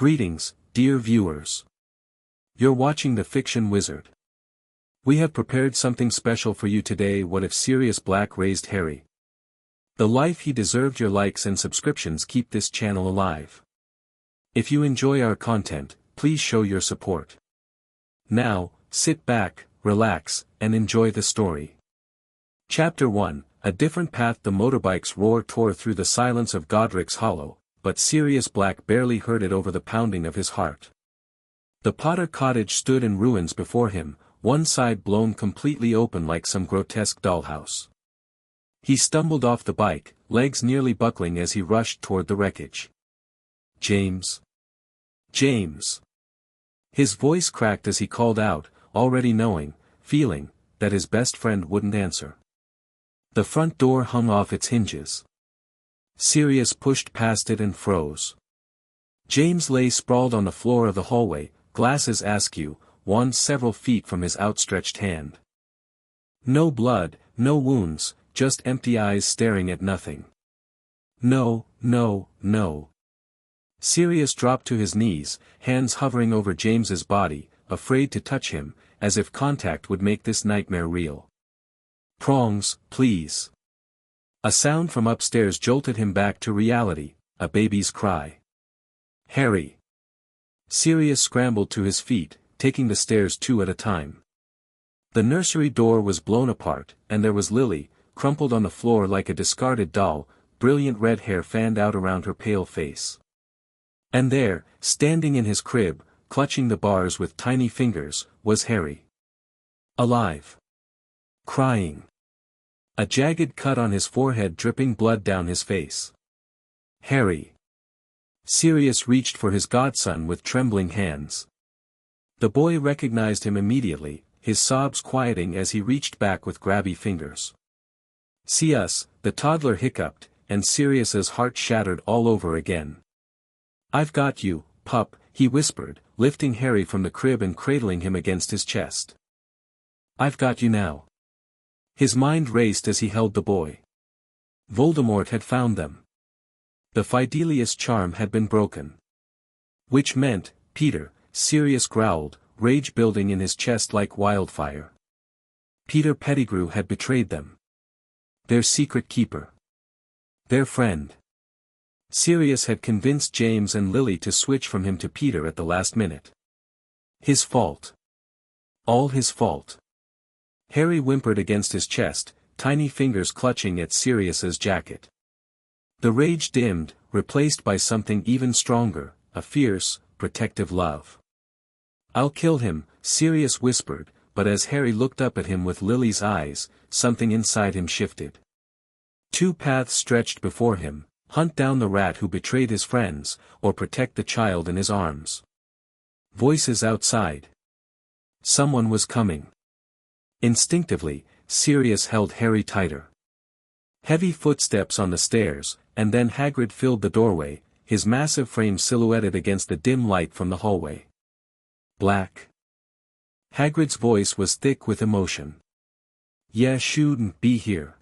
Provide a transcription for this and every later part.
Greetings, dear viewers. You're watching The Fiction Wizard. We have prepared something special for you today. What if Sirius Black raised Harry? The life he deserved. Your likes and subscriptions keep this channel alive. If you enjoy our content, please show your support. Now, sit back, relax, and enjoy the story. Chapter 1, A Different Path. The motorbike's roar tore through the silence of Godric's Hollow, but Sirius Black barely heard it over the pounding of his heart. The Potter cottage stood in ruins before him, one side blown completely open like some grotesque dollhouse. He stumbled off the bike, legs nearly buckling as he rushed toward the wreckage. James. James. His voice cracked as he called out, already knowing, feeling, that his best friend wouldn't answer. The front door hung off its hinges. Sirius pushed past it and froze. James lay sprawled on the floor of the hallway, glasses askew, wand several feet from his outstretched hand. No blood, no wounds, just empty eyes staring at nothing. No, no, no. Sirius dropped to his knees, hands hovering over James's body, afraid to touch him, as if contact would make this nightmare real. Prongs, please. A sound from upstairs jolted him back to reality, a baby's cry. Harry. Sirius scrambled to his feet, taking the stairs two at a time. The nursery door was blown apart, and there was Lily, crumpled on the floor like a discarded doll, brilliant red hair fanned out around her pale face. And there, standing in his crib, clutching the bars with tiny fingers, was Harry. Alive. Crying. A jagged cut on his forehead dripping blood down his face. Harry. Sirius reached for his godson with trembling hands. The boy recognized him immediately, his sobs quieting as he reached back with grabby fingers. See us, the toddler hiccuped, and Sirius's heart shattered all over again. I've got you, pup, he whispered, lifting Harry from the crib and cradling him against his chest. I've got you now. His mind raced as he held the boy. Voldemort had found them. The Fidelius charm had been broken. Which meant, Peter, Sirius growled, rage building in his chest like wildfire. Peter Pettigrew had betrayed them. Their secret keeper. Their friend. Sirius had convinced James and Lily to switch from him to Peter at the last minute. His fault. All his fault. Harry whimpered against his chest, tiny fingers clutching at Sirius's jacket. The rage dimmed, replaced by something even stronger, a fierce, protective love. I'll kill him, Sirius whispered, but as Harry looked up at him with Lily's eyes, something inside him shifted. Two paths stretched before him, hunt down the rat who betrayed his friends, or protect the child in his arms. Voices outside. Someone was coming. Instinctively, Sirius held Harry tighter. Heavy footsteps on the stairs, and then Hagrid filled the doorway, his massive frame silhouetted against the dim light from the hallway. Black. Hagrid's voice was thick with emotion. Yeah, shouldn't be here.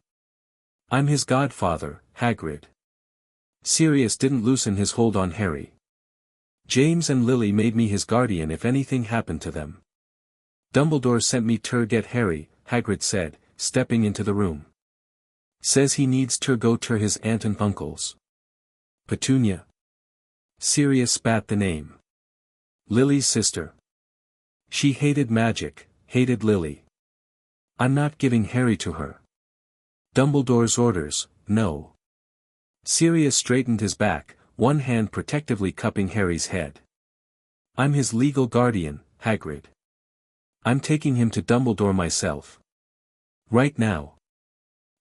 I'm his godfather, Hagrid. Sirius didn't loosen his hold on Harry. James and Lily made me his guardian if anything happened to them. Dumbledore sent me to get Harry, Hagrid said, stepping into the room. Says he needs to go to his aunt and uncle's. Petunia. Sirius spat the name. Lily's sister. She hated magic, hated Lily. I'm not giving Harry to her. Dumbledore's orders, no. Sirius straightened his back, one hand protectively cupping Harry's head. I'm his legal guardian, Hagrid. I'm taking him to Dumbledore myself. Right now.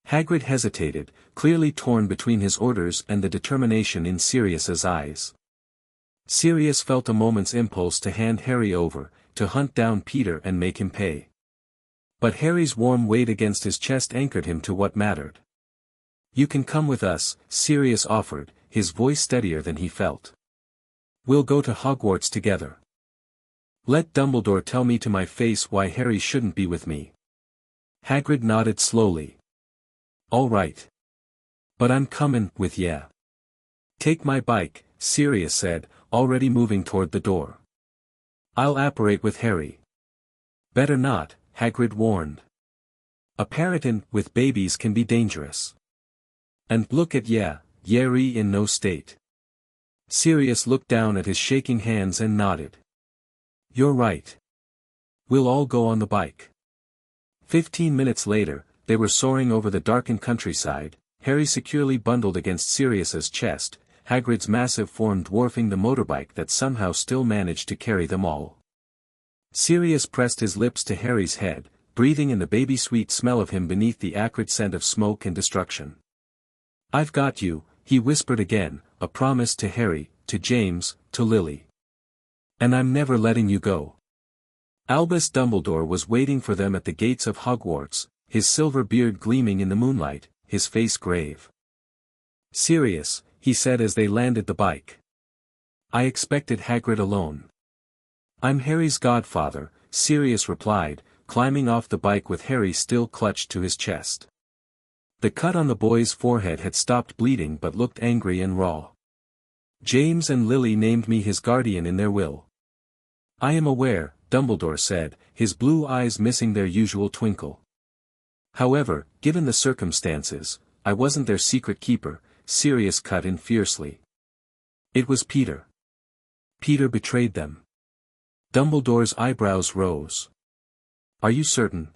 Hagrid hesitated, clearly torn between his orders and the determination in Sirius's eyes. Sirius felt a moment's impulse to hand Harry over, to hunt down Peter and make him pay. But Harry's warm weight against his chest anchored him to what mattered. You can come with us, Sirius offered, his voice steadier than he felt. We'll go to Hogwarts together. Let Dumbledore tell me to my face why Harry shouldn't be with me. Hagrid nodded slowly. All right. But I'm comin' with ya. Take my bike, Sirius said, already moving toward the door. "I'll apparate with Harry." "Better not," Hagrid warned. "Apparating with babies can be dangerous. And look at Yerry in no state." Sirius looked down at his shaking hands and nodded. "You're right. We'll all go on the bike." 15 minutes later, they were soaring over the darkened countryside, Harry securely bundled against Sirius's chest, Hagrid's massive form dwarfing the motorbike that somehow still managed to carry them all. Sirius pressed his lips to Harry's head, breathing in the baby-sweet smell of him beneath the acrid scent of smoke and destruction. "I've got you," he whispered again, a promise to Harry, to James, to Lily. "And I'm never letting you go." Albus Dumbledore was waiting for them at the gates of Hogwarts, his silver beard gleaming in the moonlight, his face grave. "Sirius," he said as they landed the bike. "I expected Hagrid alone." "I'm Harry's godfather," Sirius replied, climbing off the bike with Harry still clutched to his chest. The cut on the boy's forehead had stopped bleeding but looked angry and raw. "James and Lily named me his guardian in their will." "I am aware," Dumbledore said, his blue eyes missing their usual twinkle. "However, given the circumstances, I wasn't their secret keeper," Sirius cut in fiercely. "It was Peter. Peter betrayed them." Dumbledore's eyebrows rose. "Are you certain?"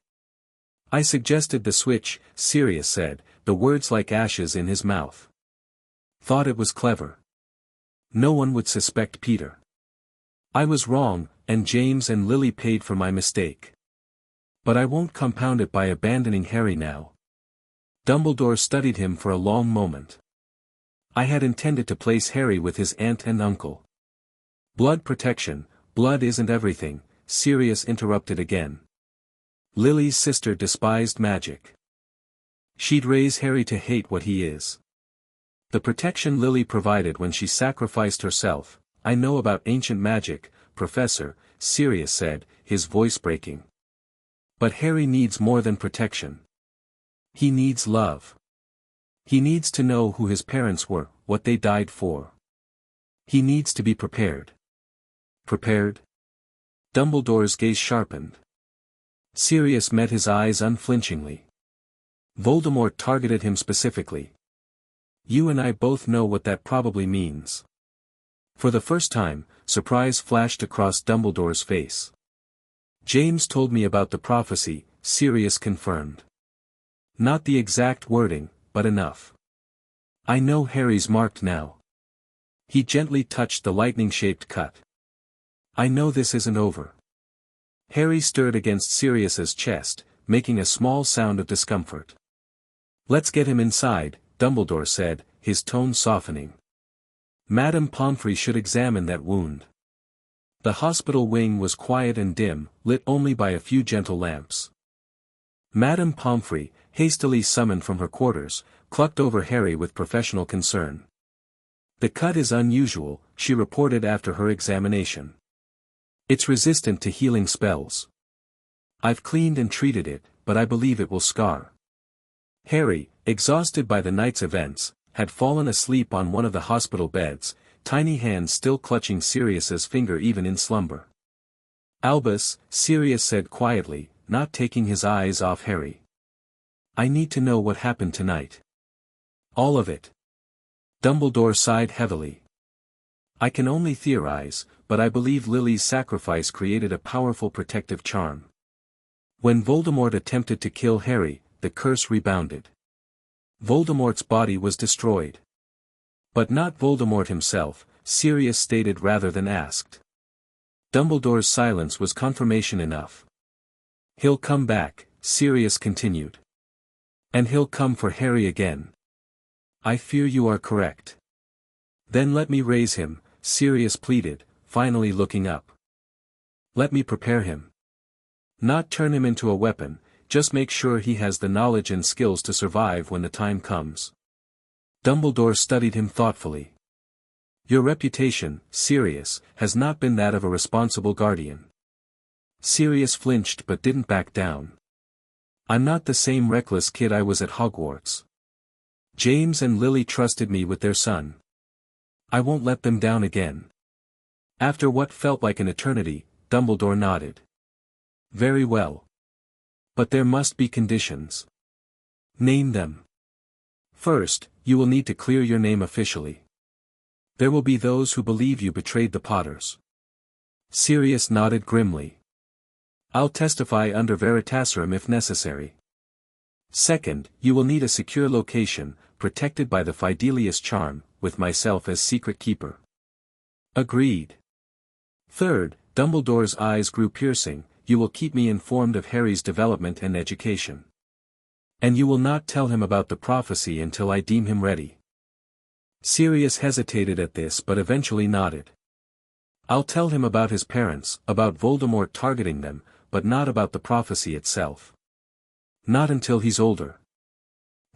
"I suggested the switch," Sirius said, the words like ashes in his mouth. "Thought it was clever. No one would suspect Peter. I was wrong, and James and Lily paid for my mistake. But I won't compound it by abandoning Harry now." Dumbledore studied him for a long moment. "I had intended to place Harry with his aunt and uncle." "Blood protection, blood isn't everything," Sirius interrupted again. "Lily's sister despised magic. She'd raise Harry to hate what he is. The protection Lily provided when she sacrificed herself, I know about ancient magic, Professor," Sirius said, his voice breaking. "But Harry needs more than protection. He needs love. He needs to know who his parents were, what they died for. He needs to be prepared." "Prepared?" Dumbledore's gaze sharpened. Sirius met his eyes unflinchingly. "Voldemort targeted him specifically. You and I both know what that probably means." For the first time, surprise flashed across Dumbledore's face. "James told me about the prophecy," Sirius confirmed. "Not the exact wording, but enough. I know Harry's marked now." He gently touched the lightning-shaped cut. "I know this isn't over." Harry stirred against Sirius's chest, making a small sound of discomfort. "Let's get him inside," Dumbledore said, his tone softening. "Madame Pomfrey should examine that wound." The hospital wing was quiet and dim, lit only by a few gentle lamps. Madame Pomfrey, hastily summoned from her quarters, clucked over Harry with professional concern. "The cut is unusual," she reported after her examination. "It's resistant to healing spells. I've cleaned and treated it, but I believe it will scar." Harry, exhausted by the night's events, had fallen asleep on one of the hospital beds, tiny hands still clutching Sirius's finger even in slumber. "Albus," Sirius said quietly, not taking his eyes off Harry. "I need to know what happened tonight." "All of it." Dumbledore sighed heavily. "I can only theorize, but I believe Lily's sacrifice created a powerful protective charm. When Voldemort attempted to kill Harry, the curse rebounded. Voldemort's body was destroyed. But not Voldemort himself," Sirius stated rather than asked. Dumbledore's silence was confirmation enough. "He'll come back," Sirius continued. "And he'll come for Harry again." "I fear you are correct." "Then let me raise him," Sirius pleaded, finally looking up. "Let me prepare him. Not turn him into a weapon, just make sure he has the knowledge and skills to survive when the time comes." Dumbledore studied him thoughtfully. "Your reputation, Sirius, has not been that of a responsible guardian." Sirius flinched but didn't back down. "I'm not the same reckless kid I was at Hogwarts. James and Lily trusted me with their son. I won't let them down again." After what felt like an eternity, Dumbledore nodded. Very well. But there must be conditions. Name them. First, you will need to clear your name officially. There will be those who believe you betrayed the Potters. Sirius nodded grimly. I'll testify under veritaserum if necessary. Second, you will need a secure location, protected by the Fidelius charm, with myself as secret keeper. Agreed. Third, Dumbledore's eyes grew piercing, you will keep me informed of Harry's development and education. And you will not tell him about the prophecy until I deem him ready. Sirius hesitated at this but eventually nodded. I'll tell him about his parents, about Voldemort targeting them, but not about the prophecy itself. Not until he's older.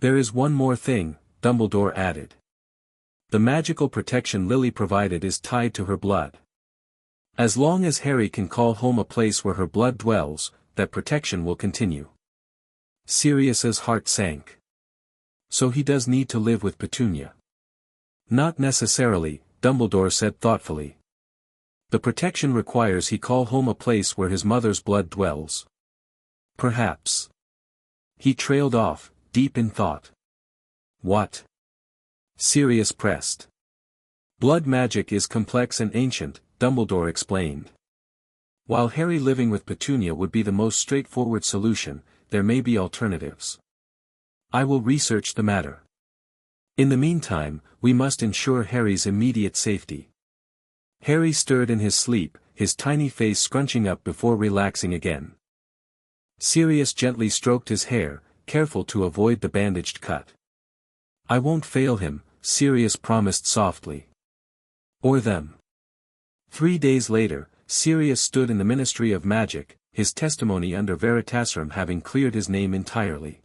There is one more thing, Dumbledore added. The magical protection Lily provided is tied to her blood. As long as Harry can call home a place where her blood dwells, that protection will continue. Sirius's heart sank. So he does need to live with Petunia. Not necessarily, Dumbledore said thoughtfully. The protection requires he call home a place where his mother's blood dwells. Perhaps. He trailed off, deep in thought. What? Sirius pressed. Blood magic is complex and ancient, Dumbledore explained. While Harry living with Petunia would be the most straightforward solution, there may be alternatives. I will research the matter. In the meantime, we must ensure Harry's immediate safety. Harry stirred in his sleep, his tiny face scrunching up before relaxing again. Sirius gently stroked his hair, careful to avoid the bandaged cut. I won't fail him, Sirius promised softly. Or them. 3 days later, Sirius stood in the Ministry of Magic, his testimony under veritaserum having cleared his name entirely.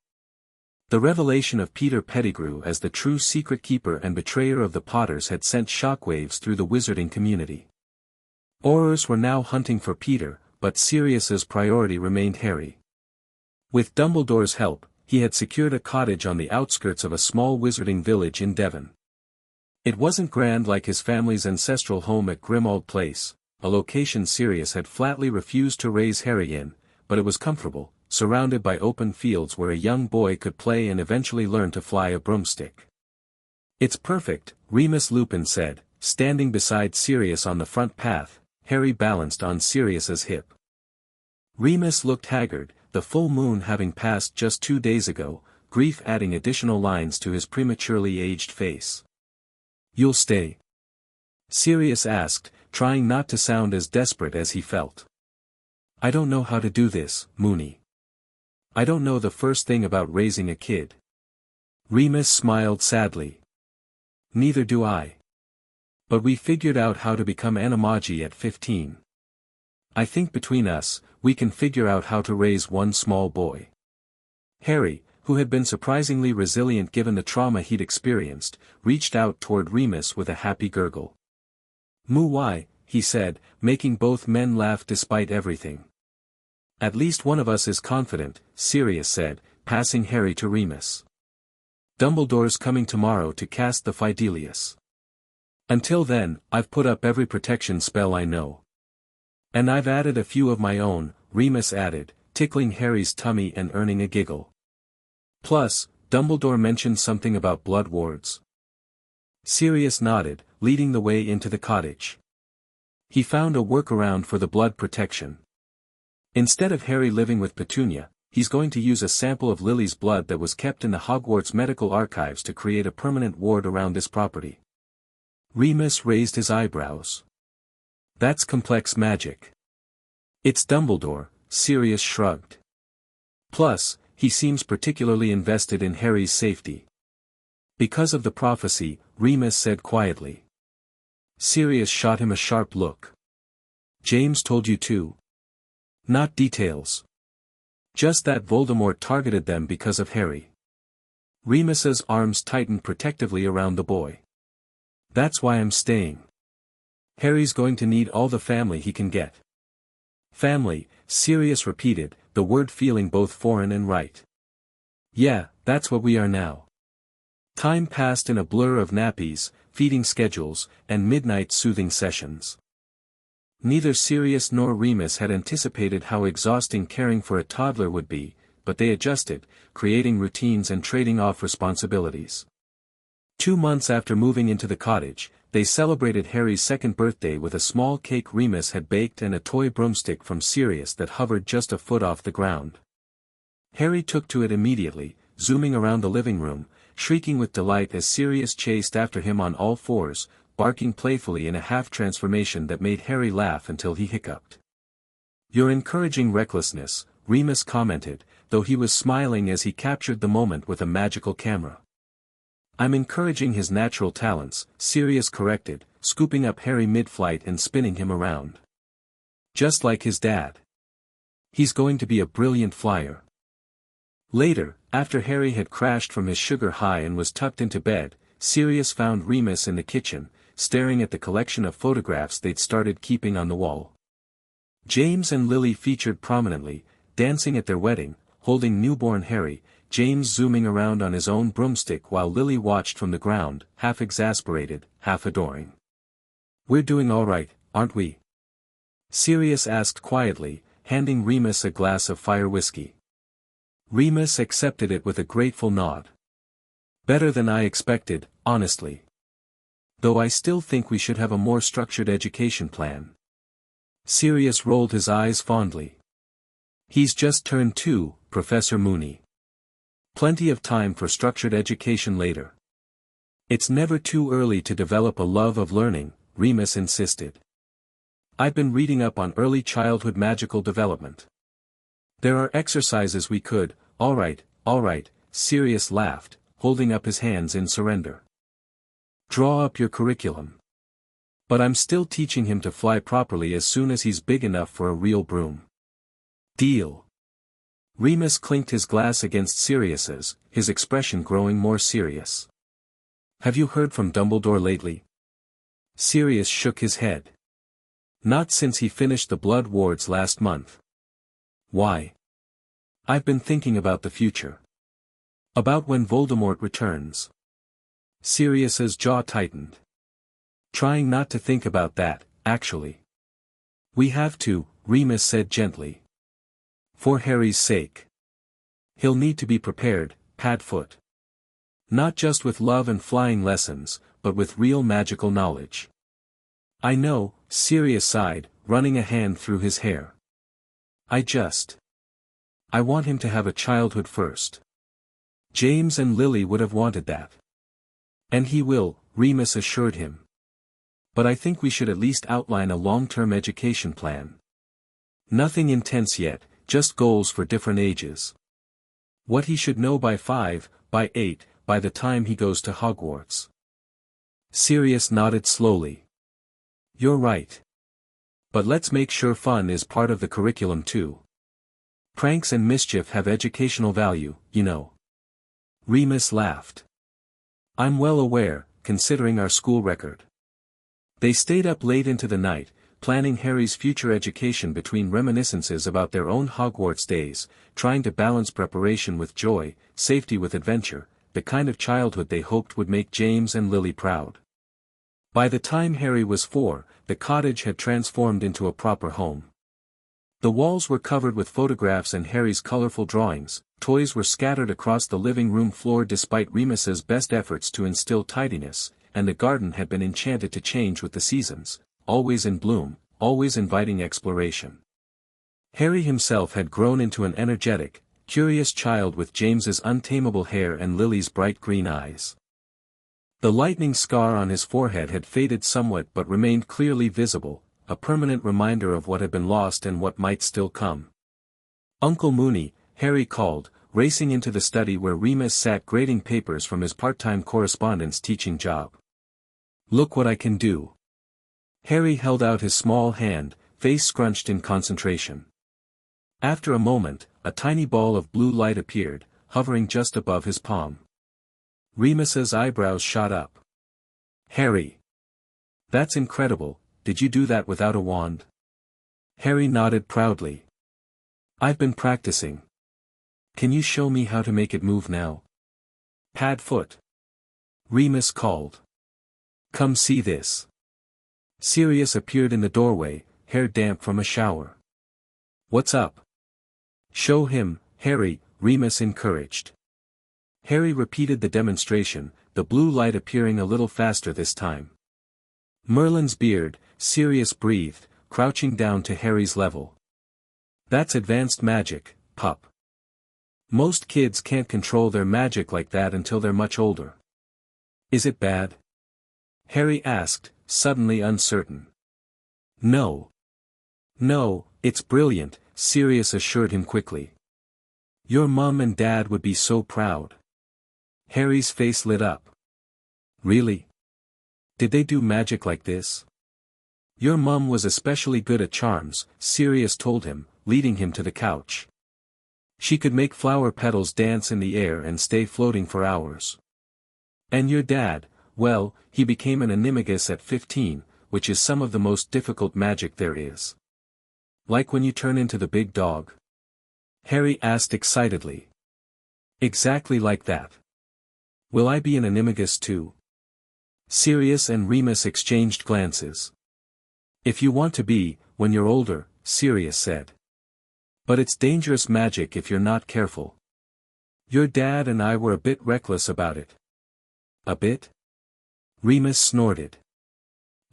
The revelation of Peter Pettigrew as the true secret keeper and betrayer of the Potters had sent shockwaves through the wizarding community. Aurors were now hunting for Peter, but Sirius's priority remained Harry. With Dumbledore's help, he had secured a cottage on the outskirts of a small wizarding village in Devon. It wasn't grand like his family's ancestral home at Grimmauld Place, a location Sirius had flatly refused to raise Harry in, but it was comfortable, surrounded by open fields where a young boy could play and eventually learn to fly a broomstick. It's perfect, Remus Lupin said, standing beside Sirius on the front path. Harry balanced on Sirius's hip. Remus looked haggard, the full moon having passed just 2 days ago, grief adding additional lines to his prematurely aged face. You'll stay? Sirius asked, trying not to sound as desperate as he felt. I don't know how to do this, Moony. I don't know the first thing about raising a kid. Remus smiled sadly. Neither do I. But we figured out how to become animagi at 15. I think between us, we can figure out how to raise one small boy. Harry, who had been surprisingly resilient given the trauma he'd experienced, reached out toward Remus with a happy gurgle. Moo why, he said, making both men laugh despite everything. At least one of us is confident, Sirius said, passing Harry to Remus. Dumbledore's coming tomorrow to cast the Fidelius. Until then, I've put up every protection spell I know. And I've added a few of my own, Remus added, tickling Harry's tummy and earning a giggle. Plus, Dumbledore mentioned something about blood wards. Sirius nodded, leading the way into the cottage. He found a workaround for the blood protection. Instead of Harry living with Petunia, he's going to use a sample of Lily's blood that was kept in the Hogwarts medical archives to create a permanent ward around this property. Remus raised his eyebrows. That's complex magic. It's Dumbledore, Sirius shrugged. Plus, he seems particularly invested in Harry's safety. Because of the prophecy, Remus said quietly. Sirius shot him a sharp look. James told you too? Not details. Just that Voldemort targeted them because of Harry. Remus's arms tightened protectively around the boy. That's why I'm staying. Harry's going to need all the family he can get. Family, Sirius repeated, the word feeling both foreign and right. Yeah, that's what we are now. Time passed in a blur of nappies, feeding schedules, and midnight soothing sessions. Neither Sirius nor Remus had anticipated how exhausting caring for a toddler would be, but they adjusted, creating routines and trading off responsibilities. 2 months after moving into the cottage, they celebrated Harry's second birthday with a small cake Remus had baked and a toy broomstick from Sirius that hovered just a foot off the ground. Harry took to it immediately, zooming around the living room, shrieking with delight as Sirius chased after him on all fours, barking playfully in a half-transformation that made Harry laugh until he hiccuped. "You're encouraging recklessness," Remus commented, though he was smiling as he captured the moment with a magical camera. "I'm encouraging his natural talents," Sirius corrected, scooping up Harry mid-flight and spinning him around. "Just like his dad. He's going to be a brilliant flyer." Later, after Harry had crashed from his sugar high and was tucked into bed, Sirius found Remus in the kitchen, staring at the collection of photographs they'd started keeping on the wall. James and Lily featured prominently, dancing at their wedding, holding newborn Harry, James zooming around on his own broomstick while Lily watched from the ground, half exasperated, half adoring. "We're doing all right, aren't we?" Sirius asked quietly, handing Remus a glass of fire whiskey. Remus accepted it with a grateful nod. "Better than I expected, honestly. Though I still think we should have a more structured education plan." Sirius rolled his eyes fondly. "He's just turned 2, Professor Mooney. Plenty of time for structured education later." "It's never too early to develop a love of learning," Remus insisted. "I've been reading up on early childhood magical development. There are exercises we could." All right, Sirius laughed, holding up his hands in surrender. "Draw up your curriculum. But I'm still teaching him to fly properly as soon as he's big enough for a real broom." "Deal." Remus clinked his glass against Sirius's, his expression growing more serious. "Have you heard from Dumbledore lately?" Sirius shook his head. "Not since he finished the Blood Wards last month." "Why?" "I've been thinking about the future. About when Voldemort returns." Sirius's jaw tightened. "Trying not to think about that, actually." "We have to," Remus said gently. "For Harry's sake. He'll need to be prepared, Padfoot. Not just with love and flying lessons, but with real magical knowledge." "I know," Sirius sighed, running a hand through his hair. I want him to have a childhood first. James and Lily would have wanted that. And he will," Remus assured him. "But I think we should at least outline a long-term education plan. Nothing intense yet, just goals for different ages. What he should know by 5, by 8, by the time he goes to Hogwarts." Sirius nodded slowly. "You're right. But let's make sure fun is part of the curriculum too. Pranks and mischief have educational value, you know." Remus laughed. "I'm well aware, considering our school record." They stayed up late into the night, planning Harry's future education between reminiscences about their own Hogwarts days, trying to balance preparation with joy, safety with adventure, the kind of childhood they hoped would make James and Lily proud. By the time Harry was 4, the cottage had transformed into a proper home. The walls were covered with photographs and Harry's colorful drawings, toys were scattered across the living room floor despite Remus's best efforts to instill tidiness, and the garden had been enchanted to change with the seasons, always in bloom, always inviting exploration. Harry himself had grown into an energetic, curious child with James's untamable hair and Lily's bright green eyes. The lightning scar on his forehead had faded somewhat but remained clearly visible, a permanent reminder of what had been lost and what might still come. "Uncle Mooney," Harry called, racing into the study where Remus sat grading papers from his part-time correspondence teaching job. "Look what I can do." Harry held out his small hand, face scrunched in concentration. After a moment, a tiny ball of blue light appeared, hovering just above his palm. Remus's eyebrows shot up. "Harry! That's incredible. Did you do that without a wand?" Harry nodded proudly. "I've been practicing. Can you show me how to make it move now?" "Padfoot!" Remus called. "Come see this." Sirius appeared in the doorway, hair damp from a shower. "What's up?" "Show him, Harry," Remus encouraged. Harry repeated the demonstration, the blue light appearing a little faster this time. "Merlin's beard," Sirius breathed, crouching down to Harry's level. "That's advanced magic, pup. Most kids can't control their magic like that until they're much older." "Is it bad?" Harry asked, suddenly uncertain. "No. No, it's brilliant," Sirius assured him quickly. "Your mum and dad would be so proud." Harry's face lit up. "Really? Did they do magic like this?" "Your mum was especially good at charms," Sirius told him, leading him to the couch. "She could make flower petals dance in the air and stay floating for hours. And your dad, well, he became an animagus at 15, which is some of the most difficult magic there is." "Like when you turn into the big dog?" Harry asked excitedly. "Exactly like that. Will I be an animagus too?" Sirius and Remus exchanged glances. "If you want to be, when you're older," Sirius said. "But it's dangerous magic if you're not careful. Your dad and I were a bit reckless about it." "A bit?" Remus snorted.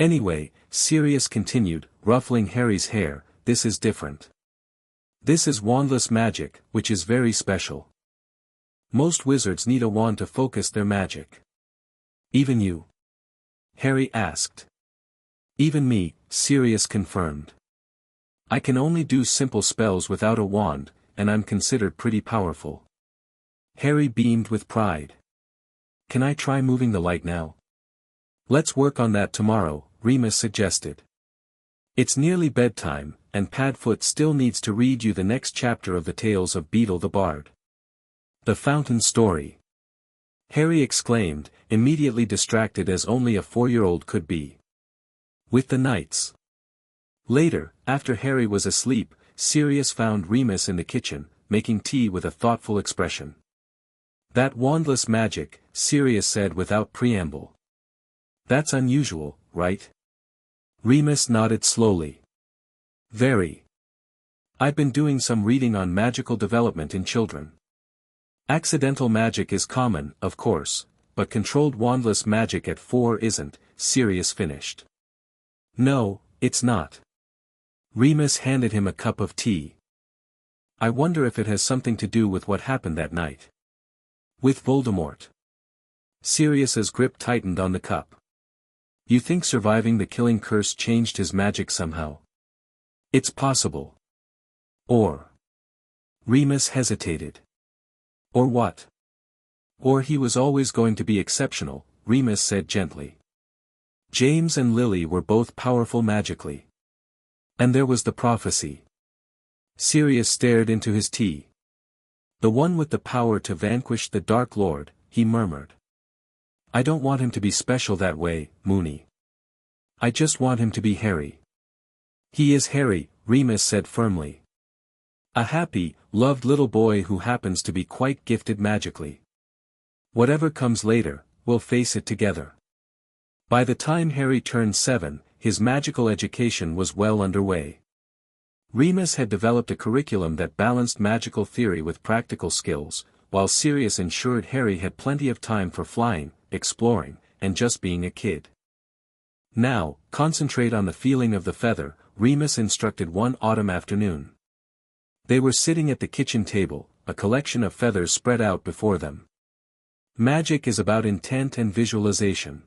"Anyway," Sirius continued, ruffling Harry's hair, "this is different. This is wandless magic, which is very special. Most wizards need a wand to focus their magic." "Even you?" Harry asked. "Even me," Sirius confirmed. "I can only do simple spells without a wand, and I'm considered pretty powerful." Harry beamed with pride. "Can I try moving the light now?" "Let's work on that tomorrow," Remus suggested. "It's nearly bedtime, and Padfoot still needs to read you the next chapter of the Tales of Beetle the Bard. The Fountain Story," Harry exclaimed, immediately distracted as only a 4-year-old could be. "With the knights." Later, after Harry was asleep, Sirius found Remus in the kitchen, making tea with a thoughtful expression. "That wandless magic," Sirius said without preamble. "That's unusual, right?" Remus nodded slowly. "Very. I've been doing some reading on magical development in children. Accidental magic is common, of course, but controlled wandless magic at 4 isn't," Sirius finished. "No, it's not." Remus handed him a cup of tea. "I wonder if it has something to do with what happened that night." "With Voldemort?" Sirius's grip tightened on the cup. "You think surviving the killing curse changed his magic somehow?" "It's possible." "Or?" Remus hesitated. "Or what?" "Or he was always going to be exceptional," Remus said gently. "James and Lily were both powerful magically. And there was the prophecy." Sirius stared into his tea. "The one with the power to vanquish the Dark Lord," he murmured. "I don't want him to be special that way, Moony. I just want him to be Harry." "He is Harry," Remus said firmly. "A happy, loved little boy who happens to be quite gifted magically. Whatever comes later, we'll face it together." By the time Harry turned 7, his magical education was well underway. Remus had developed a curriculum that balanced magical theory with practical skills, while Sirius ensured Harry had plenty of time for flying, exploring, and just being a kid. "Now, concentrate on the feeling of the feather," Remus instructed one autumn afternoon. They were sitting at the kitchen table, a collection of feathers spread out before them. "Magic is about intent and visualization."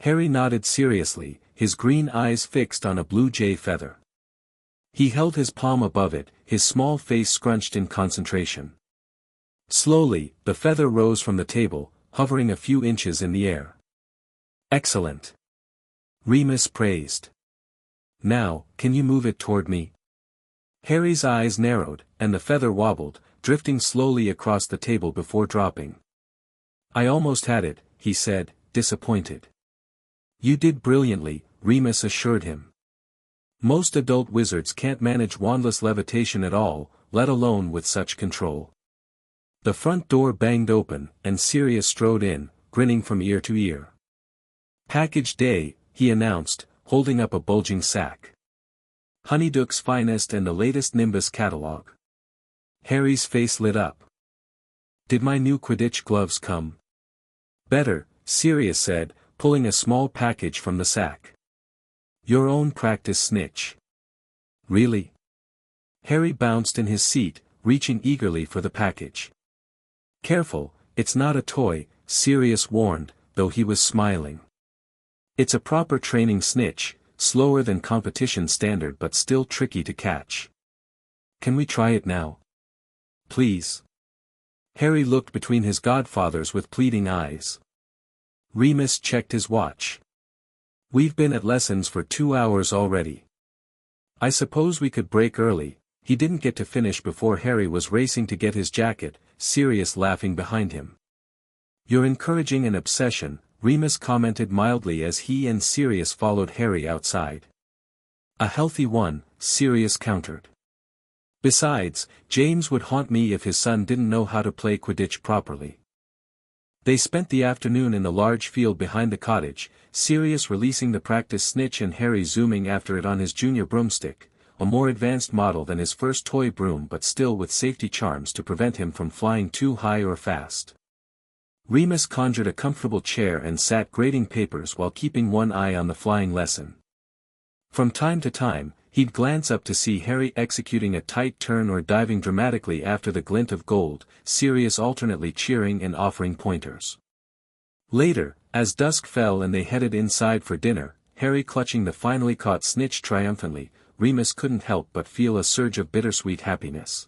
Harry nodded seriously, his green eyes fixed on a blue jay feather. He held his palm above it, his small face scrunched in concentration. Slowly, the feather rose from the table, hovering a few inches in the air. "Excellent," Remus praised. "Now, can you move it toward me?" Harry's eyes narrowed, and the feather wobbled, drifting slowly across the table before dropping. "I almost had it," he said, disappointed. "You did brilliantly," Remus assured him. "Most adult wizards can't manage wandless levitation at all, let alone with such control." The front door banged open, and Sirius strode in, grinning from ear to ear. "Package day," he announced, holding up a bulging sack. Honeyduck's finest and the latest Nimbus catalog. Harry's face lit up. Did my new Quidditch gloves come? Better, Sirius said, pulling a small package from the sack. Your own practice snitch. Really? Harry bounced in his seat, reaching eagerly for the package. Careful, it's not a toy, Sirius warned, though he was smiling. It's a proper training snitch, slower than competition standard but still tricky to catch. Can we try it now? Please. Harry looked between his godfathers with pleading eyes. Remus checked his watch. We've been at lessons for 2 hours already. I suppose we could break early. He didn't get to finish before Harry was racing to get his jacket, Sirius laughing behind him. You're encouraging an obsession, Remus commented mildly as he and Sirius followed Harry outside. A healthy one, Sirius countered. Besides, James would haunt me if his son didn't know how to play Quidditch properly. They spent the afternoon in the large field behind the cottage, Sirius releasing the practice snitch and Harry zooming after it on his junior broomstick, a more advanced model than his first toy broom but still with safety charms to prevent him from flying too high or fast. Remus conjured a comfortable chair and sat grading papers while keeping one eye on the flying lesson. From time to time, he'd glance up to see Harry executing a tight turn or diving dramatically after the glint of gold, Sirius alternately cheering and offering pointers. Later, as dusk fell and they headed inside for dinner, Harry clutching the finally caught snitch triumphantly, Remus couldn't help but feel a surge of bittersweet happiness.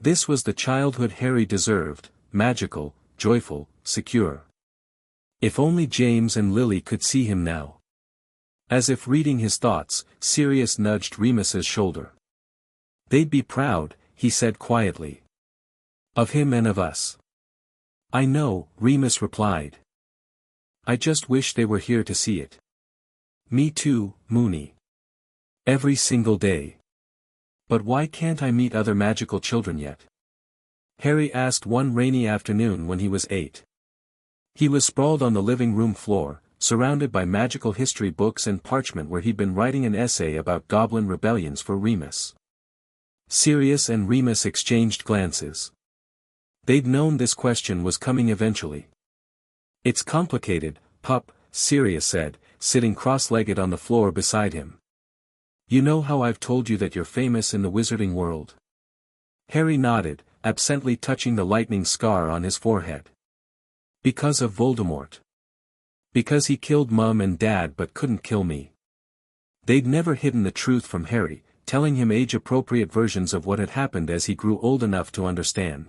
This was the childhood Harry deserved, magical, joyful, secure. If only James and Lily could see him now. As if reading his thoughts, Sirius nudged Remus's shoulder. They'd be proud, he said quietly. Of him and of us. I know, Remus replied. I just wish they were here to see it. Me too, Moony. Every single day. But why can't I meet other magical children yet? Harry asked one rainy afternoon when he was 8. He was sprawled on the living room floor, surrounded by magical history books and parchment where he'd been writing an essay about goblin rebellions for Remus. Sirius and Remus exchanged glances. They'd known this question was coming eventually. It's complicated, pup, Sirius said, sitting cross-legged on the floor beside him. You know how I've told you that you're famous in the wizarding world? Harry nodded, absently touching the lightning scar on his forehead. Because of Voldemort. Because he killed Mum and Dad but couldn't kill me. They'd never hidden the truth from Harry, telling him age-appropriate versions of what had happened as he grew old enough to understand.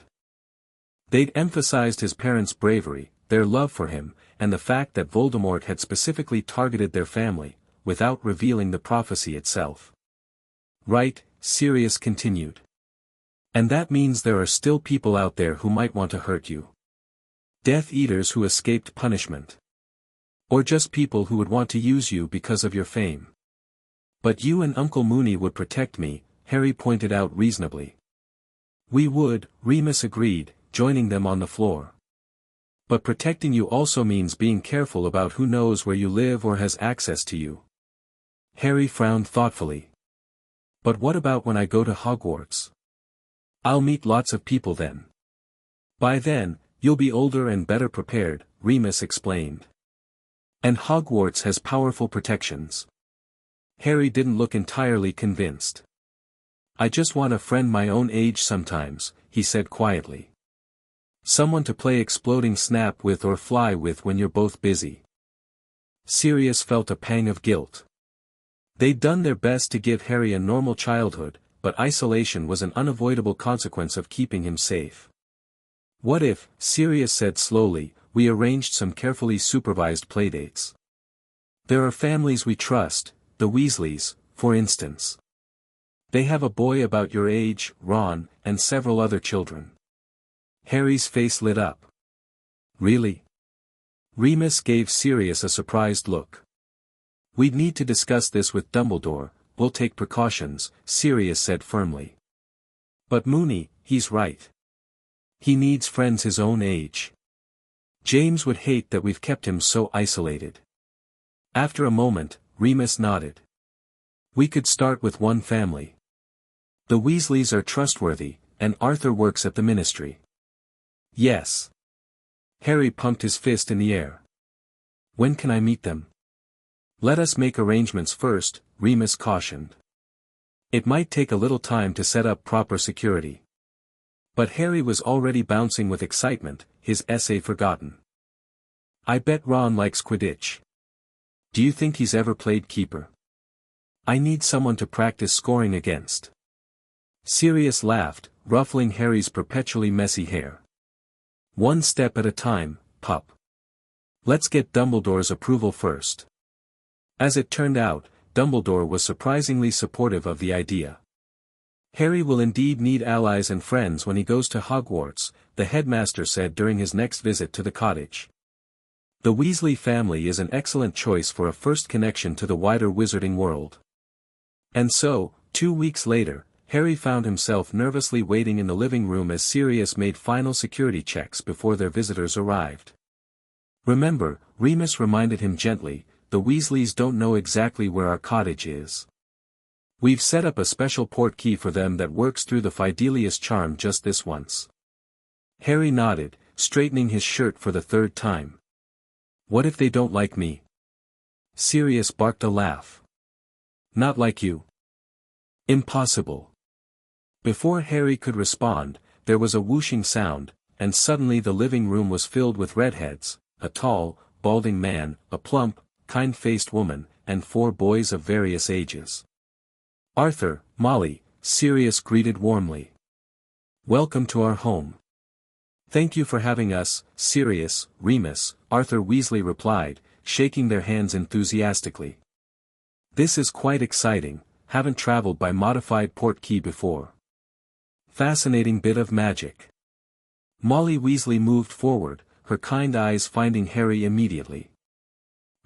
They'd emphasized his parents' bravery, their love for him, and the fact that Voldemort had specifically targeted their family, without revealing the prophecy itself. Right, Sirius continued. And that means there are still people out there who might want to hurt you. Death Eaters who escaped punishment. Or just people who would want to use you because of your fame. But you and Uncle Moony would protect me, Harry pointed out reasonably. We would, Remus agreed, joining them on the floor. But protecting you also means being careful about who knows where you live or has access to you. Harry frowned thoughtfully. But what about when I go to Hogwarts? I'll meet lots of people then. By then, you'll be older and better prepared, Remus explained. And Hogwarts has powerful protections. Harry didn't look entirely convinced. I just want a friend my own age sometimes, he said quietly. Someone to play exploding snap with or fly with when you're both busy. Sirius felt a pang of guilt. They'd done their best to give Harry a normal childhood, but isolation was an unavoidable consequence of keeping him safe. What if, Sirius said slowly, we arranged some carefully supervised playdates? There are families we trust, the Weasleys, for instance. They have a boy about your age, Ron, and several other children. Harry's face lit up. Really? Remus gave Sirius a surprised look. We'd need to discuss this with Dumbledore, we'll take precautions, Sirius said firmly. But Moony, he's right. He needs friends his own age. James would hate that we've kept him so isolated. After a moment, Remus nodded. We could start with one family. The Weasleys are trustworthy, and Arthur works at the ministry. Yes. Harry pumped his fist in the air. When can I meet them? Let us make arrangements first, Remus cautioned. It might take a little time to set up proper security. But Harry was already bouncing with excitement, his essay forgotten. I bet Ron likes Quidditch. Do you think he's ever played keeper? I need someone to practice scoring against. Sirius laughed, ruffling Harry's perpetually messy hair. One step at a time, pup. Let's get Dumbledore's approval first. As it turned out, Dumbledore was surprisingly supportive of the idea. Harry will indeed need allies and friends when he goes to Hogwarts, the headmaster said during his next visit to the cottage. The Weasley family is an excellent choice for a first connection to the wider wizarding world. And so, 2 weeks later, Harry found himself nervously waiting in the living room as Sirius made final security checks before their visitors arrived. Remember, Remus reminded him gently, the Weasleys don't know exactly where our cottage is. We've set up a special portkey for them that works through the Fidelius charm just this once. Harry nodded, straightening his shirt for the third time. What if they don't like me? Sirius barked a laugh. Not like you. Impossible. Before Harry could respond, there was a whooshing sound, and suddenly the living room was filled with redheads, a tall, balding man, a plump, kind-faced woman, and 4 boys of various ages. Arthur, Molly, Sirius greeted warmly. Welcome to our home. Thank you for having us, Sirius, Remus, Arthur Weasley replied, shaking their hands enthusiastically. This is quite exciting, haven't traveled by modified portkey before. Fascinating bit of magic. Molly Weasley moved forward, her kind eyes finding Harry immediately.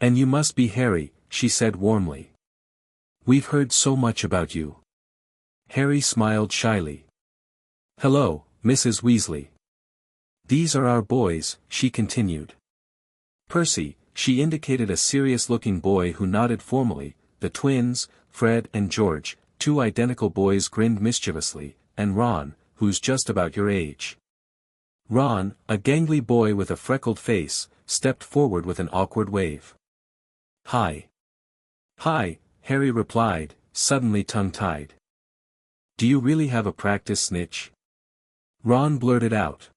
And you must be Harry, she said warmly. We've heard so much about you. Harry smiled shyly. Hello, Mrs. Weasley. These are our boys, she continued. Percy, she indicated a serious-looking boy who nodded formally, the twins, Fred and George, 2 identical boys grinned mischievously, and Ron, who's just about your age. Ron, a gangly boy with a freckled face, stepped forward with an awkward wave. Hi. Hi, Harry replied, suddenly tongue-tied. Do you really have a practice snitch? Ron blurted out.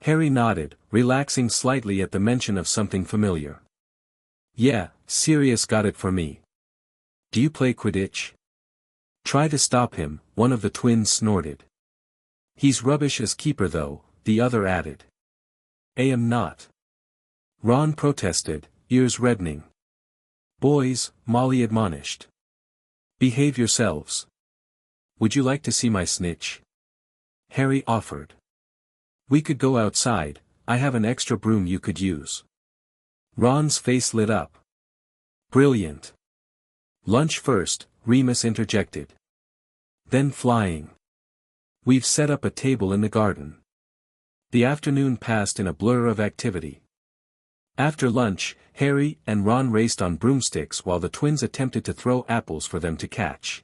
Harry nodded, relaxing slightly at the mention of something familiar. Yeah, Sirius got it for me. Do you play Quidditch? Try to stop him, one of the twins snorted. He's rubbish as keeper though, the other added. I am not. Ron protested, ears reddening. Boys, Molly admonished. Behave yourselves. Would you like to see my snitch? Harry offered. We could go outside, I have an extra broom you could use. Ron's face lit up. Brilliant. Lunch first, Remus interjected. Then flying. We've set up a table in the garden. The afternoon passed in a blur of activity. After lunch, Harry and Ron raced on broomsticks while the twins attempted to throw apples for them to catch.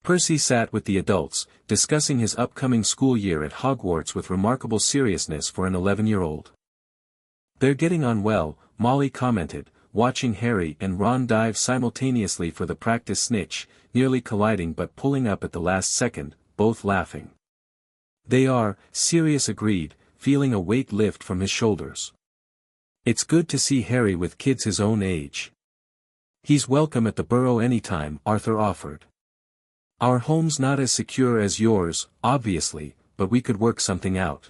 Percy sat with the adults, discussing his upcoming school year at Hogwarts with remarkable seriousness for an 11-year-old. They're getting on well, Molly commented, watching Harry and Ron dive simultaneously for the practice snitch, nearly colliding but pulling up at the last second, both laughing. They are, Sirius agreed, feeling a weight lift from his shoulders. It's good to see Harry with kids his own age. He's welcome at the Burrow anytime, Arthur offered. Our home's not as secure as yours, obviously, but we could work something out.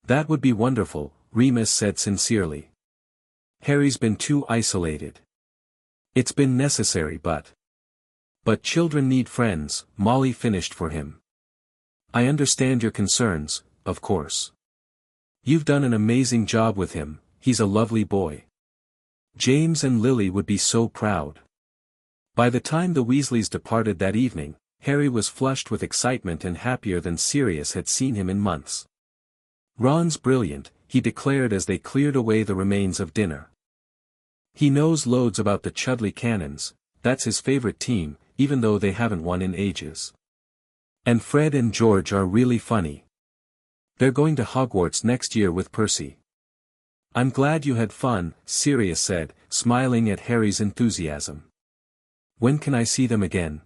That would be wonderful, Remus said sincerely. Harry's been too isolated. It's been necessary but children need friends, Molly finished for him. I understand your concerns, of course. You've done an amazing job with him, he's a lovely boy. James and Lily would be so proud. By the time the Weasleys departed that evening, Harry was flushed with excitement and happier than Sirius had seen him in months. Ron's brilliant, he declared as they cleared away the remains of dinner. He knows loads about the Chudley cannons, that's his favorite team, even though they haven't won in ages. And Fred and George are really funny. They're going to Hogwarts next year with Percy. I'm glad you had fun, Sirius said, smiling at Harry's enthusiasm. When can I see them again?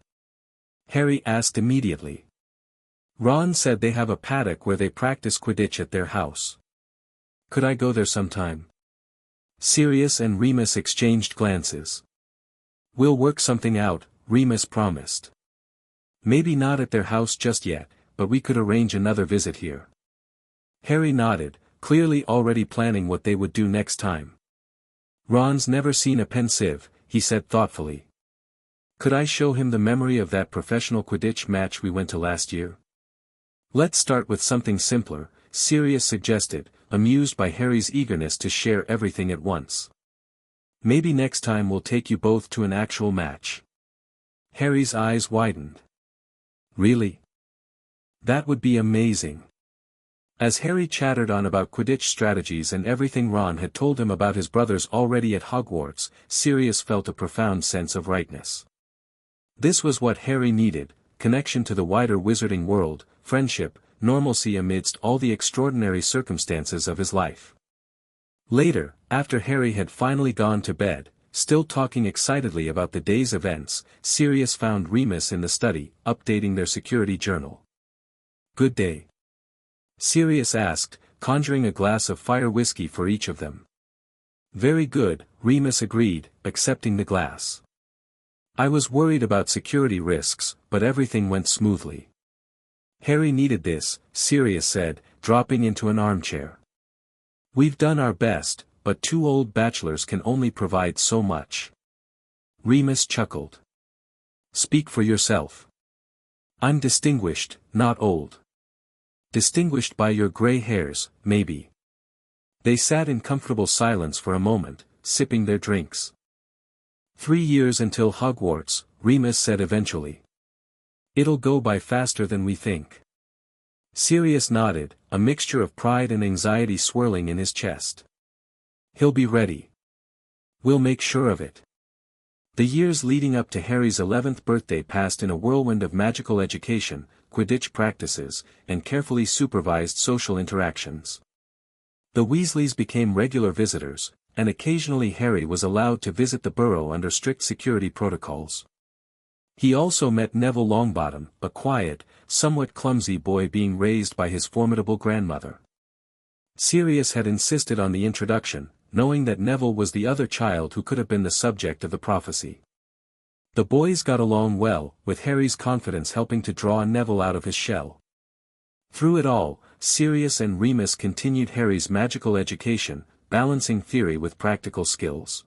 Harry asked immediately. Ron said they have a paddock where they practice Quidditch at their house. Could I go there sometime? Sirius and Remus exchanged glances. We'll work something out, Remus promised. Maybe not at their house just yet, but we could arrange another visit here. Harry nodded, clearly already planning what they would do next time. Ron's never seen a pensieve, he said thoughtfully. Could I show him the memory of that professional Quidditch match we went to last year? Let's start with something simpler, Sirius suggested, amused by Harry's eagerness to share everything at once. Maybe next time we'll take you both to an actual match. Harry's eyes widened. Really? That would be amazing. As Harry chattered on about Quidditch strategies and everything Ron had told him about his brothers already at Hogwarts, Sirius felt a profound sense of rightness. This was what Harry needed: connection to the wider wizarding world, friendship, normalcy amidst all the extraordinary circumstances of his life. Later, after Harry had finally gone to bed, still talking excitedly about the day's events, Sirius found Remus in the study, updating their security journal. Good day? Sirius asked, conjuring a glass of fire whiskey for each of them. Very good, Remus agreed, accepting the glass. I was worried about security risks, but everything went smoothly. Harry needed this, Sirius said, dropping into an armchair. We've done our best, but two old bachelors can only provide so much. Remus chuckled. Speak for yourself. I'm distinguished, not old. Distinguished by your gray hairs, maybe. They sat in comfortable silence for a moment, sipping their drinks. 3 years until Hogwarts, Remus said eventually. It'll go by faster than we think. Sirius nodded, a mixture of pride and anxiety swirling in his chest. He'll be ready. We'll make sure of it. The years leading up to Harry's 11th birthday passed in a whirlwind of magical education, Quidditch practices, and carefully supervised social interactions. The Weasleys became regular visitors, and occasionally Harry was allowed to visit the burrow under strict security protocols. He also met Neville Longbottom, a quiet, somewhat clumsy boy being raised by his formidable grandmother. Sirius had insisted on the introduction, knowing that Neville was the other child who could have been the subject of the prophecy. The boys got along well, with Harry's confidence helping to draw Neville out of his shell. Through it all, Sirius and Remus continued Harry's magical education, balancing theory with practical skills.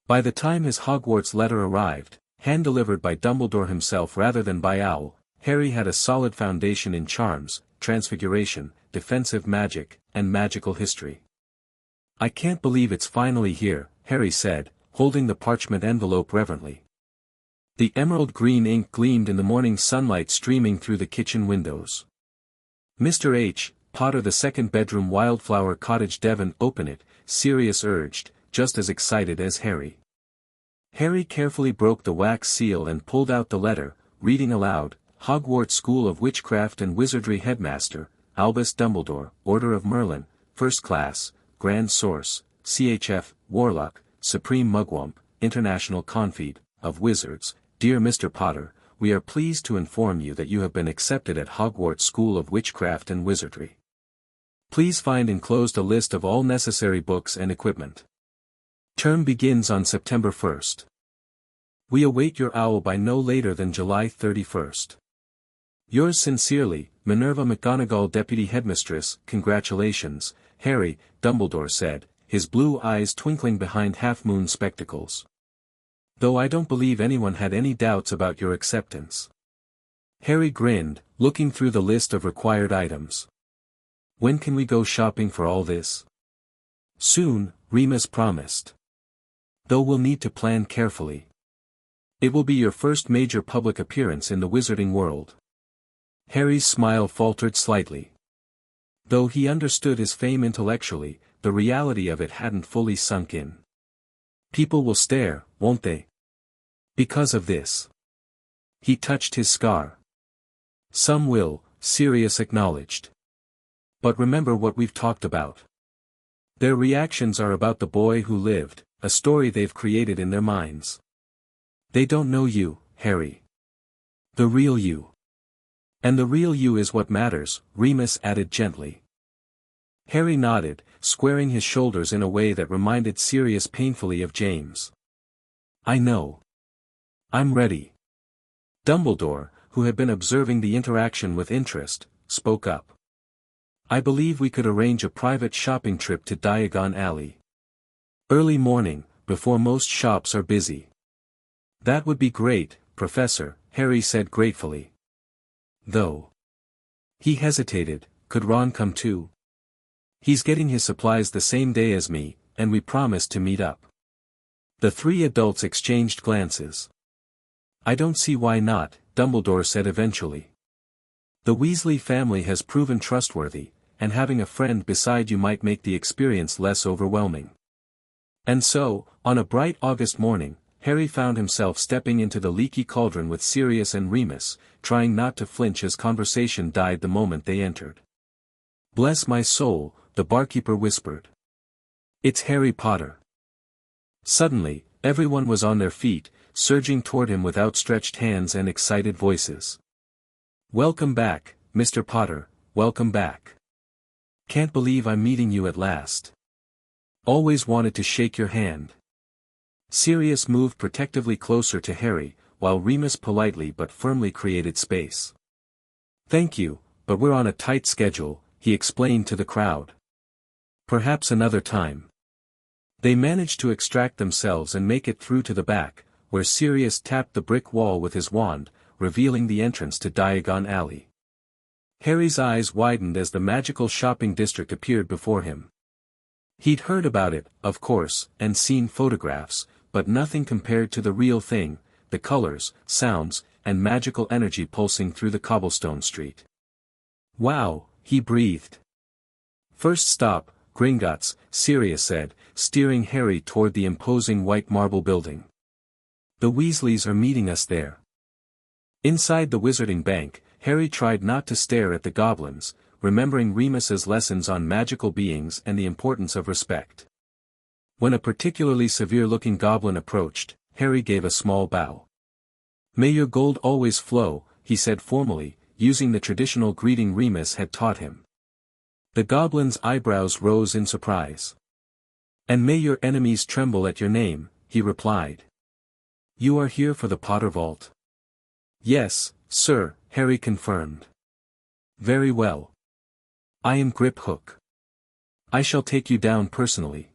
By the time his Hogwarts letter arrived, hand-delivered by Dumbledore himself rather than by Owl, Harry had a solid foundation in charms, transfiguration, defensive magic, and magical history. I can't believe it's finally here, Harry said, holding the parchment envelope reverently. The emerald green ink gleamed in the morning sunlight streaming through the kitchen windows. Mr. H. Potter, the second bedroom Wildflower Cottage, Devon, open it, Sirius urged, just as excited as Harry. Harry carefully broke the wax seal and pulled out the letter, reading aloud, Hogwarts School of Witchcraft and Wizardry Headmaster, Albus Dumbledore, Order of Merlin, First Class, Grand Source, CHF, Warlock, Supreme Mugwump, International Confede, of Wizards. Dear Mr. Potter, we are pleased to inform you that you have been accepted at Hogwarts School of Witchcraft and Wizardry. Please find enclosed a list of all necessary books and equipment. Term begins on September 1st. We await your owl by no later than July 31st. Yours sincerely, Minerva McGonagall, Deputy Headmistress. Congratulations, Harry, Dumbledore said, his blue eyes twinkling behind half-moon spectacles. Though I don't believe anyone had any doubts about your acceptance. Harry grinned, looking through the list of required items. When can we go shopping for all this? Soon, Remus promised. Though we'll need to plan carefully. It will be your first major public appearance in the wizarding world. Harry's smile faltered slightly. Though he understood his fame intellectually, the reality of it hadn't fully sunk in. People will stare, won't they? Because of this. He touched his scar. Some will, Sirius acknowledged. But remember what we've talked about. Their reactions are about the boy who lived, a story they've created in their minds. They don't know you, Harry. The real you. And the real you is what matters, Remus added gently. Harry nodded, squaring his shoulders in a way that reminded Sirius painfully of James. I know. I'm ready. Dumbledore, who had been observing the interaction with interest, spoke up. I believe we could arrange a private shopping trip to Diagon Alley. Early morning, before most shops are busy. That would be great, Professor, Harry said gratefully. Though. He hesitated, could Ron come too? He's getting his supplies the same day as me, and we promised to meet up. The three adults exchanged glances. I don't see why not, Dumbledore said eventually. The Weasley family has proven trustworthy, and having a friend beside you might make the experience less overwhelming. And so, on a bright August morning, Harry found himself stepping into the leaky cauldron with Sirius and Remus, trying not to flinch as conversation died the moment they entered. Bless my soul, the barkeeper whispered. It's Harry Potter. Suddenly, everyone was on their feet, surging toward him with outstretched hands and excited voices. Welcome back, Mr. Potter, welcome back. Can't believe I'm meeting you at last. Always wanted to shake your hand. Sirius moved protectively closer to Harry, while Remus politely but firmly created space. Thank you, but we're on a tight schedule, he explained to the crowd. Perhaps another time. They managed to extract themselves and make it through to the back, where Sirius tapped the brick wall with his wand, revealing the entrance to Diagon Alley. Harry's eyes widened as the magical shopping district appeared before him. He'd heard about it, of course, and seen photographs, but nothing compared to the real thing, the colors, sounds, and magical energy pulsing through the cobblestone street. Wow, he breathed. First stop, Gringotts, Sirius said, steering Harry toward the imposing white marble building. The Weasleys are meeting us there. Inside the Wizarding Bank, Harry tried not to stare at the goblins, remembering Remus's lessons on magical beings and the importance of respect. When a particularly severe-looking goblin approached, Harry gave a small bow. May your gold always flow, he said formally, using the traditional greeting Remus had taught him. The goblin's eyebrows rose in surprise. And may your enemies tremble at your name, he replied. You are here for the Potter Vault? Yes, sir, Harry confirmed. Very well. I am Grip Hook. I shall take you down personally.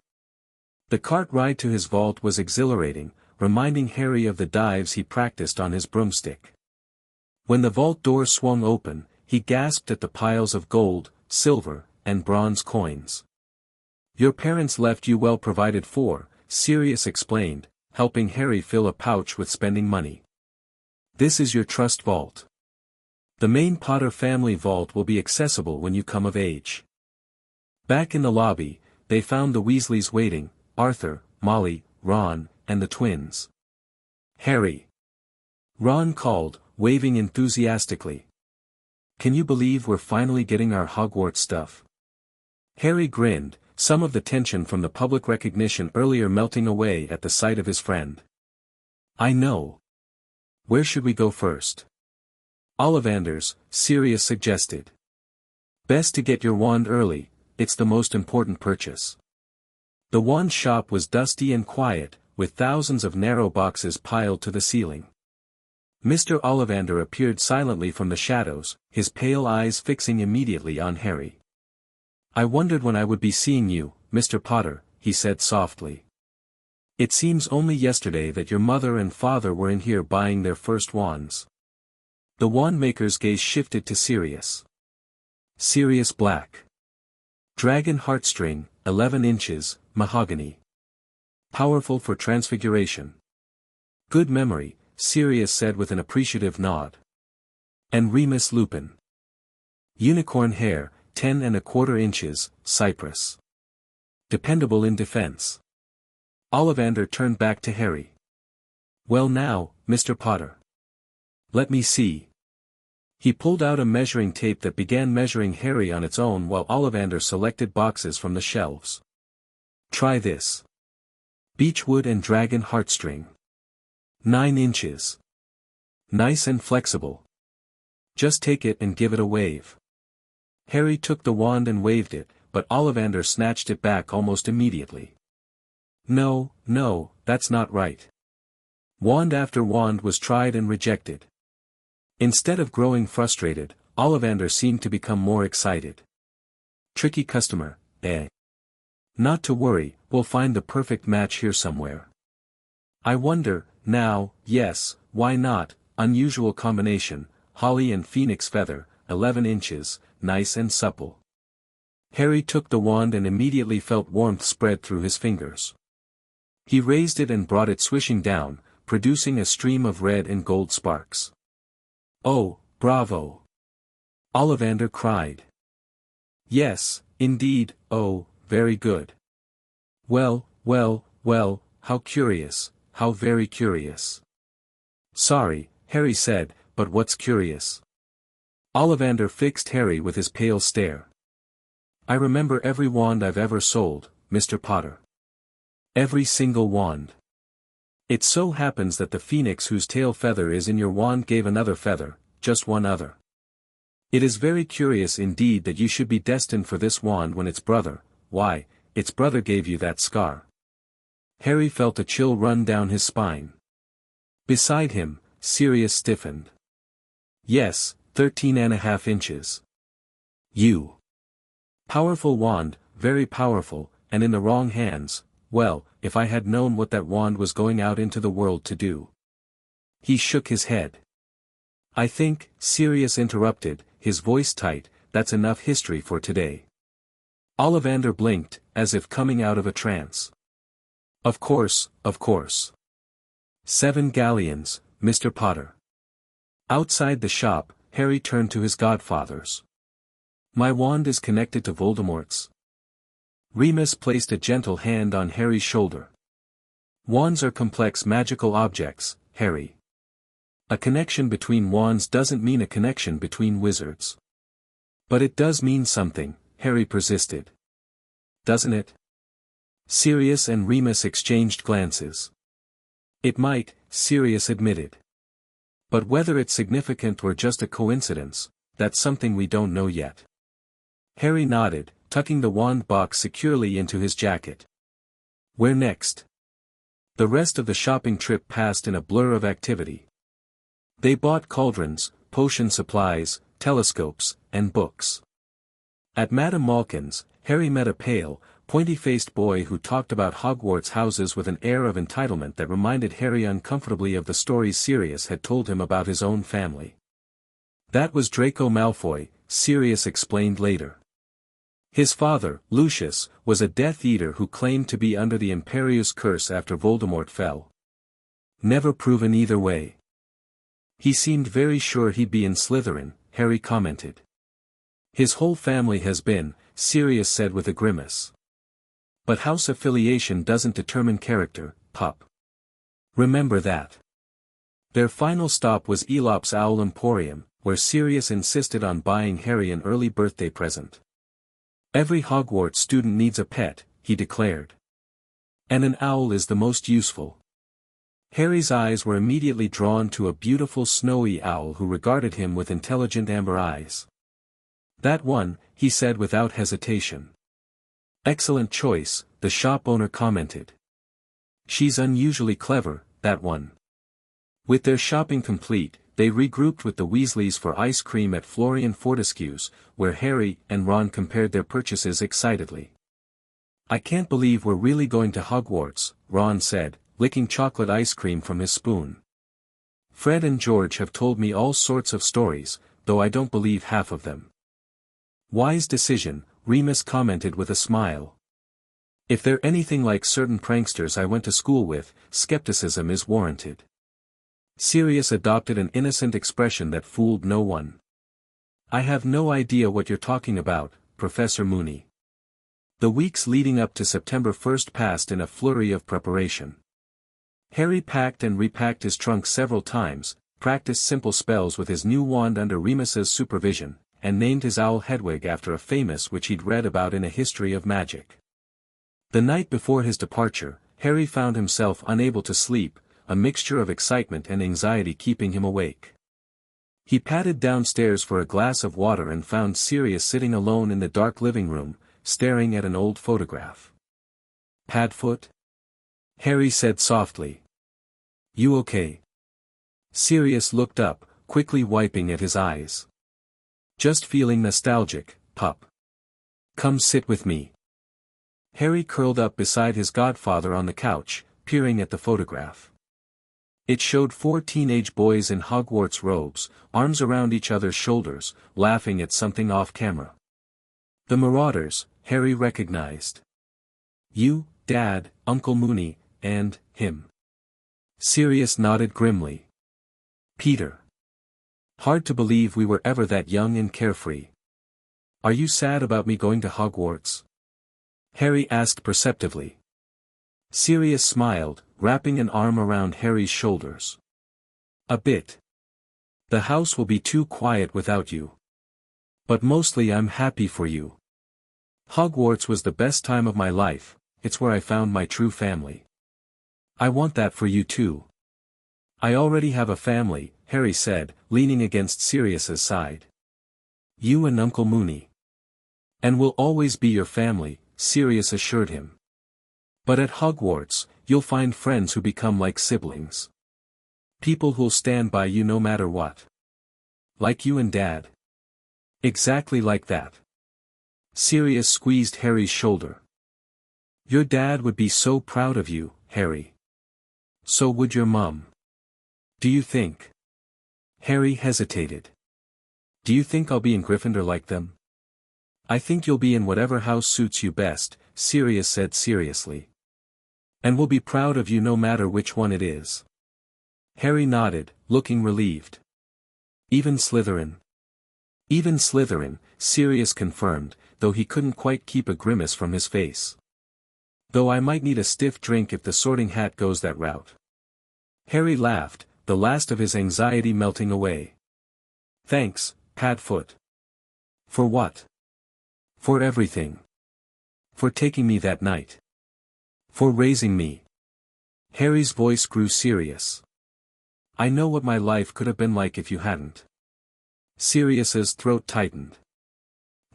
The cart ride to his vault was exhilarating, reminding Harry of the dives he practiced on his broomstick. When the vault door swung open, he gasped at the piles of gold, silver, and bronze coins. Your parents left you well provided for, Sirius explained, helping Harry fill a pouch with spending money. This is your trust vault. The main Potter family vault will be accessible when you come of age. Back in the lobby, they found the Weasleys waiting, Arthur, Molly, Ron, and the twins. Harry. Ron called, waving enthusiastically. Can you believe we're finally getting our Hogwarts stuff? Harry grinned, some of the tension from the public recognition earlier melting away at the sight of his friend. I know. Where should we go first? Ollivanders, Sirius suggested. Best to get your wand early, it's the most important purchase. The wand shop was dusty and quiet, with thousands of narrow boxes piled to the ceiling. Mr. Ollivander appeared silently from the shadows, his pale eyes fixing immediately on Harry. I wondered when I would be seeing you, Mr. Potter, he said softly. It seems only yesterday that your mother and father were in here buying their first wands. The wand-maker's gaze shifted to Sirius. Sirius Black. Dragon heartstring, 11 inches, mahogany. Powerful for transfiguration. Good memory, Sirius said with an appreciative nod. And Remus Lupin. Unicorn hair, 10¼ inches, cypress. Dependable in defense. Ollivander turned back to Harry. Well now, Mr. Potter? Let me see. He pulled out a measuring tape that began measuring Harry on its own while Ollivander selected boxes from the shelves. Try this. Beechwood and dragon heartstring. 9 inches. Nice and flexible. Just take it and give it a wave. Harry took the wand and waved it, but Ollivander snatched it back almost immediately. No, that's not right. Wand after wand was tried and rejected. Instead of growing frustrated, Ollivander seemed to become more excited. Tricky customer, eh? Not to worry, we'll find the perfect match here somewhere. I wonder, now, yes, why not, unusual combination, holly and phoenix feather, 11 inches, nice and supple. Harry took the wand and immediately felt warmth spread through his fingers. He raised it and brought it swishing down, producing a stream of red and gold sparks. Oh, bravo! Ollivander cried. Yes, indeed, oh, very good. Well, how curious, how very curious. Sorry, Harry said, but what's curious? Ollivander fixed Harry with his pale stare. I remember every wand I've ever sold, Mr. Potter. Every single wand. It so happens that the phoenix whose tail feather is in your wand gave another feather, just one other. It is very curious indeed that you should be destined for this wand when its brother, why, its brother gave you that scar. Harry felt a chill run down his spine. Beside him, Sirius stiffened. Yes, 13.5 inches. You. Powerful wand, very powerful, and in the wrong hands. Well, if I had known what that wand was going out into the world to do. He shook his head. I think, Sirius interrupted, his voice tight, that's enough history for today. Ollivander blinked, as if coming out of a trance. Of course. 7 galleons, Mr. Potter. Outside the shop, Harry turned to his godfathers. My wand is connected to Voldemort's. Remus placed a gentle hand on Harry's shoulder. Wands are complex magical objects, Harry. A connection between wands doesn't mean a connection between wizards. But it does mean something, Harry persisted. Doesn't it? Sirius and Remus exchanged glances. It might, Sirius admitted. But whether it's significant or just a coincidence, that's something we don't know yet. Harry nodded, tucking the wand box securely into his jacket. Where next? The rest of the shopping trip passed in a blur of activity. They bought cauldrons, potion supplies, telescopes, and books. At Madame Malkin's, Harry met a pale, pointy-faced boy who talked about Hogwarts houses with an air of entitlement that reminded Harry uncomfortably of the stories Sirius had told him about his own family. That was Draco Malfoy, Sirius explained later. His father, Lucius, was a Death Eater who claimed to be under the Imperius curse after Voldemort fell. Never proven either way. He seemed very sure he'd be in Slytherin, Harry commented. His whole family has been, Sirius said with a grimace. But house affiliation doesn't determine character, pup. Remember that. Their final stop was Elop's Owl Emporium, where Sirius insisted on buying Harry an early birthday present. Every Hogwarts student needs a pet, he declared. And an owl is the most useful. Harry's eyes were immediately drawn to a beautiful snowy owl who regarded him with intelligent amber eyes. That one, he said without hesitation. Excellent choice, the shop owner commented. She's unusually clever, that one. With their shopping complete, they regrouped with the Weasleys for ice cream at Florian Fortescue's, where Harry and Ron compared their purchases excitedly. I can't believe we're really going to Hogwarts, Ron said, licking chocolate ice cream from his spoon. Fred and George have told me all sorts of stories, though I don't believe half of them. Wise decision, Remus commented with a smile. If they're anything like certain pranksters I went to school with, skepticism is warranted. Sirius adopted an innocent expression that fooled no one. I have no idea what you're talking about, Professor Mooney. The weeks leading up to September 1st passed in a flurry of preparation. Harry packed and repacked his trunk several times, practiced simple spells with his new wand under Remus's supervision, and named his owl Hedwig after a famous which he'd read about in a history of magic. The night before his departure, Harry found himself unable to sleep, a mixture of excitement and anxiety keeping him awake. He padded downstairs for a glass of water and found Sirius sitting alone in the dark living room, staring at an old photograph. "Padfoot?" Harry said softly. "You okay?" Sirius looked up, quickly wiping at his eyes. "Just feeling nostalgic, pup. Come sit with me." Harry curled up beside his godfather on the couch, peering at the photograph. It showed 4 teenage boys in Hogwarts robes, arms around each other's shoulders, laughing at something off-camera. The Marauders, Harry recognized. "You, Dad, Uncle Moony, and him." Sirius nodded grimly. "Peter. Hard to believe we were ever that young and carefree. Are you sad about me going to Hogwarts?" Harry asked perceptively. Sirius smiled, wrapping an arm around Harry's shoulders. "A bit. The house will be too quiet without you. But mostly I'm happy for you. Hogwarts was the best time of my life, it's where I found my true family. I want that for you too." "I already have a family," Harry said, leaning against Sirius's side. "You and Uncle Moony. And we'll always be your family," Sirius assured him. "But at Hogwarts, you'll find friends who become like siblings. People who'll stand by you no matter what. Like you and Dad." "Exactly like that." Sirius squeezed Harry's shoulder. "Your dad would be so proud of you, Harry. So would your mum. Do you think?" Harry hesitated. "Do you think I'll be in Gryffindor like them?" "I think you'll be in whatever house suits you best," Sirius said seriously. "And we'll be proud of you no matter which one it is." Harry nodded, looking relieved. "Even Slytherin?" "Even Slytherin," Sirius confirmed, though he couldn't quite keep a grimace from his face. "Though I might need a stiff drink if the Sorting Hat goes that route." Harry laughed, the last of his anxiety melting away. "Thanks, Padfoot." "For what?" "For everything. For taking me that night. For raising me." Harry's voice grew serious. "I know what my life could have been like if you hadn't." Sirius's throat tightened.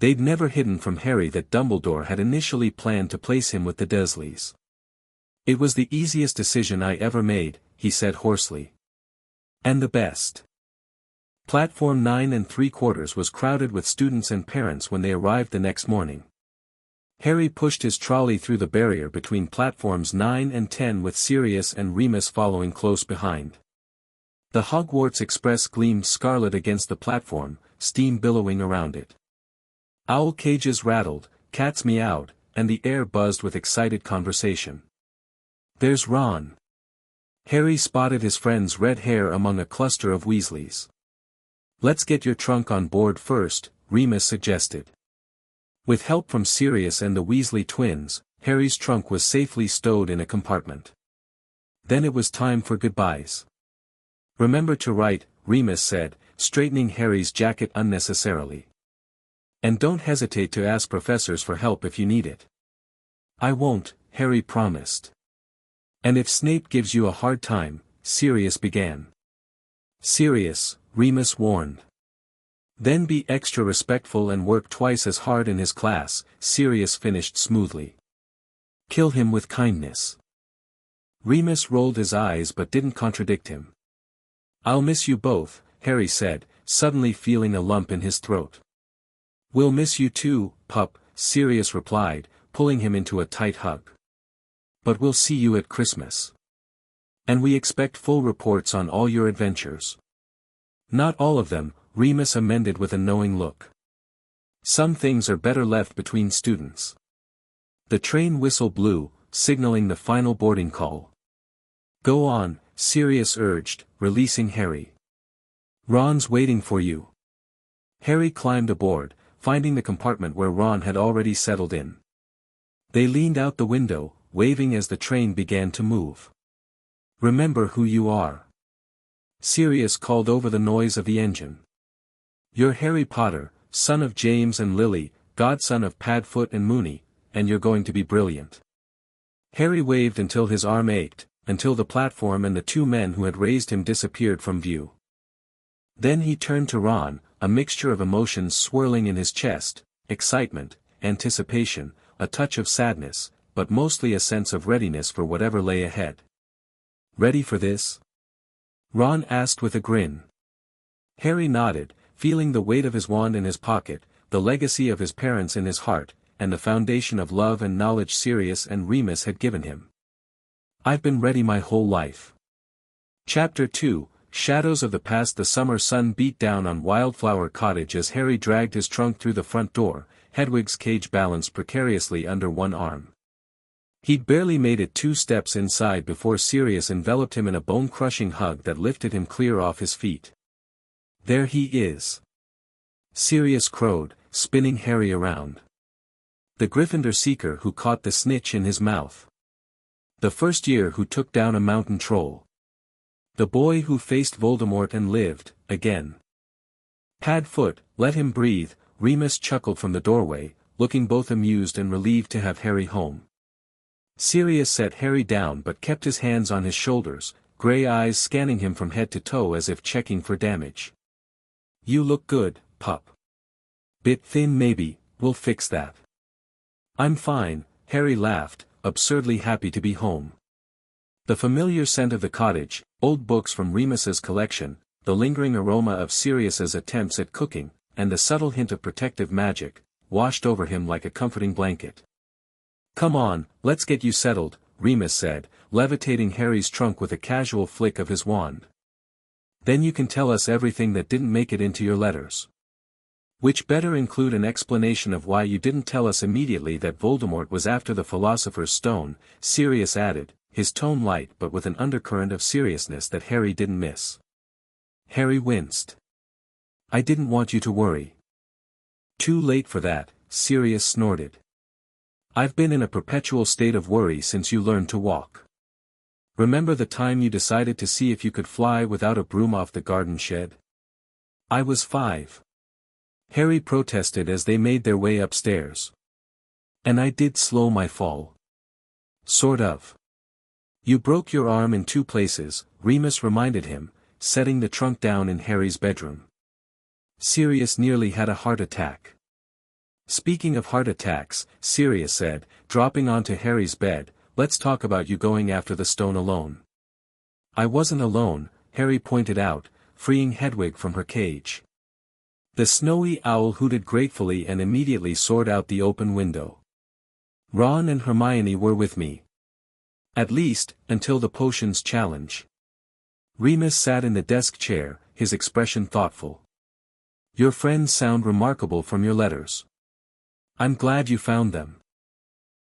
They'd never hidden from Harry that Dumbledore had initially planned to place him with the Dursleys. "It was the easiest decision I ever made," he said hoarsely. "And the best." Platform 9 3/4 was crowded with students and parents when they arrived the next morning. Harry pushed his trolley through the barrier between platforms 9 and 10 with Sirius and Remus following close behind. The Hogwarts Express gleamed scarlet against the platform, steam billowing around it. Owl cages rattled, cats meowed, and the air buzzed with excited conversation. "There's Ron." Harry spotted his friend's red hair among a cluster of Weasleys. "Let's get your trunk on board first," Remus suggested. With help from Sirius and the Weasley twins, Harry's trunk was safely stowed in a compartment. Then it was time for goodbyes. "Remember to write," Remus said, straightening Harry's jacket unnecessarily. "And don't hesitate to ask professors for help if you need it." "I won't," Harry promised. "And if Snape gives you a hard time," Sirius began. "Sirius," Remus warned. "Then be extra respectful and work twice as hard in his class," Sirius finished smoothly. "Kill him with kindness." Remus rolled his eyes but didn't contradict him. "I'll miss you both," Harry said, suddenly feeling a lump in his throat. "We'll miss you too, pup," Sirius replied, pulling him into a tight hug. "But we'll see you at Christmas. And we expect full reports on all your adventures." "Not all of them," Remus amended with a knowing look. "Some things are better left between students." The train whistle blew, signaling the final boarding call. "Go on," Sirius urged, releasing Harry. "Ron's waiting for you." Harry climbed aboard, finding the compartment where Ron had already settled in. They leaned out the window, waving as the train began to move. Remember who you are. Sirius called over the noise of the engine. You're Harry Potter, son of James and Lily, godson of Padfoot and Moony, and you're going to be brilliant. Harry waved until his arm ached, until the platform and the two men who had raised him disappeared from view. Then he turned to Ron, a mixture of emotions swirling in his chest, excitement, anticipation, a touch of sadness, but mostly a sense of readiness for whatever lay ahead. Ready for this? Ron asked with a grin. Harry nodded, feeling the weight of his wand in his pocket, the legacy of his parents in his heart, and the foundation of love and knowledge Sirius and Remus had given him. I've been ready my whole life. Chapter 2, Shadows of the Past. The summer sun beat down on Wildflower Cottage as Harry dragged his trunk through the front door, Hedwig's cage balanced precariously under one arm. He'd barely made it 2 steps inside before Sirius enveloped him in a bone-crushing hug that lifted him clear off his feet. There he is. Sirius crowed, spinning Harry around. The Gryffindor seeker who caught the snitch in his mouth. The first year who took down a mountain troll. The boy who faced Voldemort and lived, again. Padfoot, let him breathe, Remus chuckled from the doorway, looking both amused and relieved to have Harry home. Sirius set Harry down but kept his hands on his shoulders, grey eyes scanning him from head to toe as if checking for damage. You look good, pup. Bit thin maybe, we'll fix that. I'm fine, Harry laughed, absurdly happy to be home. The familiar scent of the cottage, old books from Remus's collection, the lingering aroma of Sirius's attempts at cooking, and the subtle hint of protective magic, washed over him like a comforting blanket. Come on, let's get you settled, Remus said, levitating Harry's trunk with a casual flick of his wand. Then you can tell us everything that didn't make it into your letters. Which better include an explanation of why you didn't tell us immediately that Voldemort was after the Philosopher's Stone, Sirius added, his tone light but with an undercurrent of seriousness that Harry didn't miss. Harry winced. I didn't want you to worry. Too late for that, Sirius snorted. I've been in a perpetual state of worry since you learned to walk. Remember the time you decided to see if you could fly without a broom off the garden shed? I was 5. Harry protested as they made their way upstairs. And I did slow my fall. Sort of. You broke your arm in 2 places, Remus reminded him, setting the trunk down in Harry's bedroom. Sirius nearly had a heart attack. Speaking of heart attacks, Sirius said, dropping onto Harry's bed, let's talk about you going after the stone alone. I wasn't alone, Harry pointed out, freeing Hedwig from her cage. The snowy owl hooted gratefully and immediately soared out the open window. Ron and Hermione were with me. At least, until the potions challenge. Remus sat in the desk chair, his expression thoughtful. Your friends sound remarkable from your letters. I'm glad you found them.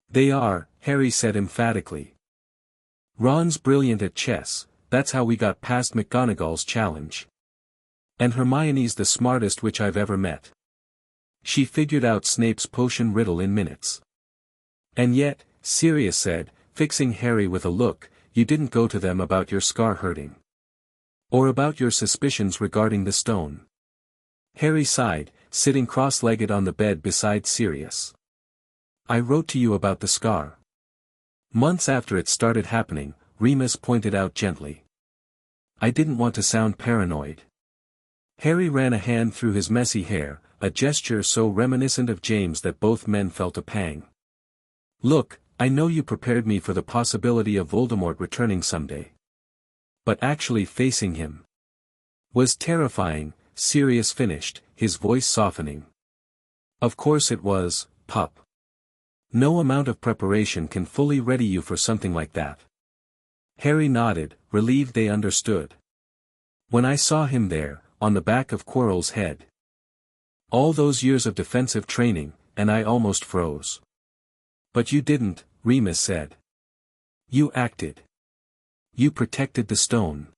They are, Harry said emphatically. Ron's brilliant at chess, that's how we got past McGonagall's challenge. And Hermione's the smartest witch I've ever met. She figured out Snape's potion riddle in minutes. And yet, Sirius said, fixing Harry with a look, you didn't go to them about your scar hurting. Or about your suspicions regarding the stone. Harry sighed, sitting cross-legged on the bed beside Sirius. I wrote to you about the scar. Months after it started happening, Remus pointed out gently. I didn't want to sound paranoid. Harry ran a hand through his messy hair, a gesture so reminiscent of James that both men felt a pang. Look, I know you prepared me for the possibility of Voldemort returning someday. But actually facing him was terrifying, Sirius finished, his voice softening. Of course it was, pup. No amount of preparation can fully ready you for something like that. Harry nodded, relieved they understood. When I saw him there, on the back of Quirrell's head. All those years of defensive training, and I almost froze. But you didn't, Remus said. You acted. You protected the stone.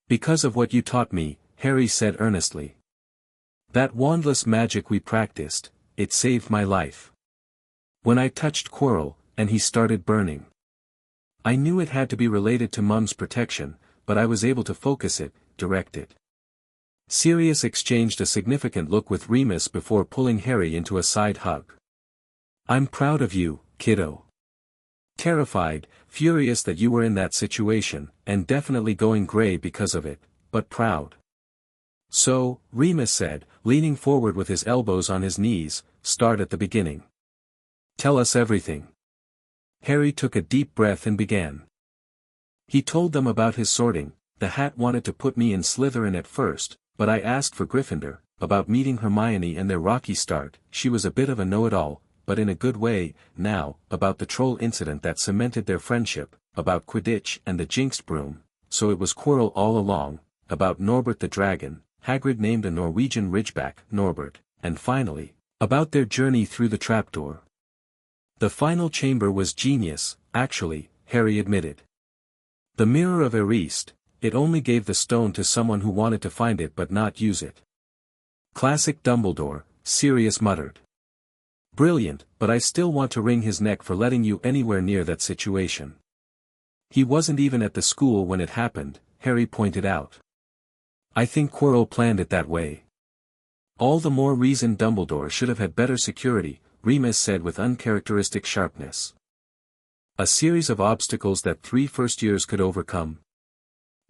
Because of what you taught me, Harry said earnestly. That wandless magic we practiced, it saved my life. When I touched Quirrell, and he started burning. I knew it had to be related to Mum's protection, but I was able to focus it, direct it. Sirius exchanged a significant look with Remus before pulling Harry into a side hug. I'm proud of you, kiddo. Terrified, furious that you were in that situation, and definitely going grey because of it, but proud. So, Remus said, leaning forward with his elbows on his knees, start at the beginning. Tell us everything. Harry took a deep breath and began. He told them about his sorting. The hat wanted to put me in Slytherin at first, but I asked for Gryffindor, about meeting Hermione and their rocky start. She was a bit of a know-it-all, but in a good way. Now, about the troll incident that cemented their friendship, about Quidditch and the jinxed broom, so it was Quirrell all along, about Norbert the dragon, Hagrid named a Norwegian ridgeback Norbert, and finally, about their journey through the trapdoor. The final chamber was genius, actually, Harry admitted. The Mirror of Erist, it only gave the stone to someone who wanted to find it but not use it. Classic Dumbledore, Sirius muttered. Brilliant, but I still want to wring his neck for letting you anywhere near that situation. He wasn't even at the school when it happened, Harry pointed out. I think Quirrell planned it that way. All the more reason Dumbledore should have had better security, Remus said with uncharacteristic sharpness. A series of obstacles that 3 first years could overcome.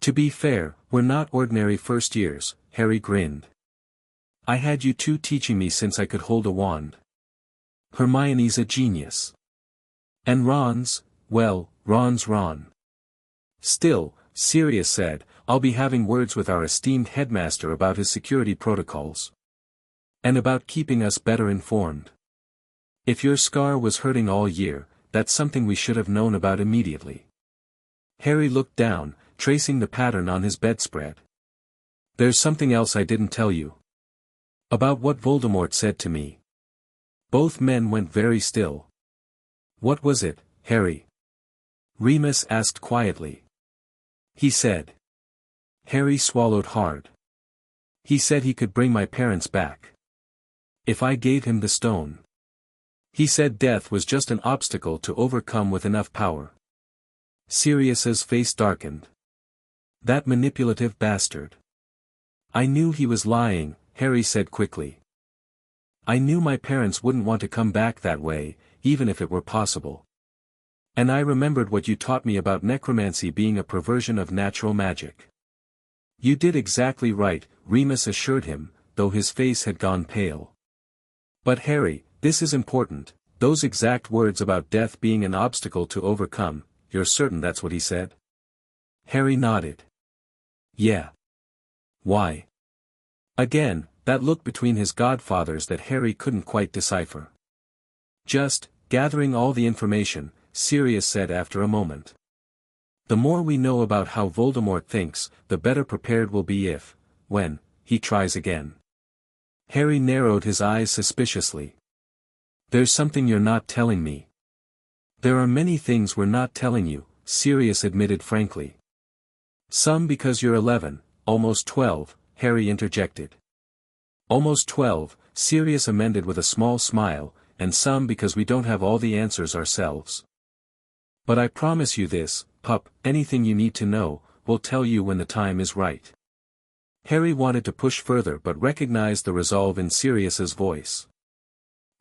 To be fair, we're not ordinary first years, Harry grinned. I had you two teaching me since I could hold a wand. Hermione's a genius. And Ron's, well, Ron's Ron. Still, Sirius said, I'll be having words with our esteemed headmaster about his security protocols. And about keeping us better informed. If your scar was hurting all year, that's something we should have known about immediately. Harry looked down, tracing the pattern on his bedspread. There's something else I didn't tell you. About what Voldemort said to me. Both men went very still. What was it, Harry? Remus asked quietly. He said. Harry swallowed hard. He said he could bring my parents back. If I gave him the stone. He said death was just an obstacle to overcome with enough power. Sirius's face darkened. That manipulative bastard. I knew he was lying, Harry said quickly. I knew my parents wouldn't want to come back that way, even if it were possible. And I remembered what you taught me about necromancy being a perversion of natural magic. You did exactly right, Remus assured him, though his face had gone pale. But Harry, this is important, those exact words about death being an obstacle to overcome, you're certain that's what he said? Harry nodded. Yeah. Why? Again, that look between his godfathers that Harry couldn't quite decipher. Just, gathering all the information, Sirius said after a moment. The more we know about how Voldemort thinks, the better prepared we'll be if, when, he tries again. Harry narrowed his eyes suspiciously. There's something you're not telling me. There are many things we're not telling you, Sirius admitted frankly. Some because you're 11, almost 12, Harry interjected. Almost 12, Sirius amended with a small smile, and some because we don't have all the answers ourselves. But I promise you this, pup, anything you need to know, we'll tell you when the time is right. Harry wanted to push further but recognized the resolve in Sirius's voice.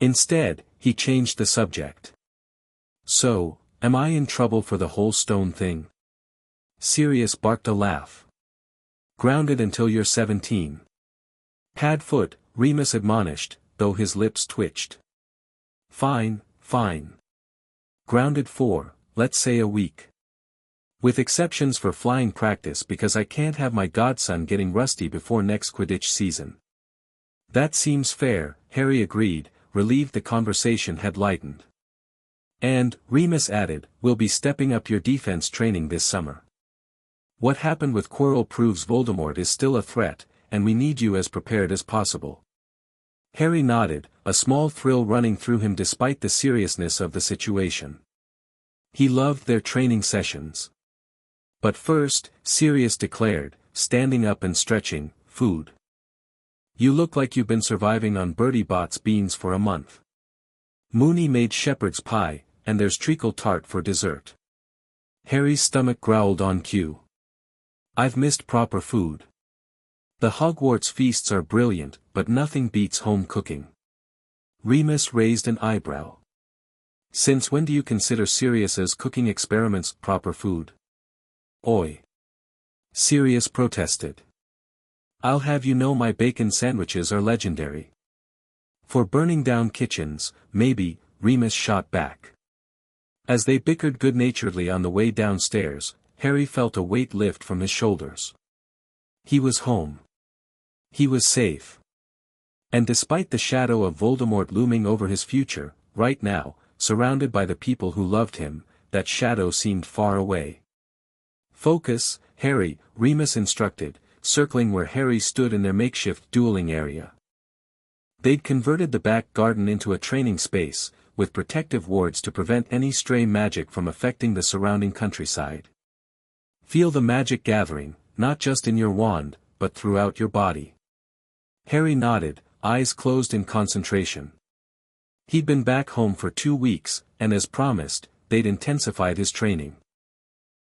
Instead, he changed the subject. So, am I in trouble for the whole stone thing? Sirius barked a laugh. Grounded until you're 17. Pad foot, Remus admonished, though his lips twitched. Fine, fine. Grounded for, let's say a week. With exceptions for flying practice because I can't have my godson getting rusty before next Quidditch season. That seems fair, Harry agreed, relieved the conversation had lightened. And, Remus added, we'll be stepping up your defense training this summer. What happened with Quirrell proves Voldemort is still a threat, and we need you as prepared as possible. Harry nodded, a small thrill running through him despite the seriousness of the situation. He loved their training sessions. But first, Sirius declared, standing up and stretching, food. You look like you've been surviving on Bertie Bott's beans for a month. Mooney made shepherd's pie, and there's treacle tart for dessert. Harry's stomach growled on cue. I've missed proper food. The Hogwarts feasts are brilliant, but nothing beats home cooking. Remus raised an eyebrow. Since when do you consider Sirius's cooking experiments proper food? Oi! Sirius protested. I'll have you know my bacon sandwiches are legendary. For burning down kitchens, maybe, Remus shot back. As they bickered good-naturedly on the way downstairs, Harry felt a weight lift from his shoulders. He was home. He was safe. And despite the shadow of Voldemort looming over his future, right now, surrounded by the people who loved him, that shadow seemed far away. Focus, Harry, Remus instructed, circling where Harry stood in their makeshift dueling area. They'd converted the back garden into a training space, with protective wards to prevent any stray magic from affecting the surrounding countryside. Feel the magic gathering, not just in your wand, but throughout your body. Harry nodded, eyes closed in concentration. He'd been back home for 2 weeks, and as promised, they'd intensified his training.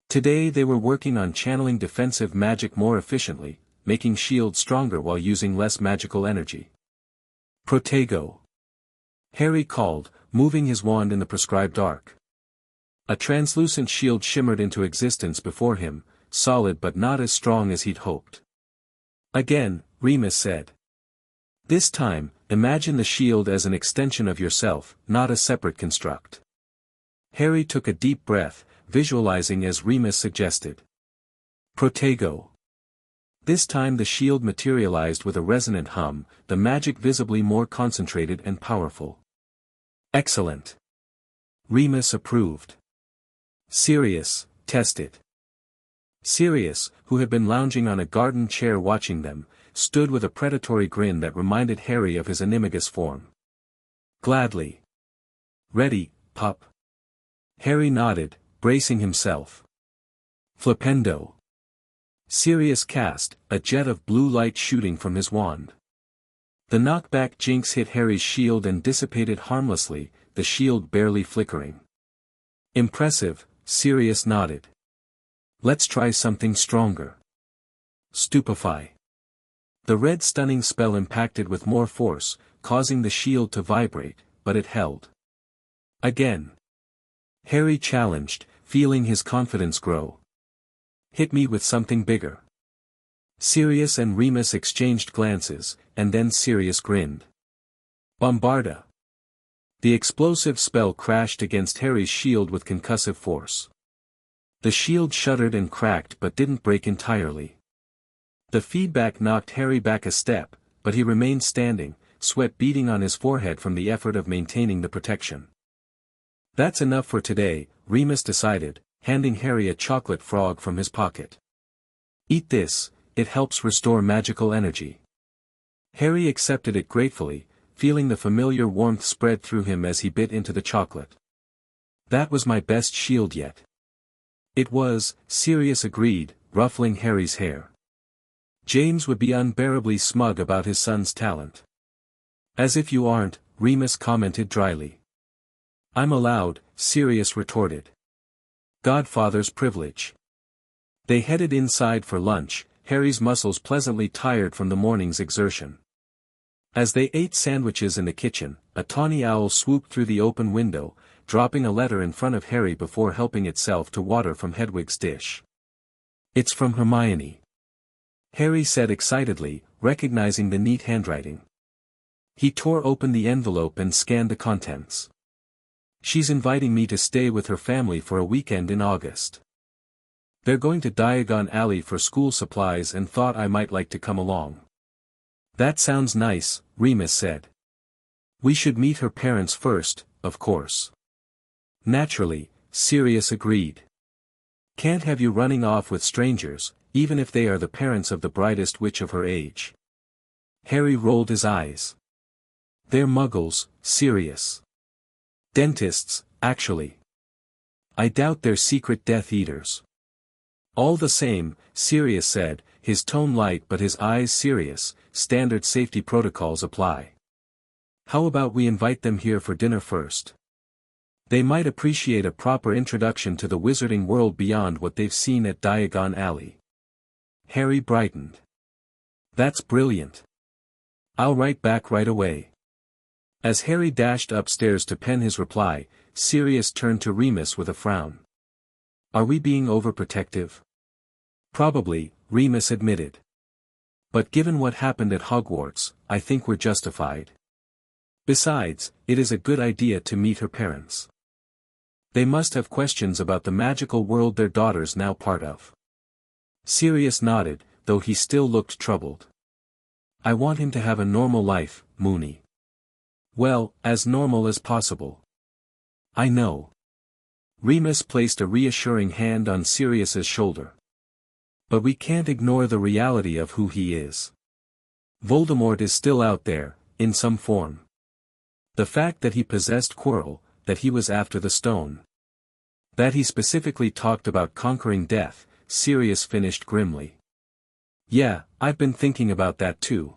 Today they were working on channeling defensive magic more efficiently, making shields stronger while using less magical energy. Protego! Harry called, moving his wand in the prescribed arc. A translucent shield shimmered into existence before him, solid but not as strong as he'd hoped. Again, Remus said. This time, imagine the shield as an extension of yourself, not a separate construct. Harry took a deep breath, visualizing as Remus suggested. Protego. This time the shield materialized with a resonant hum, the magic visibly more concentrated and powerful. Excellent. Remus approved. Sirius, test it. Sirius, who had been lounging on a garden chair watching them, stood with a predatory grin that reminded Harry of his animagus form. Gladly. Ready, pup. Harry nodded, bracing himself. Flipendo. Sirius cast, a jet of blue light shooting from his wand. The knockback jinx hit Harry's shield and dissipated harmlessly, the shield barely flickering. Impressive, Sirius nodded. Let's try something stronger. Stupefy. The red stunning spell impacted with more force, causing the shield to vibrate, but it held. Again. Harry challenged, feeling his confidence grow. Hit me with something bigger. Sirius and Remus exchanged glances, and then Sirius grinned. Bombarda. The explosive spell crashed against Harry's shield with concussive force. The shield shuddered and cracked but didn't break entirely. The feedback knocked Harry back a step, but he remained standing, sweat beading on his forehead from the effort of maintaining the protection. That's enough for today, Remus decided, handing Harry a chocolate frog from his pocket. Eat this, it helps restore magical energy. Harry accepted it gratefully, feeling the familiar warmth spread through him as he bit into the chocolate. That was my best shield yet. It was, Sirius agreed, ruffling Harry's hair. James would be unbearably smug about his son's talent. As if you aren't, Remus commented dryly. I'm allowed, Sirius retorted. Godfather's privilege. They headed inside for lunch, Harry's muscles pleasantly tired from the morning's exertion. As they ate sandwiches in the kitchen, a tawny owl swooped through the open window, dropping a letter in front of Harry before helping itself to water from Hedwig's dish. It's from Hermione. Harry said excitedly, recognizing the neat handwriting. He tore open the envelope and scanned the contents. She's inviting me to stay with her family for a weekend in August. They're going to Diagon Alley for school supplies and thought I might like to come along. That sounds nice, Remus said. We should meet her parents first, of course. Naturally, Sirius agreed. Can't have you running off with strangers, even if they are the parents of the brightest witch of her age. Harry rolled his eyes. They're muggles, Sirius. Dentists, actually. I doubt they're secret Death Eaters. All the same, Sirius said, his tone light but his eyes serious, standard safety protocols apply. How about we invite them here for dinner first? They might appreciate a proper introduction to the wizarding world beyond what they've seen at Diagon Alley. Harry brightened. That's brilliant. I'll write back right away. As Harry dashed upstairs to pen his reply, Sirius turned to Remus with a frown. Are we being overprotective? Probably, Remus admitted. But given what happened at Hogwarts, I think we're justified. Besides, it is a good idea to meet her parents. They must have questions about the magical world their daughter's now part of. Sirius nodded, though he still looked troubled. I want him to have a normal life, Moony. Well, as normal as possible. I know. Remus placed a reassuring hand on Sirius's shoulder. But we can't ignore the reality of who he is. Voldemort is still out there, in some form. The fact that he possessed Quirrell, that he was after the stone. That he specifically talked about conquering death, Sirius finished grimly. Yeah, I've been thinking about that too.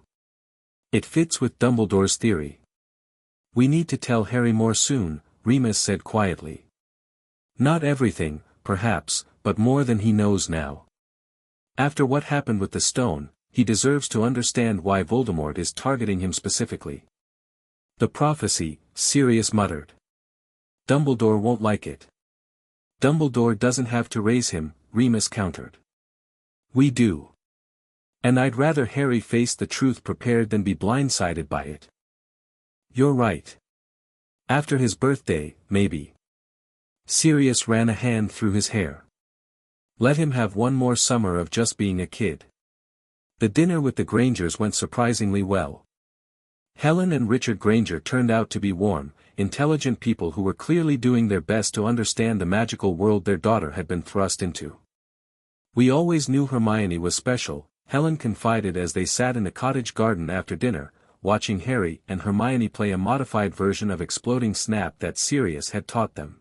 It fits with Dumbledore's theory. We need to tell Harry more soon, Remus said quietly. Not everything, perhaps, but more than he knows now. After what happened with the stone, he deserves to understand why Voldemort is targeting him specifically. The prophecy, Sirius muttered. Dumbledore won't like it. Dumbledore doesn't have to raise him, Remus countered. We do. And I'd rather Harry face the truth prepared than be blindsided by it. You're right. After his birthday, maybe. Sirius ran a hand through his hair. Let him have one more summer of just being a kid. The dinner with the Grangers went surprisingly well. Helen and Richard Granger turned out to be warm, intelligent people who were clearly doing their best to understand the magical world their daughter had been thrust into. We always knew Hermione was special, Helen confided as they sat in the cottage garden after dinner, watching Harry and Hermione play a modified version of Exploding Snap that Sirius had taught them.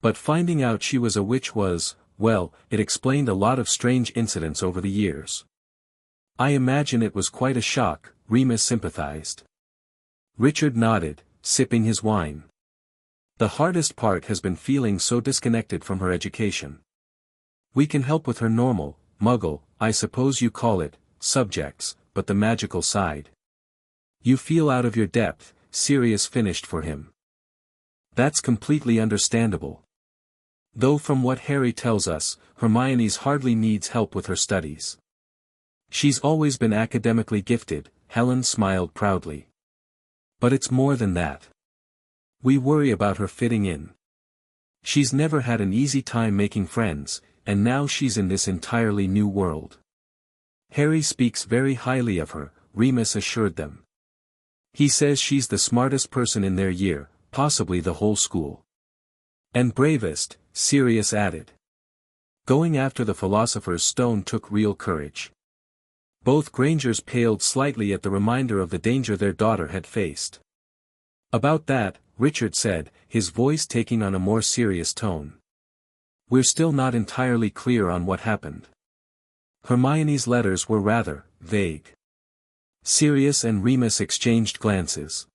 But finding out she was a witch was, well, it explained a lot of strange incidents over the years. I imagine it was quite a shock, Remus sympathized. Richard nodded, sipping his wine. The hardest part has been feeling so disconnected from her education. We can help with her normal, Muggle, I suppose you call it, subjects, but the magical side. You feel out of your depth, Sirius finished for him. That's completely understandable. Though from what Harry tells us, Hermione's hardly needs help with her studies. She's always been academically gifted, Helen smiled proudly. But it's more than that. We worry about her fitting in. She's never had an easy time making friends, and now she's in this entirely new world. Harry speaks very highly of her, Remus assured them. He says she's the smartest person in their year, possibly the whole school. And bravest, Sirius added. Going after the Philosopher's Stone took real courage. Both Grangers paled slightly at the reminder of the danger their daughter had faced. About that, Richard said, his voice taking on a more serious tone. We're still not entirely clear on what happened. Hermione's letters were rather vague. Sirius and Remus exchanged glances.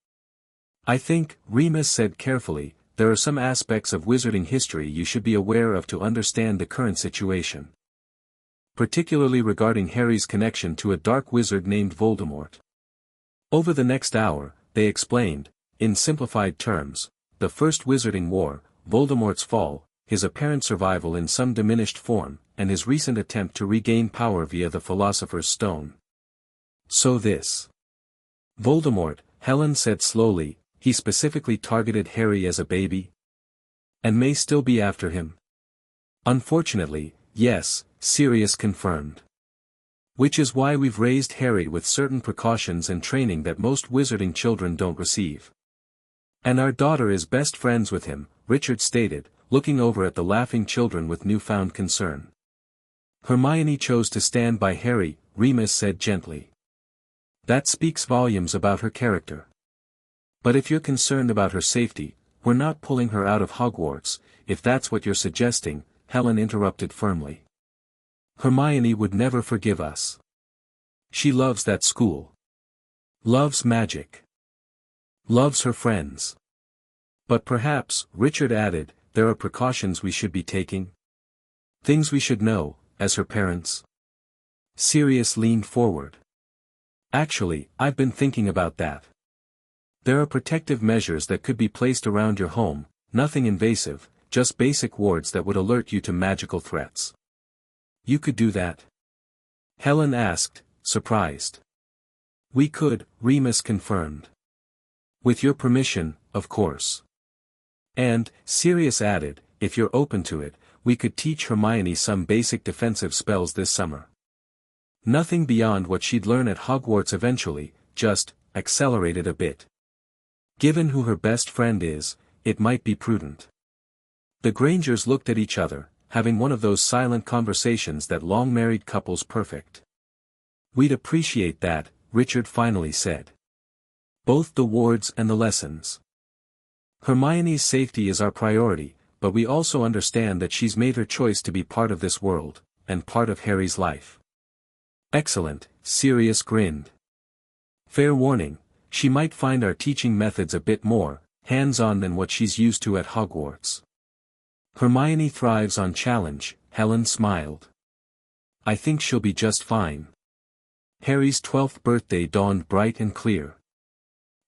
I think, Remus said carefully, there are some aspects of wizarding history you should be aware of to understand the current situation. Particularly regarding Harry's connection to a dark wizard named Voldemort. Over the next hour, they explained, in simplified terms, the First Wizarding War, Voldemort's fall, his apparent survival in some diminished form, and his recent attempt to regain power via the Philosopher's Stone. So this. Voldemort, Helen said slowly, he specifically targeted Harry as a baby? And may still be after him? Unfortunately, yes, Sirius confirmed. Which is why we've raised Harry with certain precautions and training that most wizarding children don't receive. And our daughter is best friends with him, Richard stated, looking over at the laughing children with newfound concern. Hermione chose to stand by Harry, Remus said gently. That speaks volumes about her character. But if you're concerned about her safety, we're not pulling her out of Hogwarts, if that's what you're suggesting, Helen interrupted firmly. Hermione would never forgive us. She loves that school. Loves magic. Loves her friends. But perhaps, Richard added, there are precautions we should be taking? Things we should know, as her parents? Sirius leaned forward. Actually, I've been thinking about that. There are protective measures that could be placed around your home, nothing invasive, just basic wards that would alert you to magical threats. You could do that? Helen asked, surprised. We could, Remus confirmed. With your permission, of course. And, Sirius added, if you're open to it, we could teach Hermione some basic defensive spells this summer. Nothing beyond what she'd learn at Hogwarts eventually, just, accelerated a bit. Given who her best friend is, it might be prudent. The Grangers looked at each other, having one of those silent conversations that long-married couples perfect. We'd appreciate that, Richard finally said. Both the wards and the lessons. Hermione's safety is our priority, but we also understand that she's made her choice to be part of this world, and part of Harry's life. Excellent, Sirius grinned. Fair warning, she might find our teaching methods a bit more hands-on than what she's used to at Hogwarts. Hermione thrives on challenge, Helen smiled. I think she'll be just fine. Harry's 12th birthday dawned bright and clear.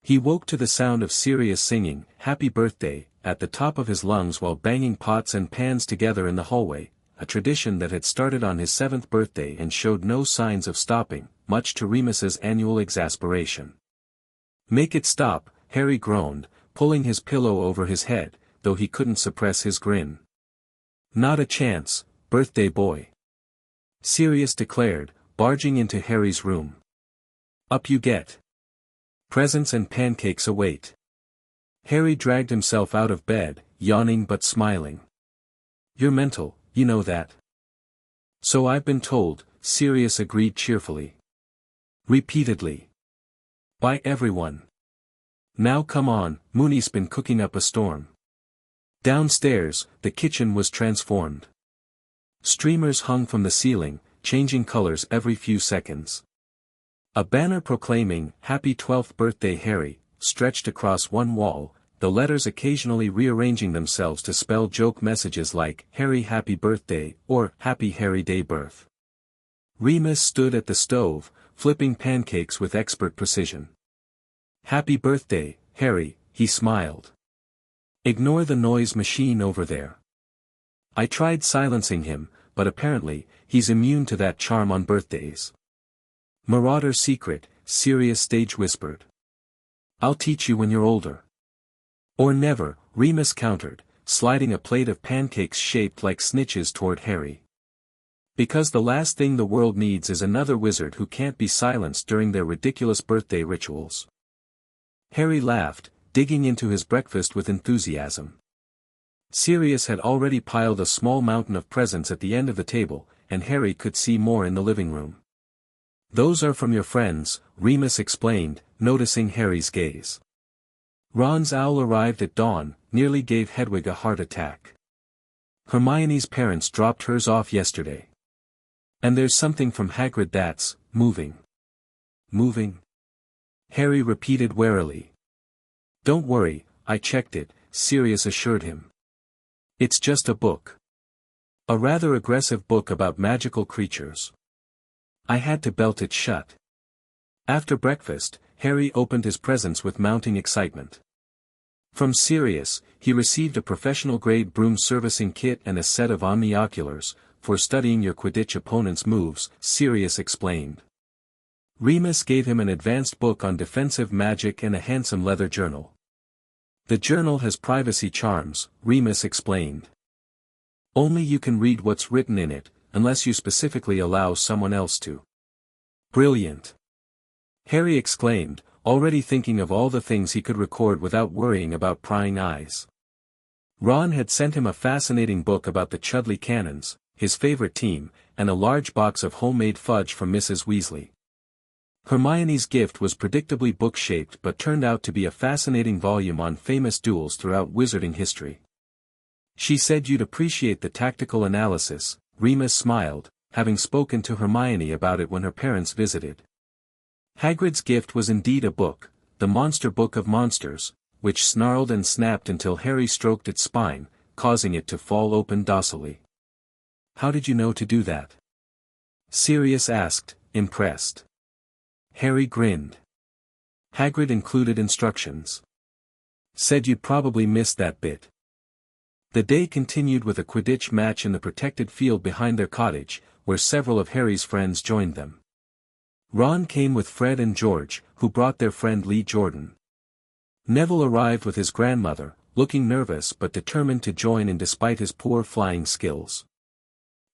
He woke to the sound of Sirius singing, Happy Birthday, at the top of his lungs while banging pots and pans together in the hallway, a tradition that had started on his 7th birthday and showed no signs of stopping, much to Remus's annual exasperation. Make it stop, Harry groaned, pulling his pillow over his head, though he couldn't suppress his grin. Not a chance, birthday boy. Sirius declared, barging into Harry's room. Up you get. Presents and pancakes await. Harry dragged himself out of bed, yawning but smiling. You're mental, you know that. So I've been told, Sirius agreed cheerfully. Repeatedly. By everyone. Now come on, Mooney's been cooking up a storm. Downstairs, the kitchen was transformed. Streamers hung from the ceiling, changing colors every few seconds. A banner proclaiming, Happy 12th Birthday Harry, stretched across one wall, the letters occasionally rearranging themselves to spell joke messages like, Harry Happy Birthday, or Happy Harry Day Birth. Remus stood at the stove, flipping pancakes with expert precision. Happy birthday, Harry, he smiled. Ignore the noise machine over there. I tried silencing him, but apparently, he's immune to that charm on birthdays. Marauder secret, Sirius stage whispered. I'll teach you when you're older. Or never, Remus countered, sliding a plate of pancakes shaped like snitches toward Harry. Because the last thing the world needs is another wizard who can't be silenced during their ridiculous birthday rituals. Harry laughed, digging into his breakfast with enthusiasm. Sirius had already piled a small mountain of presents at the end of the table, and Harry could see more in the living room. Those are from your friends, Remus explained, noticing Harry's gaze. Ron's owl arrived at dawn, nearly gave Hedwig a heart attack. Hermione's parents dropped hers off yesterday. And there's something from Hagrid that's moving. Moving? Harry repeated warily. Don't worry, I checked it, Sirius assured him. It's just a book. A rather aggressive book about magical creatures. I had to belt it shut. After breakfast, Harry opened his presents with mounting excitement. From Sirius, he received a professional-grade broom servicing kit and a set of omnioculars, for studying your Quidditch opponent's moves, Sirius explained. Remus gave him an advanced book on defensive magic and a handsome leather journal. The journal has privacy charms, Remus explained. Only you can read what's written in it, unless you specifically allow someone else to. Brilliant! Harry exclaimed, already thinking of all the things he could record without worrying about prying eyes. Ron had sent him a fascinating book about the Chudley Cannons, his favorite team, and a large box of homemade fudge from Mrs. Weasley. Hermione's gift was predictably book-shaped but turned out to be a fascinating volume on famous duels throughout wizarding history. She said you'd appreciate the tactical analysis, Remus smiled, having spoken to Hermione about it when her parents visited. Hagrid's gift was indeed a book, the Monster Book of Monsters, which snarled and snapped until Harry stroked its spine, causing it to fall open docilely. "How did you know to do that?" Sirius asked, impressed. Harry grinned. "Hagrid included instructions. Said you'd probably miss that bit." The day continued with a Quidditch match in the protected field behind their cottage, where several of Harry's friends joined them. Ron came with Fred and George, who brought their friend Lee Jordan. Neville arrived with his grandmother, looking nervous but determined to join in despite his poor flying skills.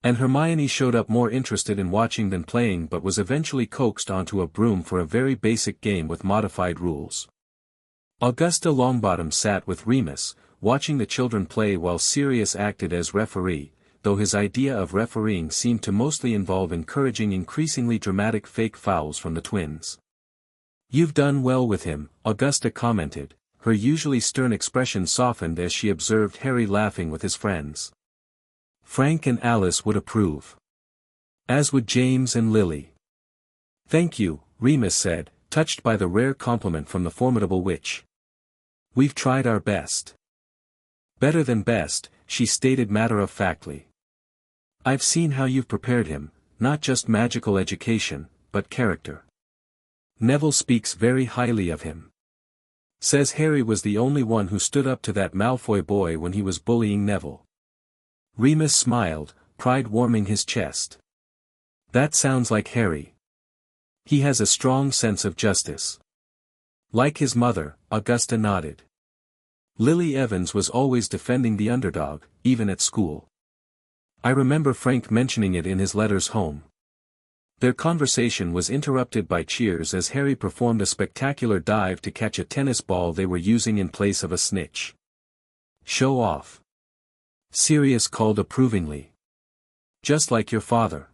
And Hermione showed up more interested in watching than playing but was eventually coaxed onto a broom for a very basic game with modified rules. Augusta Longbottom sat with Remus, watching the children play while Sirius acted as referee, though his idea of refereeing seemed to mostly involve encouraging increasingly dramatic fake fouls from the twins. "You've done well with him," Augusta commented, her usually stern expression softened as she observed Harry laughing with his friends. Frank and Alice would approve. As would James and Lily. "Thank you," Remus said, touched by the rare compliment from the formidable witch. "We've tried our best." "Better than best," she stated matter-of-factly. "I've seen how you've prepared him, not just magical education, but character. Neville speaks very highly of him. Says Harry was the only one who stood up to that Malfoy boy when he was bullying Neville." Remus smiled, pride warming his chest. "That sounds like Harry. He has a strong sense of justice." "Like his mother," Augusta nodded. "Lily Evans was always defending the underdog, even at school. I remember Frank mentioning it in his letters home." Their conversation was interrupted by cheers as Harry performed a spectacular dive to catch a tennis ball they were using in place of a snitch. "Show off," Sirius called approvingly. "Just like your father."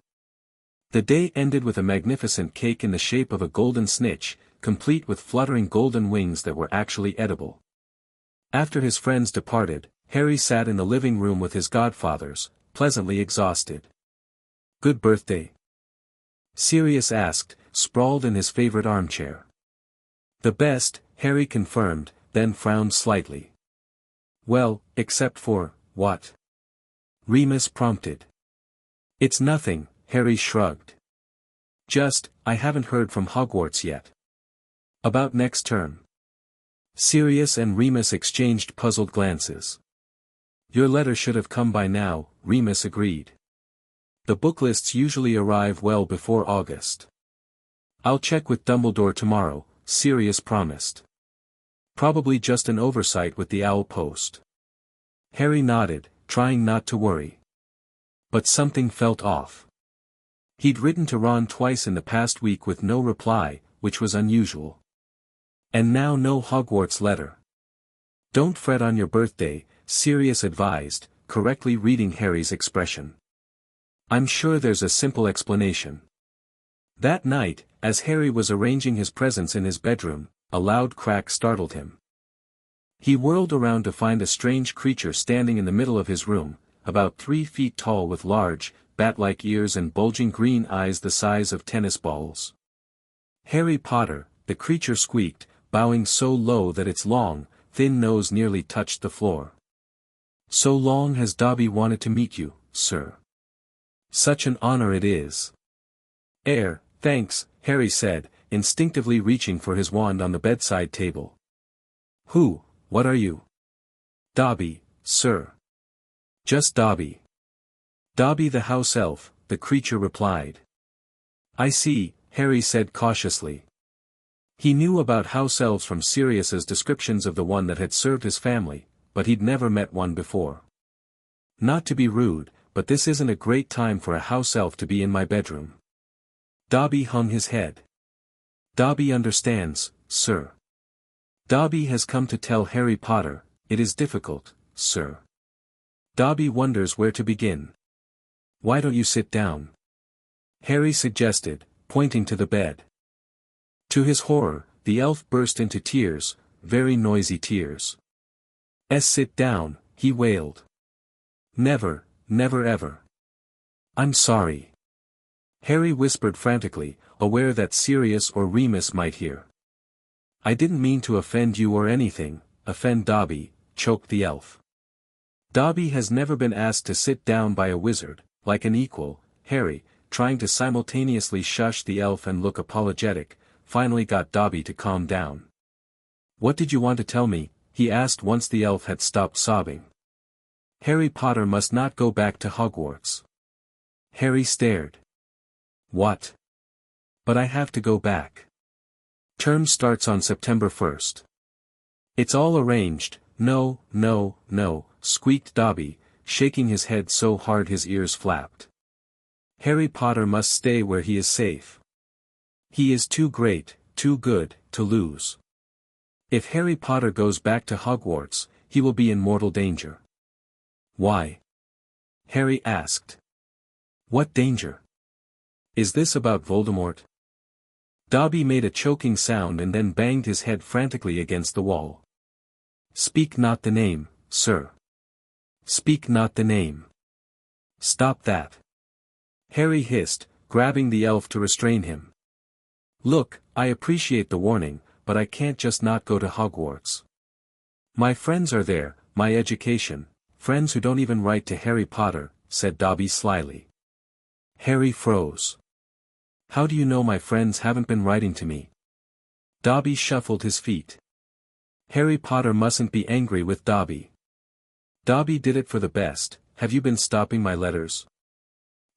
The day ended with a magnificent cake in the shape of a golden snitch, complete with fluttering golden wings that were actually edible. After his friends departed, Harry sat in the living room with his godfathers, pleasantly exhausted. "Good birthday?" Sirius asked, sprawled in his favorite armchair. "The best," Harry confirmed, then frowned slightly. "Well, except for, what?" Remus prompted. "It's nothing," Harry shrugged. "Just, I haven't heard from Hogwarts yet." "About next term?" Sirius and Remus exchanged puzzled glances. "Your letter should have come by now," Remus agreed. "The book lists usually arrive well before August." "I'll check with Dumbledore tomorrow," Sirius promised. "Probably just an oversight with the owl post." Harry nodded, trying not to worry. But something felt off. He'd written to Ron twice in the past week with no reply, which was unusual. And now no Hogwarts letter. "Don't fret on your birthday," Sirius advised, correctly reading Harry's expression. "I'm sure there's a simple explanation." That night, as Harry was arranging his presents in his bedroom, a loud crack startled him. He whirled around to find a strange creature standing in the middle of his room, about 3 feet tall with large, bat-like ears and bulging green eyes the size of tennis balls. "Harry Potter," the creature squeaked, bowing so low that its long, thin nose nearly touched the floor. "So long has Dobby wanted to meet you, sir. Such an honor it is." Thanks," Harry said, instinctively reaching for his wand on the bedside table. What are you?" "Dobby, sir. Just Dobby." "Dobby the house elf," the creature replied. "I see," Harry said cautiously. He knew about house elves from Sirius's descriptions of the one that had served his family, but he'd never met one before. "Not to be rude, but this isn't a great time for a house elf to be in my bedroom." Dobby hung his head. "Dobby understands, sir. Dobby has come to tell Harry Potter, it is difficult, sir. Dobby wonders where to begin." "Why don't you sit down?" Harry suggested, pointing to the bed. To his horror, the elf burst into tears, very noisy tears. Sit down," he wailed. "Never, never ever. I'm sorry." Harry whispered frantically, aware that Sirius or Remus might hear. "I didn't mean to offend you or anything, offend Dobby," choked the elf. "Dobby has never been asked to sit down by a wizard, like an equal." Harry, trying to simultaneously shush the elf and look apologetic, finally got Dobby to calm down. "What did you want to tell me?" he asked once the elf had stopped sobbing. "Harry Potter must not go back to Hogwarts." Harry stared. "What? But I have to go back. Term starts on September 1st. "It's all arranged." "No, no, no," squeaked Dobby, shaking his head so hard his ears flapped. "Harry Potter must stay where he is safe. He is too great, too good, to lose. If Harry Potter goes back to Hogwarts, he will be in mortal danger." "Why?" Harry asked. "What danger? Is this about Voldemort?" Dobby made a choking sound and then banged his head frantically against the wall. "Speak not the name, sir. Speak not the name. Stop that." Harry hissed, grabbing the elf to restrain him. "Look, I appreciate the warning, but I can't just not go to Hogwarts. My friends are there, my education, friends who don't even write to Harry Potter," said Dobby slyly. Harry froze. "How do you know my friends haven't been writing to me?" Dobby shuffled his feet. Harry Potter mustn't be angry with Dobby. "Dobby did it for the best. Have you been stopping my letters?"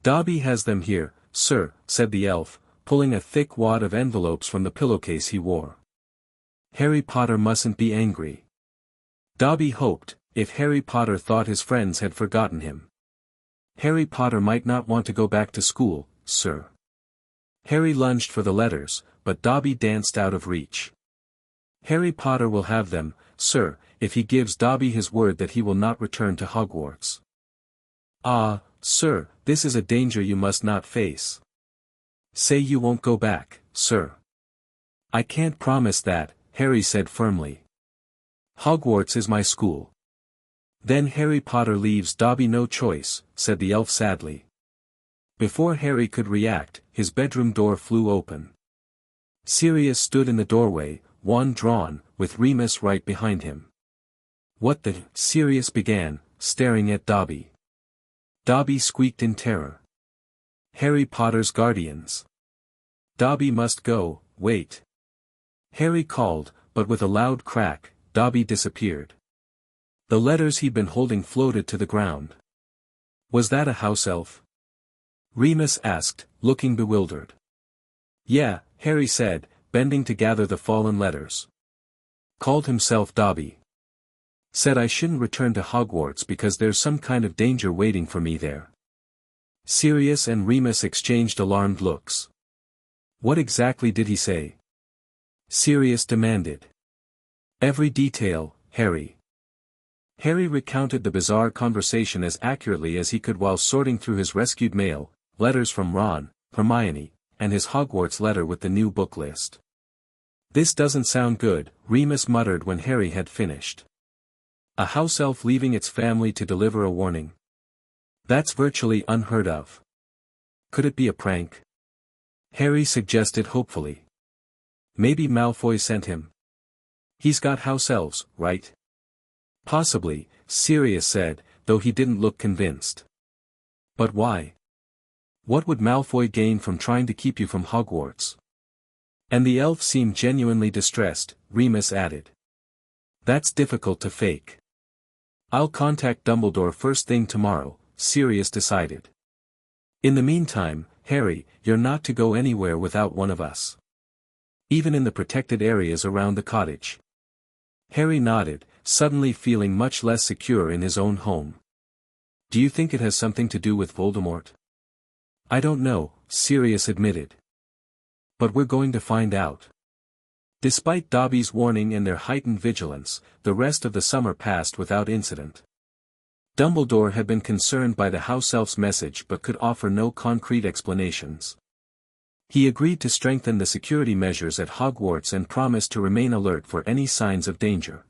"Dobby has them here, sir," said the elf, pulling a thick wad of envelopes from the pillowcase he wore. Harry Potter mustn't be angry. Dobby hoped, if Harry Potter thought his friends had forgotten him. "Harry Potter might not want to go back to school, sir." Harry lunged for the letters, but Dobby danced out of reach. "Harry Potter will have them, sir, if he gives Dobby his word that he will not return to Hogwarts." "Ah, sir, this is a danger you must not face. Say you won't go back, sir." "I can't promise that," Harry said firmly. "Hogwarts is my school." "Then Harry Potter leaves Dobby no choice," said the elf sadly. Before Harry could react, his bedroom door flew open. Sirius stood in the doorway, wand drawn, with Remus right behind him. "What the?" Sirius began, staring at Dobby. Dobby squeaked in terror. "Harry Potter's guardians. Dobby must go, wait." Harry called, but with a loud crack, Dobby disappeared. The letters he'd been holding floated to the ground. "Was that a house elf?" Remus asked, looking bewildered. "Yeah," Harry said, bending to gather the fallen letters. "Called himself Dobby. Said I shouldn't return to Hogwarts because there's some kind of danger waiting for me there." Sirius and Remus exchanged alarmed looks. "What exactly did he say?" Sirius demanded. "Every detail, Harry." Harry recounted the bizarre conversation as accurately as he could while sorting through his rescued mail, letters from Ron, Hermione, and his Hogwarts letter with the new book list. "This doesn't sound good," Remus muttered when Harry had finished. "A house elf leaving its family to deliver a warning? That's virtually unheard of. Could it be a prank?" Harry suggested hopefully. "Maybe Malfoy sent him. He's got house elves, right?" "Possibly," Sirius said, though he didn't look convinced. "But why? What would Malfoy gain from trying to keep you from Hogwarts?" "And the elf seemed genuinely distressed," Remus added. "That's difficult to fake." "I'll contact Dumbledore first thing tomorrow," Sirius decided. "In the meantime, Harry, you're not to go anywhere without one of us. Even in the protected areas around the cottage." Harry nodded, suddenly feeling much less secure in his own home. "Do you think it has something to do with Voldemort?" "I don't know," Sirius admitted. "But we're going to find out." Despite Dobby's warning and their heightened vigilance, the rest of the summer passed without incident. Dumbledore had been concerned by the house elf's message but could offer no concrete explanations. He agreed to strengthen the security measures at Hogwarts and promised to remain alert for any signs of danger.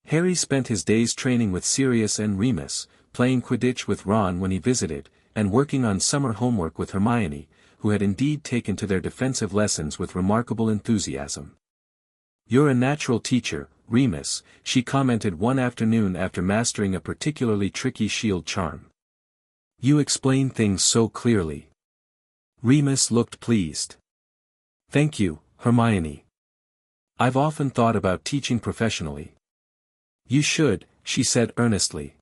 Harry spent his days training with Sirius and Remus, playing Quidditch with Ron when he visited, and working on summer homework with Hermione, who had indeed taken to their defensive lessons with remarkable enthusiasm. "You're a natural teacher," Remus, she commented one afternoon after mastering a particularly tricky shield charm. You explain things so clearly. Remus looked pleased. Thank you, Hermione. I've often thought about teaching professionally. You should, she said earnestly.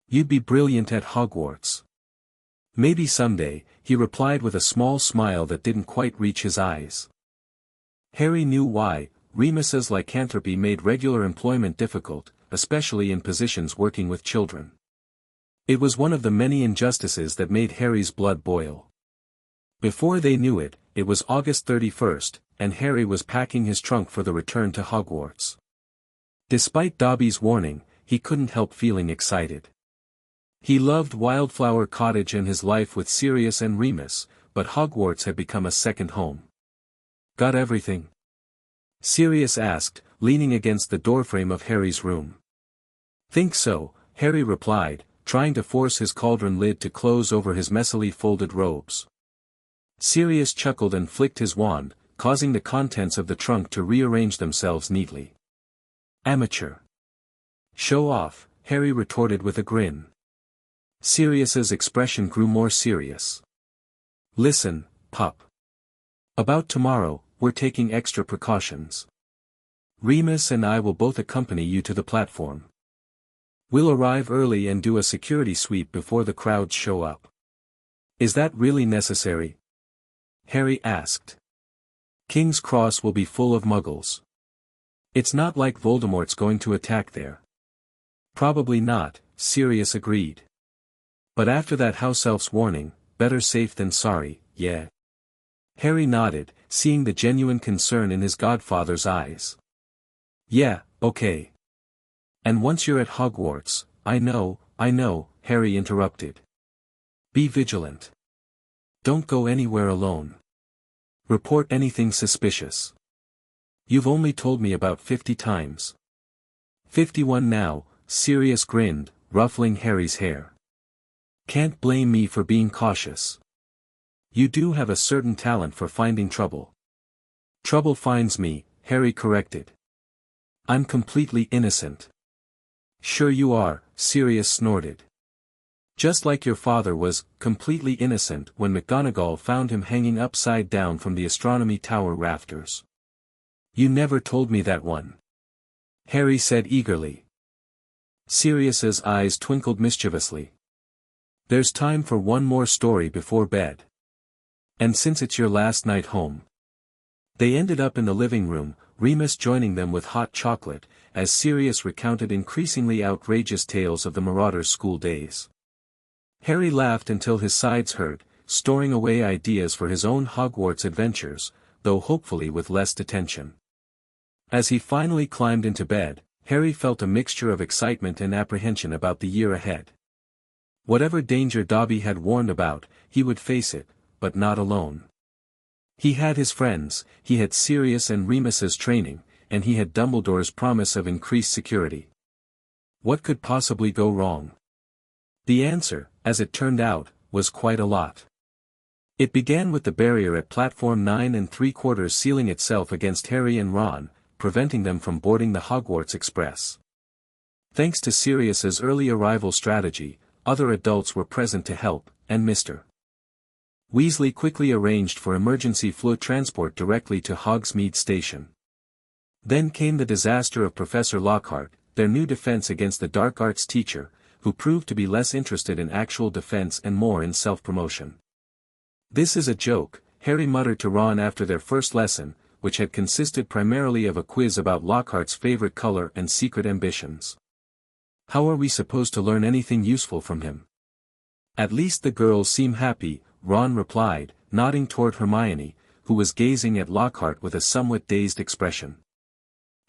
You'd be brilliant at Hogwarts. Maybe someday, he replied with a small smile that didn't quite reach his eyes. Harry knew why. Remus's lycanthropy made regular employment difficult, especially in positions working with children. It was one of the many injustices that made Harry's blood boil. Before they knew it, it was August 31st, and Harry was packing his trunk for the return to Hogwarts. Despite Dobby's warning, he couldn't help feeling excited. He loved Wildflower Cottage and his life with Sirius and Remus, but Hogwarts had become a second home. Got everything? Sirius asked, leaning against the doorframe of Harry's room. Think so, Harry replied, trying to force his cauldron lid to close over his messily folded robes. Sirius chuckled and flicked his wand, causing the contents of the trunk to rearrange themselves neatly. Amateur. Show off, Harry retorted with a grin. Sirius's expression grew more serious. Listen, pup. About tomorrow, we're taking extra precautions. Remus and I will both accompany you to the platform. We'll arrive early and do a security sweep before the crowds show up. Is that really necessary? Harry asked. King's Cross will be full of muggles. It's not like Voldemort's going to attack there. Probably not, Sirius agreed. But after that house elf's warning, better safe than sorry, yeah. Harry nodded, seeing the genuine concern in his godfather's eyes. Yeah, okay. And once you're at Hogwarts, I know, Harry interrupted. Be vigilant. Don't go anywhere alone. Report anything suspicious. You've only told me about 50 times. 51 now, Sirius grinned, ruffling Harry's hair. Can't blame me for being cautious. You do have a certain talent for finding trouble. Trouble finds me, Harry corrected. I'm completely innocent. Sure you are, Sirius snorted. Just like your father was completely innocent when McGonagall found him hanging upside down from the astronomy tower rafters. You never told me that one. Harry said eagerly. Sirius's eyes twinkled mischievously. There's time for one more story before bed. And since it's your last night home. They ended up in the living room, Remus joining them with hot chocolate, as Sirius recounted increasingly outrageous tales of the Marauders' school days. Harry laughed until his sides hurt, storing away ideas for his own Hogwarts adventures, though hopefully with less detention. As he finally climbed into bed, Harry felt a mixture of excitement and apprehension about the year ahead. Whatever danger Dobby had warned about, he would face it, but not alone. He had his friends, he had Sirius and Remus's training, and he had Dumbledore's promise of increased security. What could possibly go wrong? The answer, as it turned out, was quite a lot. It began with the barrier at platform 9 3/4 sealing itself against Harry and Ron, preventing them from boarding the Hogwarts Express. Thanks to Sirius's early arrival strategy, other adults were present to help, and Mr. Weasley quickly arranged for emergency float transport directly to Hogsmeade Station. Then came the disaster of Professor Lockhart, their new defense against the dark arts teacher, who proved to be less interested in actual defense and more in self-promotion. This is a joke, Harry muttered to Ron after their first lesson, which had consisted primarily of a quiz about Lockhart's favorite color and secret ambitions. How are we supposed to learn anything useful from him? At least the girls seem happy, Ron replied, nodding toward Hermione, who was gazing at Lockhart with a somewhat dazed expression.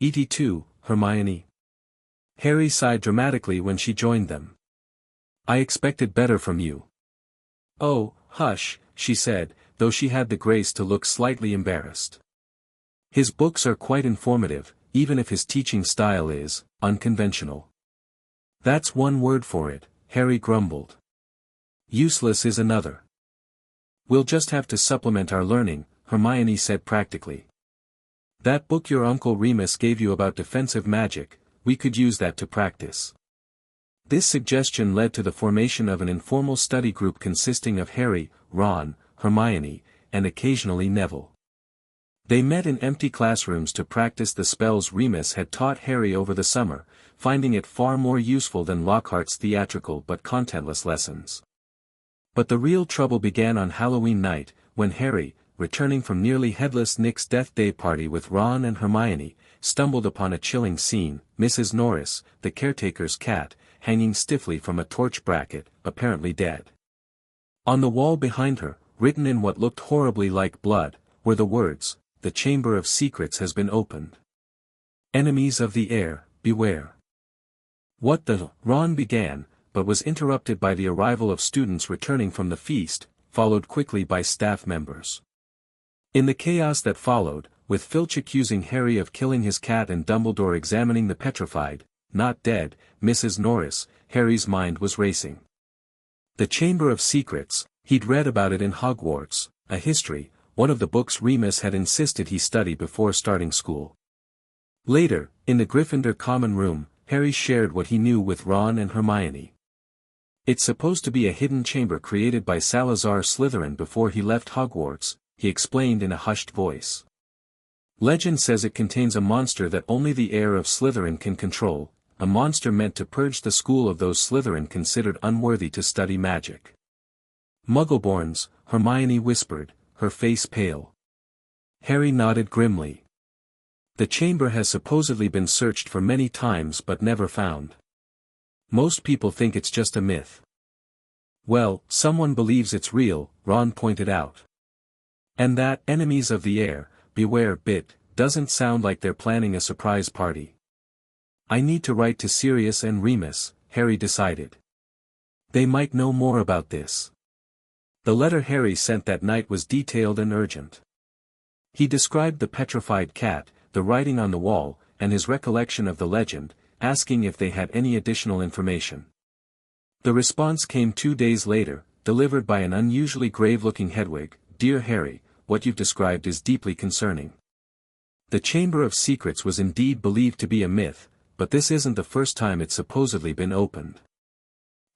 "Et tu, Hermione?" Harry sighed dramatically when she joined them. "I expected better from you." "Oh, hush," she said, though she had the grace to look slightly embarrassed. "His books are quite informative, even if his teaching style is unconventional." "That's one word for it," Harry grumbled. "Useless is another." "We'll just have to supplement our learning," Hermione said practically. That book your Uncle Remus gave you about defensive magic, we could use that to practice. This suggestion led to the formation of an informal study group consisting of Harry, Ron, Hermione, and occasionally Neville. They met in empty classrooms to practice the spells Remus had taught Harry over the summer, finding it far more useful than Lockhart's theatrical but contentless lessons. But the real trouble began on Halloween night, when Harry, returning from nearly headless Nick's death day party with Ron and Hermione, stumbled upon a chilling scene: Mrs. Norris, the caretaker's cat, hanging stiffly from a torch bracket, apparently dead. On the wall behind her, written in what looked horribly like blood, were the words, "The Chamber of Secrets has been opened. Enemies of the air, beware." What the— Ron began, but was interrupted by the arrival of students returning from the feast, followed quickly by staff members. In the chaos that followed, with Filch accusing Harry of killing his cat and Dumbledore examining the petrified, not dead, Mrs. Norris, Harry's mind was racing. The Chamber of Secrets, he'd read about it in Hogwarts, a history, one of the books Remus had insisted he study before starting school. Later, in the Gryffindor common room, Harry shared what he knew with Ron and Hermione. It's supposed to be a hidden chamber created by Salazar Slytherin before he left Hogwarts, he explained in a hushed voice. Legend says it contains a monster that only the heir of Slytherin can control, a monster meant to purge the school of those Slytherin considered unworthy to study magic. Muggleborns, Hermione whispered, her face pale. Harry nodded grimly. The chamber has supposedly been searched for many times but never found. Most people think it's just a myth. Well, someone believes it's real, Ron pointed out. And that "enemies of the air, beware" bit doesn't sound like they're planning a surprise party. I need to write to Sirius and Remus, Harry decided. They might know more about this. The letter Harry sent that night was detailed and urgent. He described the petrified cat, the writing on the wall, and his recollection of the legend, asking if they had any additional information. The response came 2 days later, delivered by an unusually grave-looking Hedwig. "Dear Harry, what you've described is deeply concerning. The Chamber of Secrets was indeed believed to be a myth, but this isn't the first time it's supposedly been opened.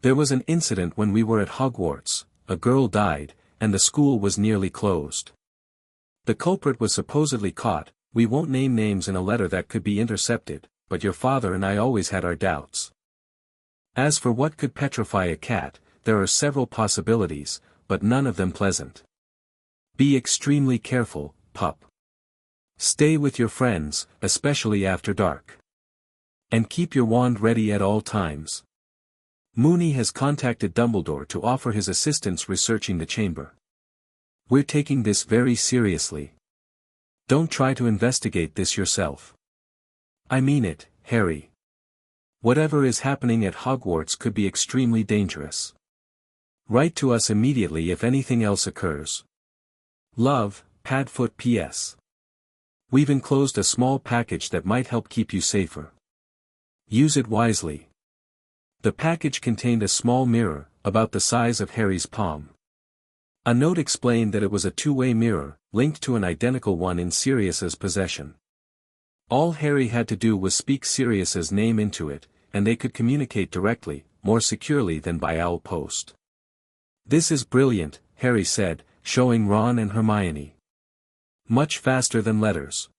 There was an incident when we were at Hogwarts, a girl died, and the school was nearly closed. The culprit was supposedly caught. We won't name names in a letter that could be intercepted, but your father and I always had our doubts. As for what could petrify a cat, there are several possibilities, but none of them pleasant. Be extremely careful, pup. Stay with your friends, especially after dark. And keep your wand ready at all times. Moony has contacted Dumbledore to offer his assistance researching the chamber. We're taking this very seriously. Don't try to investigate this yourself. I mean it, Harry. Whatever is happening at Hogwarts could be extremely dangerous. Write to us immediately if anything else occurs. Love, Padfoot P.S. We've enclosed a small package that might help keep you safer. Use it wisely." The package contained a small mirror, about the size of Harry's palm. A note explained that it was a two-way mirror, linked to an identical one in Sirius's possession. All Harry had to do was speak Sirius's name into it, and they could communicate directly, more securely than by owl post. "This is brilliant," Harry said, showing Ron and Hermione. "Much faster than letters."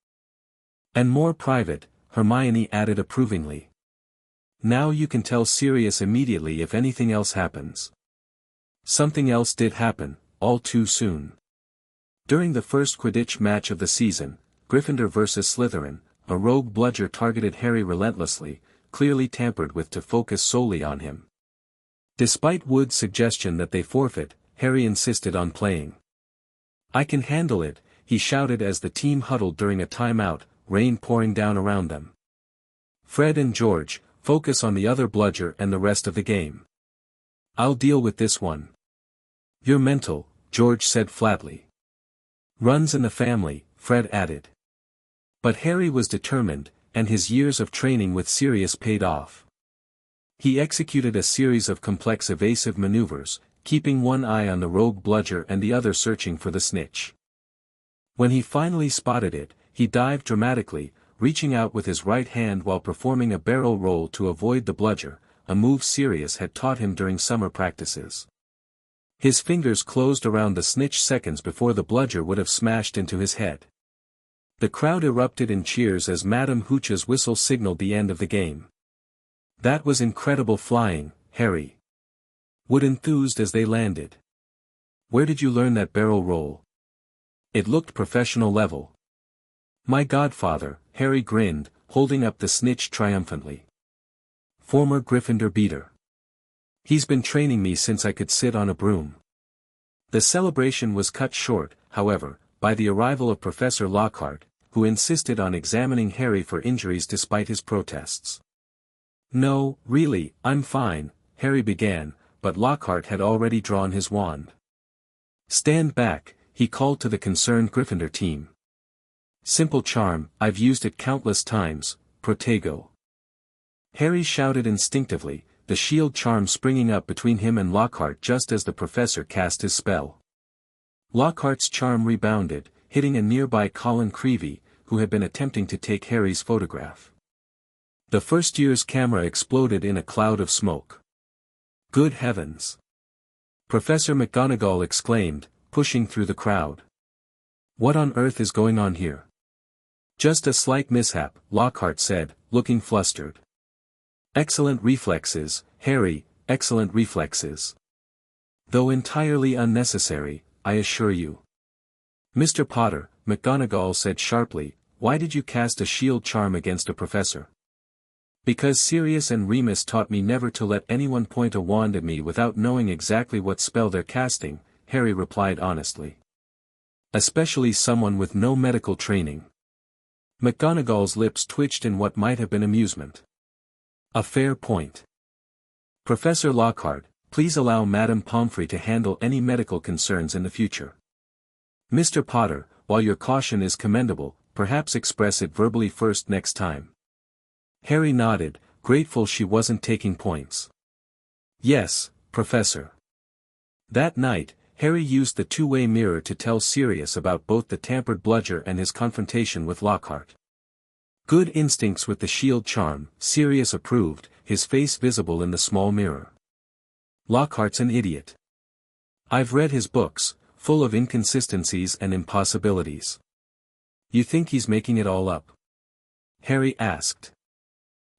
"And more private," Hermione added approvingly. "Now you can tell Sirius immediately if anything else happens." Something else did happen, all too soon. During the first Quidditch match of the season, Gryffindor vs. Slytherin, a rogue bludger targeted Harry relentlessly, clearly tampered with to focus solely on him. Despite Wood's suggestion that they forfeit, Harry insisted on playing. "I can handle it," he shouted as the team huddled during a timeout, rain pouring down around them. "Fred and George, focus on the other bludger and the rest of the game. I'll deal with this one." "You're mental," George said flatly. "Runs in the family," Fred added. But Harry was determined, and his years of training with Sirius paid off. He executed a series of complex evasive maneuvers, keeping one eye on the rogue bludger and the other searching for the snitch. When he finally spotted it, He dived dramatically, reaching out with his right hand while performing a barrel roll to avoid the bludger, a move Sirius had taught him during summer practices. His fingers closed around the snitch seconds before the bludger would have smashed into his head. The crowd erupted in cheers as Madame Hooch's whistle signaled the end of the game. "That was incredible flying, Harry," Wood enthused as they landed. "Where did you learn that barrel roll? It looked professional level." "My godfather," Harry grinned, holding up the snitch triumphantly. "Former Gryffindor beater. He's been training me since I could sit on a broom." The celebration was cut short, however, by the arrival of Professor Lockhart, who insisted on examining Harry for injuries despite his protests. "No, really, I'm fine," Harry began, but Lockhart had already drawn his wand. "Stand back," he called to the concerned Gryffindor team. "Simple charm, I've used it countless times, Protego." Harry shouted instinctively, the shield charm springing up between him and Lockhart just as the professor cast his spell. Lockhart's charm rebounded, hitting a nearby Colin Creevey, who had been attempting to take Harry's photograph. The first year's camera exploded in a cloud of smoke. "Good heavens!" Professor McGonagall exclaimed, pushing through the crowd. "What on earth is going on here?" "Just a slight mishap," Lockhart said, looking flustered. "Excellent reflexes, Harry, excellent reflexes. Though entirely unnecessary, I assure you." "Mr. Potter," McGonagall said sharply, "why did you cast a shield charm against a professor?" "Because Sirius and Remus taught me never to let anyone point a wand at me without knowing exactly what spell they're casting," Harry replied honestly. "Especially someone with no medical training." McGonagall's lips twitched in what might have been amusement. "A fair point. Professor Lockhart, please allow Madame Pomfrey to handle any medical concerns in the future. Mr. Potter, while your caution is commendable, perhaps express it verbally first next time." Harry nodded, grateful she wasn't taking points. "Yes, Professor." That night, Harry used the two-way mirror to tell Sirius about both the tampered bludger and his confrontation with Lockhart. "Good instincts with the shield charm," Sirius approved, his face visible in the small mirror. "Lockhart's an idiot. I've read his books, full of inconsistencies and impossibilities." "You think he's making it all up?" Harry asked.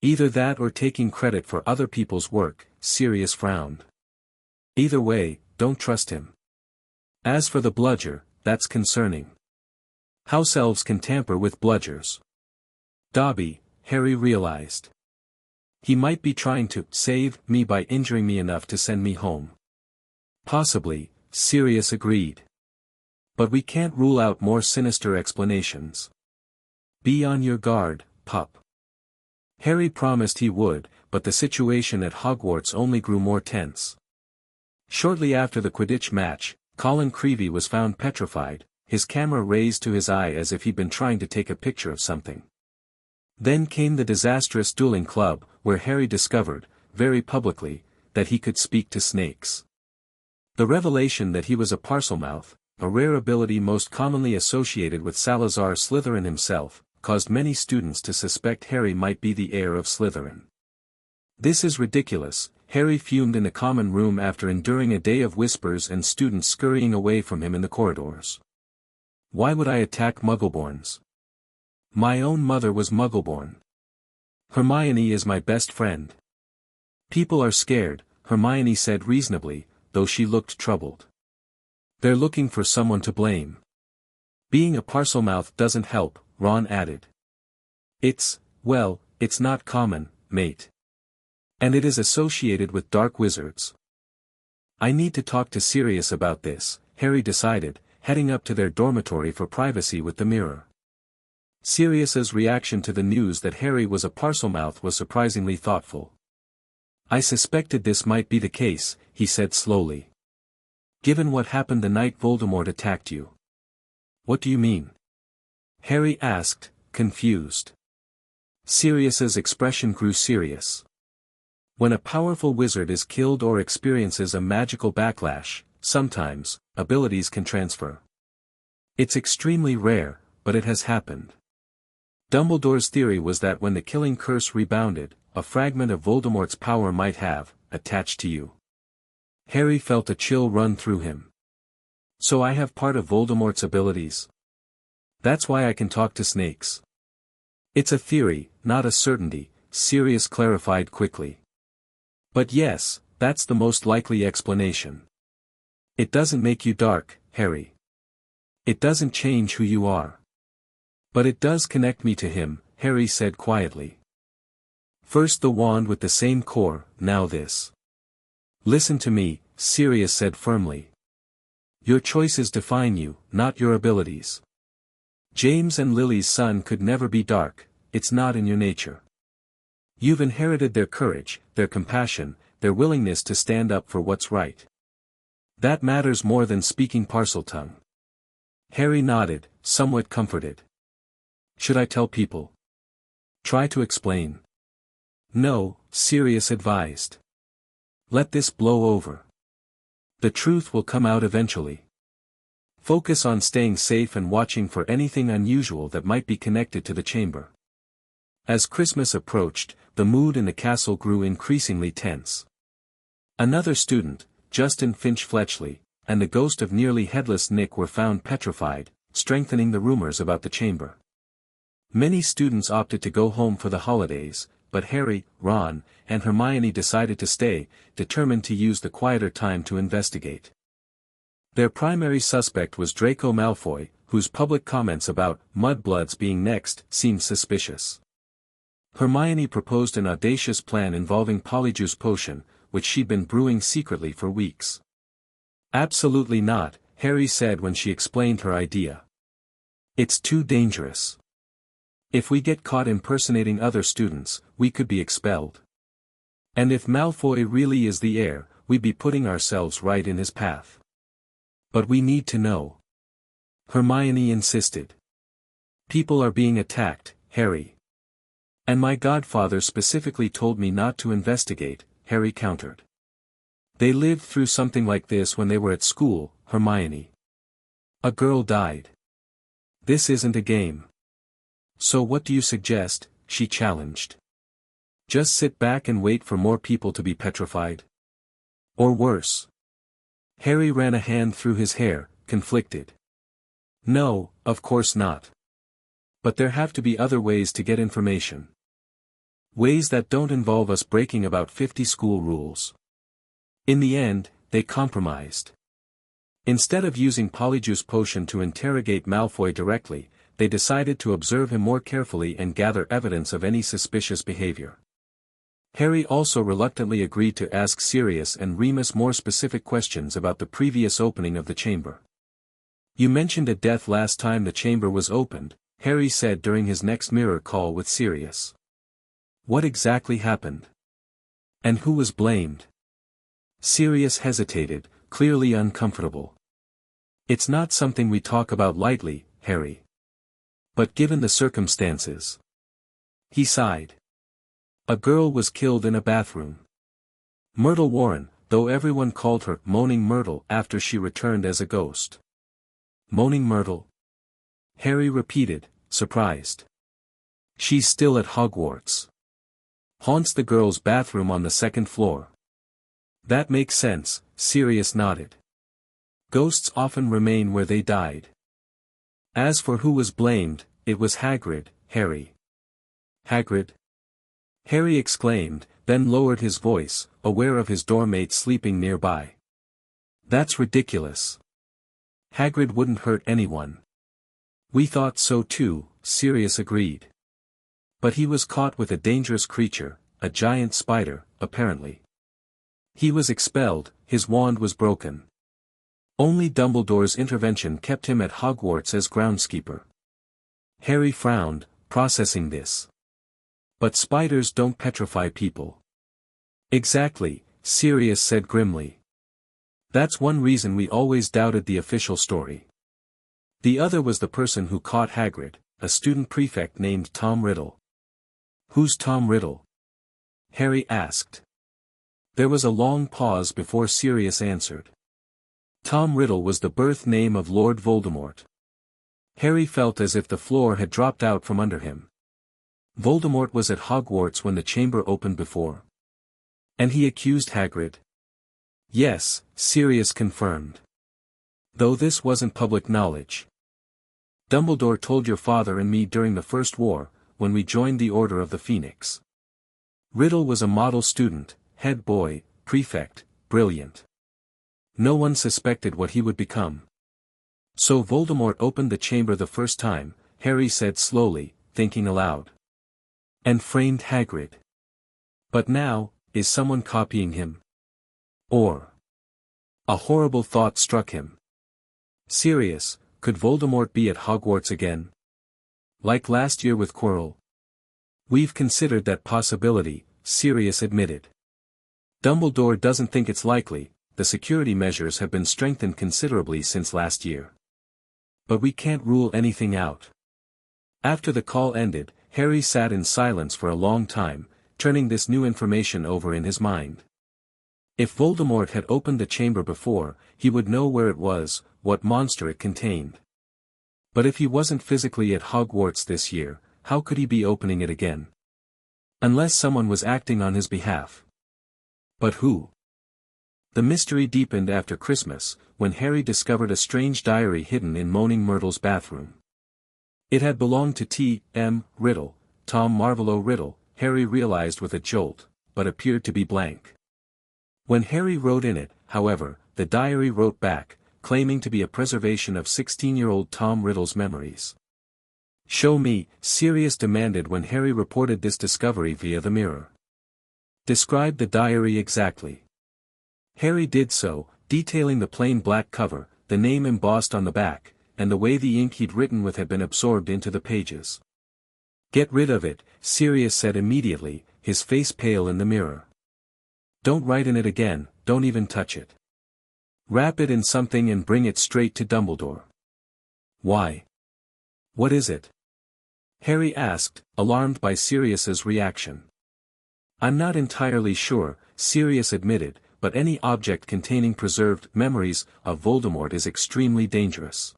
"Either that or taking credit for other people's work," Sirius frowned. "Either way, don't trust him. As for the bludger, that's concerning. House elves can tamper with bludgers." Dobby, Harry realized. He might be trying to save me by injuring me enough to send me home. Possibly, Sirius agreed. But we can't rule out more sinister explanations. Be on your guard, pup. Harry promised he would, but the situation at Hogwarts only grew more tense. Shortly after the Quidditch match, Colin Creevey was found petrified, his camera raised to his eye as if he'd been trying to take a picture of something. Then came the disastrous dueling club, where Harry discovered, very publicly, that he could speak to snakes. The revelation that he was a Parselmouth, a rare ability most commonly associated with Salazar Slytherin himself, caused many students to suspect Harry might be the heir of Slytherin. "This is ridiculous," Harry fumed in the common room after enduring a day of whispers and students scurrying away from him in the corridors. "Why would I attack Muggleborns? My own mother was Muggleborn. Hermione is my best friend." "People are scared," Hermione said reasonably, though she looked troubled. "They're looking for someone to blame." "Being a Parselmouth doesn't help," Ron added. It's not common, mate. And it is associated with dark wizards." "I need to talk to Sirius about this," Harry decided, heading up to their dormitory for privacy with the mirror. Sirius's reaction to the news that Harry was a Parselmouth was surprisingly thoughtful. "I suspected this might be the case," he said slowly. "Given what happened the night Voldemort attacked you." "What do you mean?" Harry asked, confused. Sirius's expression grew serious. "When a powerful wizard is killed or experiences a magical backlash, sometimes, abilities can transfer. It's extremely rare, but it has happened." Dumbledore's theory was that when the killing curse rebounded, a fragment of Voldemort's power might have attached to you. Harry felt a chill run through him. So I have part of Voldemort's abilities? That's why I can talk to snakes. It's a theory, not a certainty, Sirius clarified quickly. But yes, that's the most likely explanation. It doesn't make you dark, Harry. It doesn't change who you are. But it does connect me to him, Harry said quietly. First the wand with the same core, now this. Listen to me, Sirius said firmly. Your choices define you, not your abilities. James and Lily's son could never be dark, it's not in your nature. You've inherited their courage, their compassion, their willingness to stand up for what's right. That matters more than speaking Parseltongue. Harry nodded, somewhat comforted. Should I tell people? Try to explain. No, Sirius advised. Let this blow over. The truth will come out eventually. Focus on staying safe and watching for anything unusual that might be connected to the chamber. As Christmas approached, the mood in the castle grew increasingly tense. Another student, Justin Finch-Fletchley, and the ghost of nearly headless Nick were found petrified, strengthening the rumors about the chamber. Many students opted to go home for the holidays, but Harry, Ron, and Hermione decided to stay, determined to use the quieter time to investigate. Their primary suspect was Draco Malfoy, whose public comments about mudbloods being next seemed suspicious. Hermione proposed an audacious plan involving Polyjuice Potion, which she'd been brewing secretly for weeks. Absolutely not, Harry said when she explained her idea. It's too dangerous. If we get caught impersonating other students, we could be expelled. And if Malfoy really is the heir, we'd be putting ourselves right in his path. But we need to know. Hermione insisted. People are being attacked, Harry. And my godfather specifically told me not to investigate, Harry countered. They lived through something like this when they were at school, Hermione. A girl died. This isn't a game. So what do you suggest? She challenged. Just sit back and wait for more people to be petrified? Or worse? Harry ran a hand through his hair, conflicted. No, of course not. But there have to be other ways to get information. Ways that don't involve us breaking about 50 school rules. In the end, they compromised. Instead of using Polyjuice Potion to interrogate Malfoy directly, they decided to observe him more carefully and gather evidence of any suspicious behavior. Harry also reluctantly agreed to ask Sirius and Remus more specific questions about the previous opening of the chamber. You mentioned a death last time the chamber was opened, Harry said during his next mirror call with Sirius. What exactly happened? And who was blamed? Sirius hesitated, clearly uncomfortable. It's not something we talk about lightly, Harry. But given the circumstances. He sighed. A girl was killed in a bathroom. Myrtle Warren, though everyone called her Moaning Myrtle after she returned as a ghost. Moaning Myrtle? Harry repeated, surprised. She's still at Hogwarts. Haunts the girls' bathroom on the second floor. That makes sense, Sirius nodded. Ghosts often remain where they died. As for who was blamed, it was Hagrid, Harry. Hagrid? Harry exclaimed, then lowered his voice, aware of his doormate sleeping nearby. That's ridiculous. Hagrid wouldn't hurt anyone. We thought so too, Sirius agreed. But he was caught with a dangerous creature, a giant spider, apparently. He was expelled, his wand was broken. Only Dumbledore's intervention kept him at Hogwarts as groundskeeper. Harry frowned, processing this. But spiders don't petrify people. Exactly, Sirius said grimly. That's one reason we always doubted the official story. The other was the person who caught Hagrid, a student prefect named Tom Riddle. Who's Tom Riddle? Harry asked. There was a long pause before Sirius answered. Tom Riddle was the birth name of Lord Voldemort. Harry felt as if the floor had dropped out from under him. Voldemort was at Hogwarts when the chamber opened before. And he accused Hagrid. Yes, Sirius confirmed. Though this wasn't public knowledge. Dumbledore told your father and me during the First War, when we joined the Order of the Phoenix. Riddle was a model student, head boy, prefect, brilliant. No one suspected what he would become. So Voldemort opened the chamber the first time, Harry said slowly, thinking aloud. And framed Hagrid. But now, is someone copying him? Or? A horrible thought struck him. Sirius, could Voldemort be at Hogwarts again? Like last year with Quirrell? We've considered that possibility, Sirius admitted. Dumbledore doesn't think it's likely, the security measures have been strengthened considerably since last year. But we can't rule anything out. After the call ended, Harry sat in silence for a long time, turning this new information over in his mind. If Voldemort had opened the chamber before, he would know where it was, what monster it contained. But if he wasn't physically at Hogwarts this year, how could he be opening it again? Unless someone was acting on his behalf. But who? The mystery deepened after Christmas, when Harry discovered a strange diary hidden in Moaning Myrtle's bathroom. It had belonged to T.M. Riddle, Tom Marvolo Riddle, Harry realized with a jolt, but appeared to be blank. When Harry wrote in it, however, the diary wrote back, claiming to be a preservation of 16-year-old Tom Riddle's memories. Show me, Sirius demanded when Harry reported this discovery via the mirror. Describe the diary exactly. Harry did so, detailing the plain black cover, the name embossed on the back, and the way the ink he'd written with had been absorbed into the pages. Get rid of it, Sirius said immediately, his face pale in the mirror. Don't write in it again, don't even touch it. Wrap it in something and bring it straight to Dumbledore. Why? What is it? Harry asked, alarmed by Sirius's reaction. I'm not entirely sure, Sirius admitted, but any object containing preserved memories of Voldemort is extremely dangerous.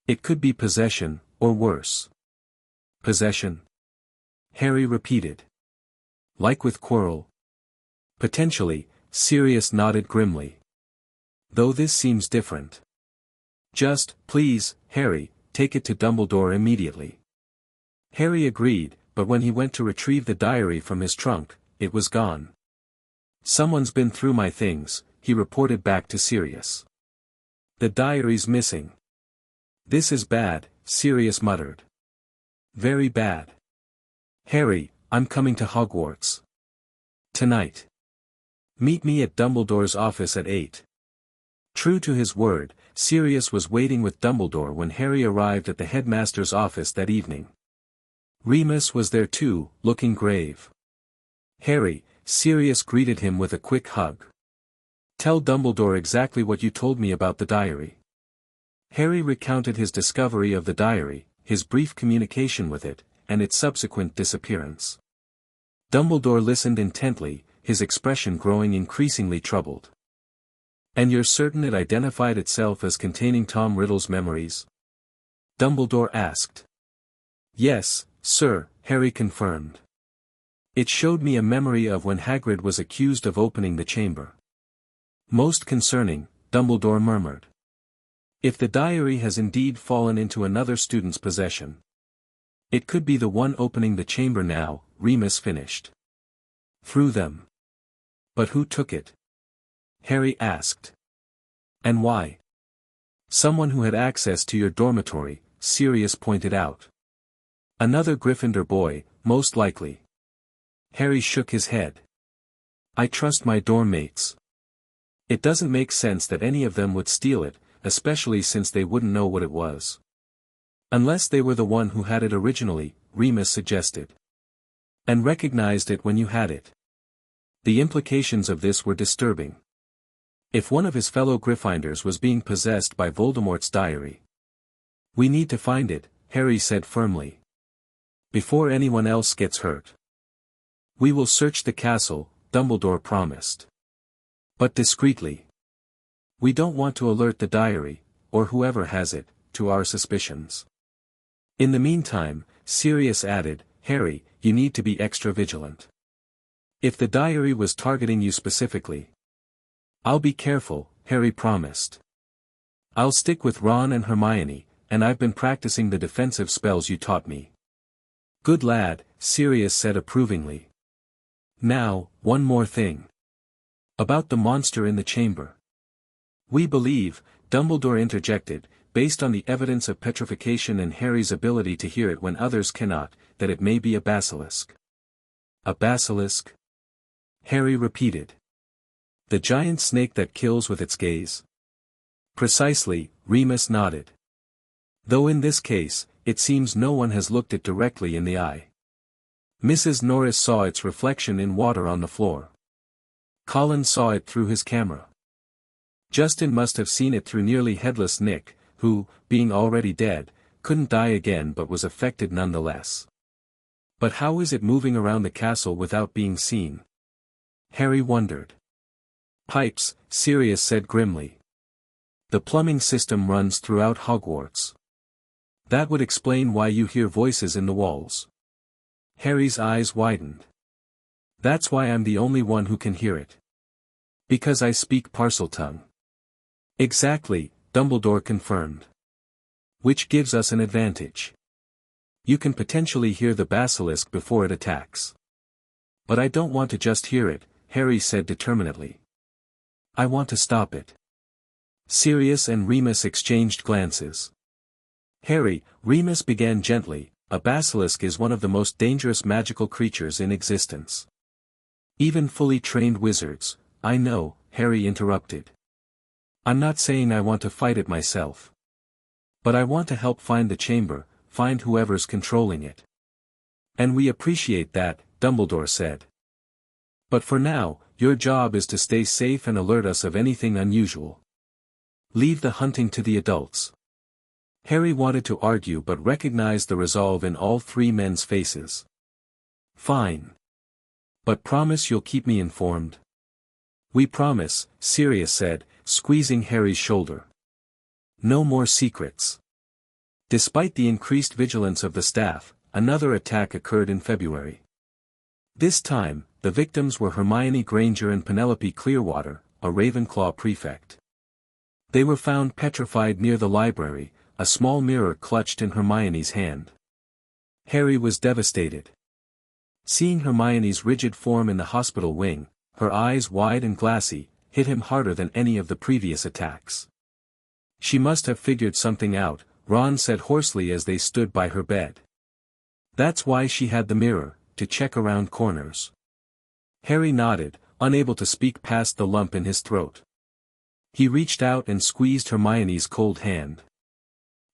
It could be possession, or worse. Possession? Harry repeated. Like with Quirrell? Potentially, Sirius nodded grimly. Though this seems different. Just, please, Harry, take it to Dumbledore immediately. Harry agreed, but when he went to retrieve the diary from his trunk, it was gone. Someone's been through my things, he reported back to Sirius. The diary's missing. This is bad, Sirius muttered. Very bad. Harry, I'm coming to Hogwarts. Tonight. Meet me at Dumbledore's office at 8. True to his word, Sirius was waiting with Dumbledore when Harry arrived at the headmaster's office that evening. Remus was there too, looking grave. Harry, Sirius greeted him with a quick hug. Tell Dumbledore exactly what you told me about the diary. Harry recounted his discovery of the diary, his brief communication with it, and its subsequent disappearance. Dumbledore listened intently, his expression growing increasingly troubled. And you're certain it identified itself as containing Tom Riddle's memories? Dumbledore asked. Yes, sir, Harry confirmed. It showed me a memory of when Hagrid was accused of opening the chamber. Most concerning, Dumbledore murmured. If the diary has indeed fallen into another student's possession. It could be the one opening the chamber now, Remus finished. Through them. But who took it? Harry asked. And why? Someone who had access to your dormitory, Sirius pointed out. Another Gryffindor boy, most likely. Harry shook his head. I trust my dorm mates. It doesn't make sense that any of them would steal it, especially since they wouldn't know what it was. Unless they were the one who had it originally, Remus suggested. And recognized it when you had it. The implications of this were disturbing. If one of his fellow Gryffindors was being possessed by Voldemort's diary. We need to find it, Harry said firmly. Before anyone else gets hurt. We will search the castle, Dumbledore promised. But discreetly. We don't want to alert the diary, or whoever has it, to our suspicions. In the meantime, Sirius added, Harry, you need to be extra vigilant. If the diary was targeting you specifically. I'll be careful, Harry promised. I'll stick with Ron and Hermione, and I've been practicing the defensive spells you taught me. Good lad, Sirius said approvingly. Now, one more thing. About the monster in the chamber. We believe, Dumbledore interjected, based on the evidence of petrification and Harry's ability to hear it when others cannot, that it may be a basilisk. A basilisk? Harry repeated. The giant snake that kills with its gaze. Precisely, Remus nodded. Though in this case, it seems no one has looked it directly in the eye. Mrs. Norris saw its reflection in water on the floor. Colin saw it through his camera. Justin must have seen it through nearly headless Nick, who, being already dead, couldn't die again but was affected nonetheless. But how is it moving around the castle without being seen? Harry wondered. Pipes, Sirius said grimly. The plumbing system runs throughout Hogwarts. That would explain why you hear voices in the walls. Harry's eyes widened. That's why I'm the only one who can hear it. Because I speak Parseltongue. Exactly, Dumbledore confirmed. Which gives us an advantage. You can potentially hear the basilisk before it attacks. But I don't want to just hear it, Harry said determinedly. I want to stop it. Sirius and Remus exchanged glances. Harry, Remus began gently, a basilisk is one of the most dangerous magical creatures in existence. Even fully trained wizards, I know, Harry interrupted. I'm not saying I want to fight it myself. But I want to help find the chamber, find whoever's controlling it. And we appreciate that, Dumbledore said. But for now, your job is to stay safe and alert us of anything unusual. Leave the hunting to the adults. Harry wanted to argue but recognized the resolve in all three men's faces. Fine. But promise you'll keep me informed. We promise, Sirius said, squeezing Harry's shoulder. No more secrets. Despite the increased vigilance of the staff, another attack occurred in February. This time, the victims were Hermione Granger and Penelope Clearwater, a Ravenclaw prefect. They were found petrified near the library, a small mirror clutched in Hermione's hand. Harry was devastated. Seeing Hermione's rigid form in the hospital wing, her eyes wide and glassy, hit him harder than any of the previous attacks. She must have figured something out, Ron said hoarsely as they stood by her bed. That's why she had the mirror, to check around corners. Harry nodded, unable to speak past the lump in his throat. He reached out and squeezed Hermione's cold hand.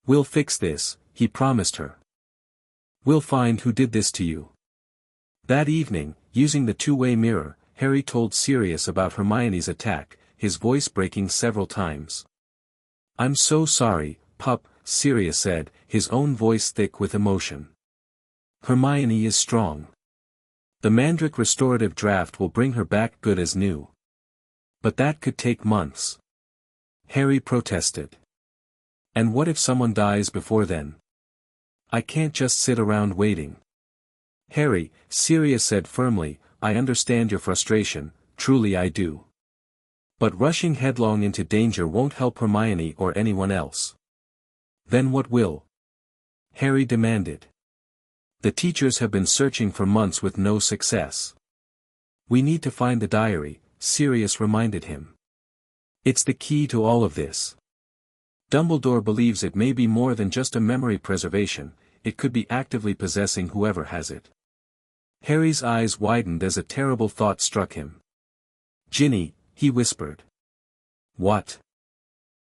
We'll fix this, he promised her. We'll find who did this to you. That evening, using the two-way mirror, Harry told Sirius about Hermione's attack, his voice breaking several times. I'm so sorry, pup, Sirius said, his own voice thick with emotion. Hermione is strong. The Mandrake restorative draft will bring her back good as new. But that could take months. Harry protested. And what if someone dies before then? I can't just sit around waiting. Harry, Sirius said firmly, I understand your frustration, truly I do. But rushing headlong into danger won't help Hermione or anyone else. Then what will? Harry demanded. The teachers have been searching for months with no success. We need to find the diary, Sirius reminded him. It's the key to all of this. Dumbledore believes it may be more than just a memory preservation, it could be actively possessing whoever has it. Harry's eyes widened as a terrible thought struck him. Ginny, he whispered. What?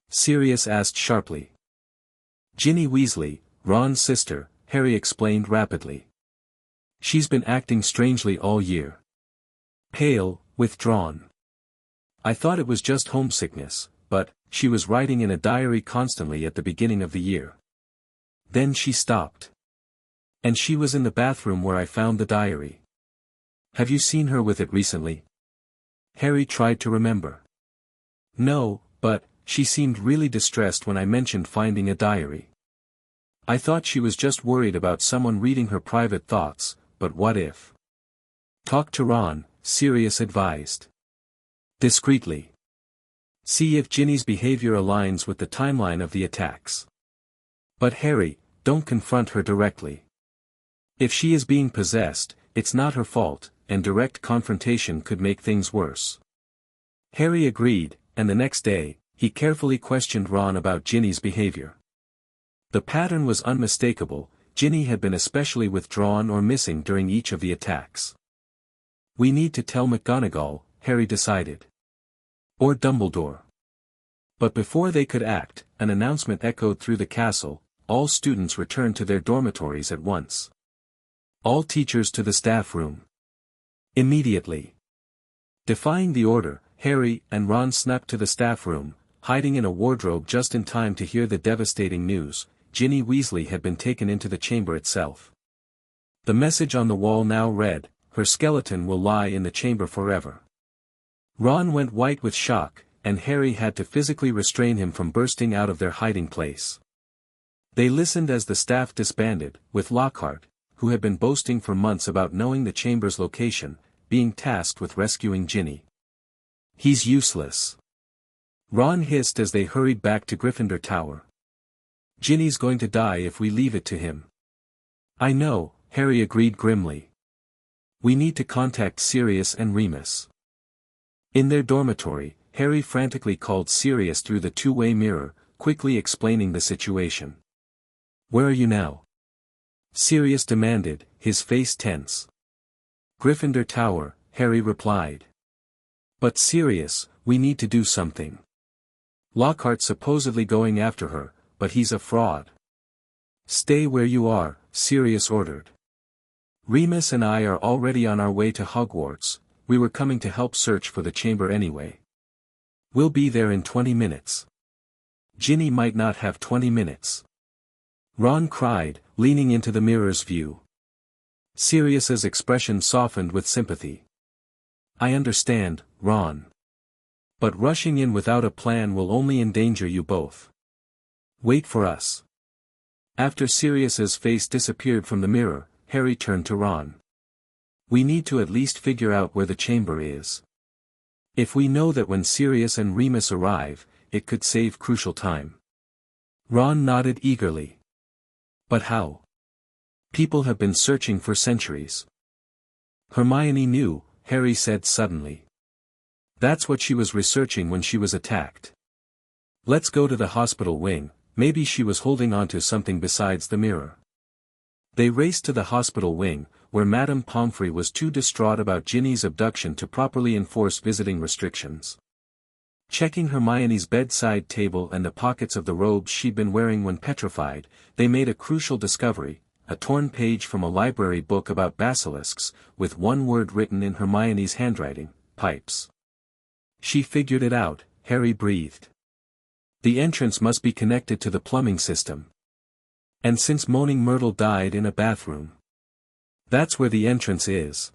Sirius asked sharply. Ginny Weasley, Ron's sister, Harry explained rapidly. She's been acting strangely all year. Pale, withdrawn. I thought it was just homesickness, but she was writing in a diary constantly at the beginning of the year. Then she stopped. And she was in the bathroom where I found the diary. Have you seen her with it recently? Harry tried to remember. No, but she seemed really distressed when I mentioned finding a diary. I thought she was just worried about someone reading her private thoughts, but what if? Talk to Ron, Sirius advised. Discreetly. See if Ginny's behavior aligns with the timeline of the attacks. But Harry, don't confront her directly. If she is being possessed, it's not her fault, and direct confrontation could make things worse. Harry agreed, and the next day, he carefully questioned Ron about Ginny's behavior. The pattern was unmistakable. Ginny had been especially withdrawn or missing during each of the attacks. We need to tell McGonagall, Harry decided. Or Dumbledore. But before they could act, an announcement echoed through the castle: all students returned to their dormitories at once. All teachers to the staff room. Immediately. Defying the order, Harry and Ron snapped to the staff room, hiding in a wardrobe just in time to hear the devastating news: Ginny Weasley had been taken into the chamber itself. The message on the wall now read, "Her skeleton will lie in the chamber forever." Ron went white with shock, and Harry had to physically restrain him from bursting out of their hiding place. They listened as the staff disbanded, with Lockhart, who had been boasting for months about knowing the chamber's location, being tasked with rescuing Ginny. He's useless. Ron hissed as they hurried back to Gryffindor Tower. Ginny's going to die if we leave it to him. I know, Harry agreed grimly. We need to contact Sirius and Remus. In their dormitory, Harry frantically called Sirius through the two-way mirror, quickly explaining the situation. Where are you now? Sirius demanded, his face tense. Gryffindor Tower, Harry replied. But Sirius, we need to do something. Lockhart's supposedly going after her, but he's a fraud. Stay where you are, Sirius ordered. Remus and I are already on our way to Hogwarts. We were coming to help search for the chamber anyway. We'll be there in 20 minutes. Ginny might not have 20 minutes. Ron cried, leaning into the mirror's view. Sirius's expression softened with sympathy. I understand, Ron. But rushing in without a plan will only endanger you both. Wait for us. After Sirius's face disappeared from the mirror, Harry turned to Ron. We need to at least figure out where the chamber is. If we know that when Sirius and Remus arrive, it could save crucial time. Ron nodded eagerly. But how? People have been searching for centuries. Hermione knew, Harry said suddenly. That's what she was researching when she was attacked. Let's go to the hospital wing. Maybe she was holding onto something besides the mirror. They raced to the hospital wing, where Madame Pomfrey was too distraught about Ginny's abduction to properly enforce visiting restrictions. Checking Hermione's bedside table and the pockets of the robes she'd been wearing when petrified, they made a crucial discovery: a torn page from a library book about basilisks, with one word written in Hermione's handwriting: pipes. She figured it out, Harry breathed. The entrance must be connected to the plumbing system. And since Moaning Myrtle died in a bathroom, that's where the entrance is.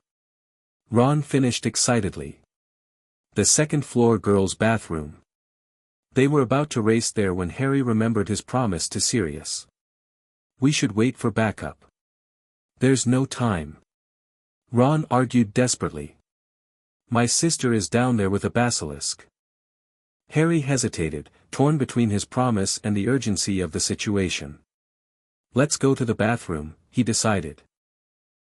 Ron finished excitedly. The second-floor girls' bathroom. They were about to race there when Harry remembered his promise to Sirius. We should wait for backup. There's no time. Ron argued desperately. My sister is down there with a basilisk. Harry hesitated, torn between his promise and the urgency of the situation. Let's go to the bathroom, he decided.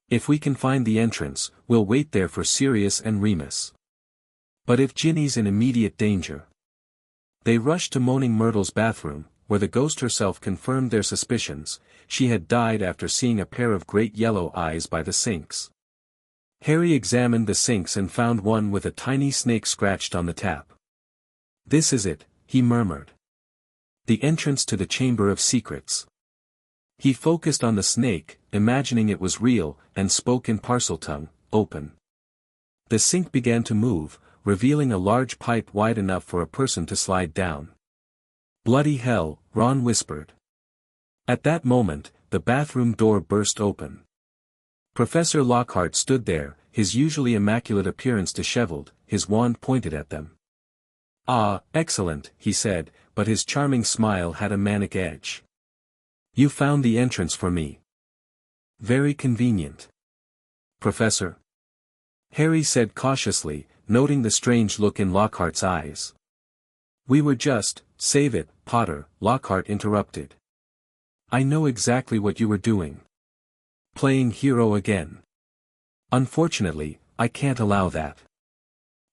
If we can find the entrance, we'll wait there for Sirius and Remus. But if Ginny's in immediate danger? They rushed to Moaning Myrtle's bathroom, where the ghost herself confirmed their suspicions. She had died after seeing a pair of great yellow eyes by the sinks. Harry examined the sinks and found one with a tiny snake scratched on the tap. This is it, he murmured. The entrance to the Chamber of Secrets. He focused on the snake, imagining it was real, and spoke in Parseltongue, open. The sink began to move, revealing a large pipe wide enough for a person to slide down. Bloody hell, Ron whispered. At that moment, the bathroom door burst open. Professor Lockhart stood there, his usually immaculate appearance disheveled, his wand pointed at them. Ah, excellent, he said, but his charming smile had a manic edge. You found the entrance for me. Very convenient. Professor? Harry said cautiously, noting the strange look in Lockhart's eyes. We were just, save it, Potter, Lockhart interrupted. I know exactly what you were doing. Playing hero again. Unfortunately, I can't allow that.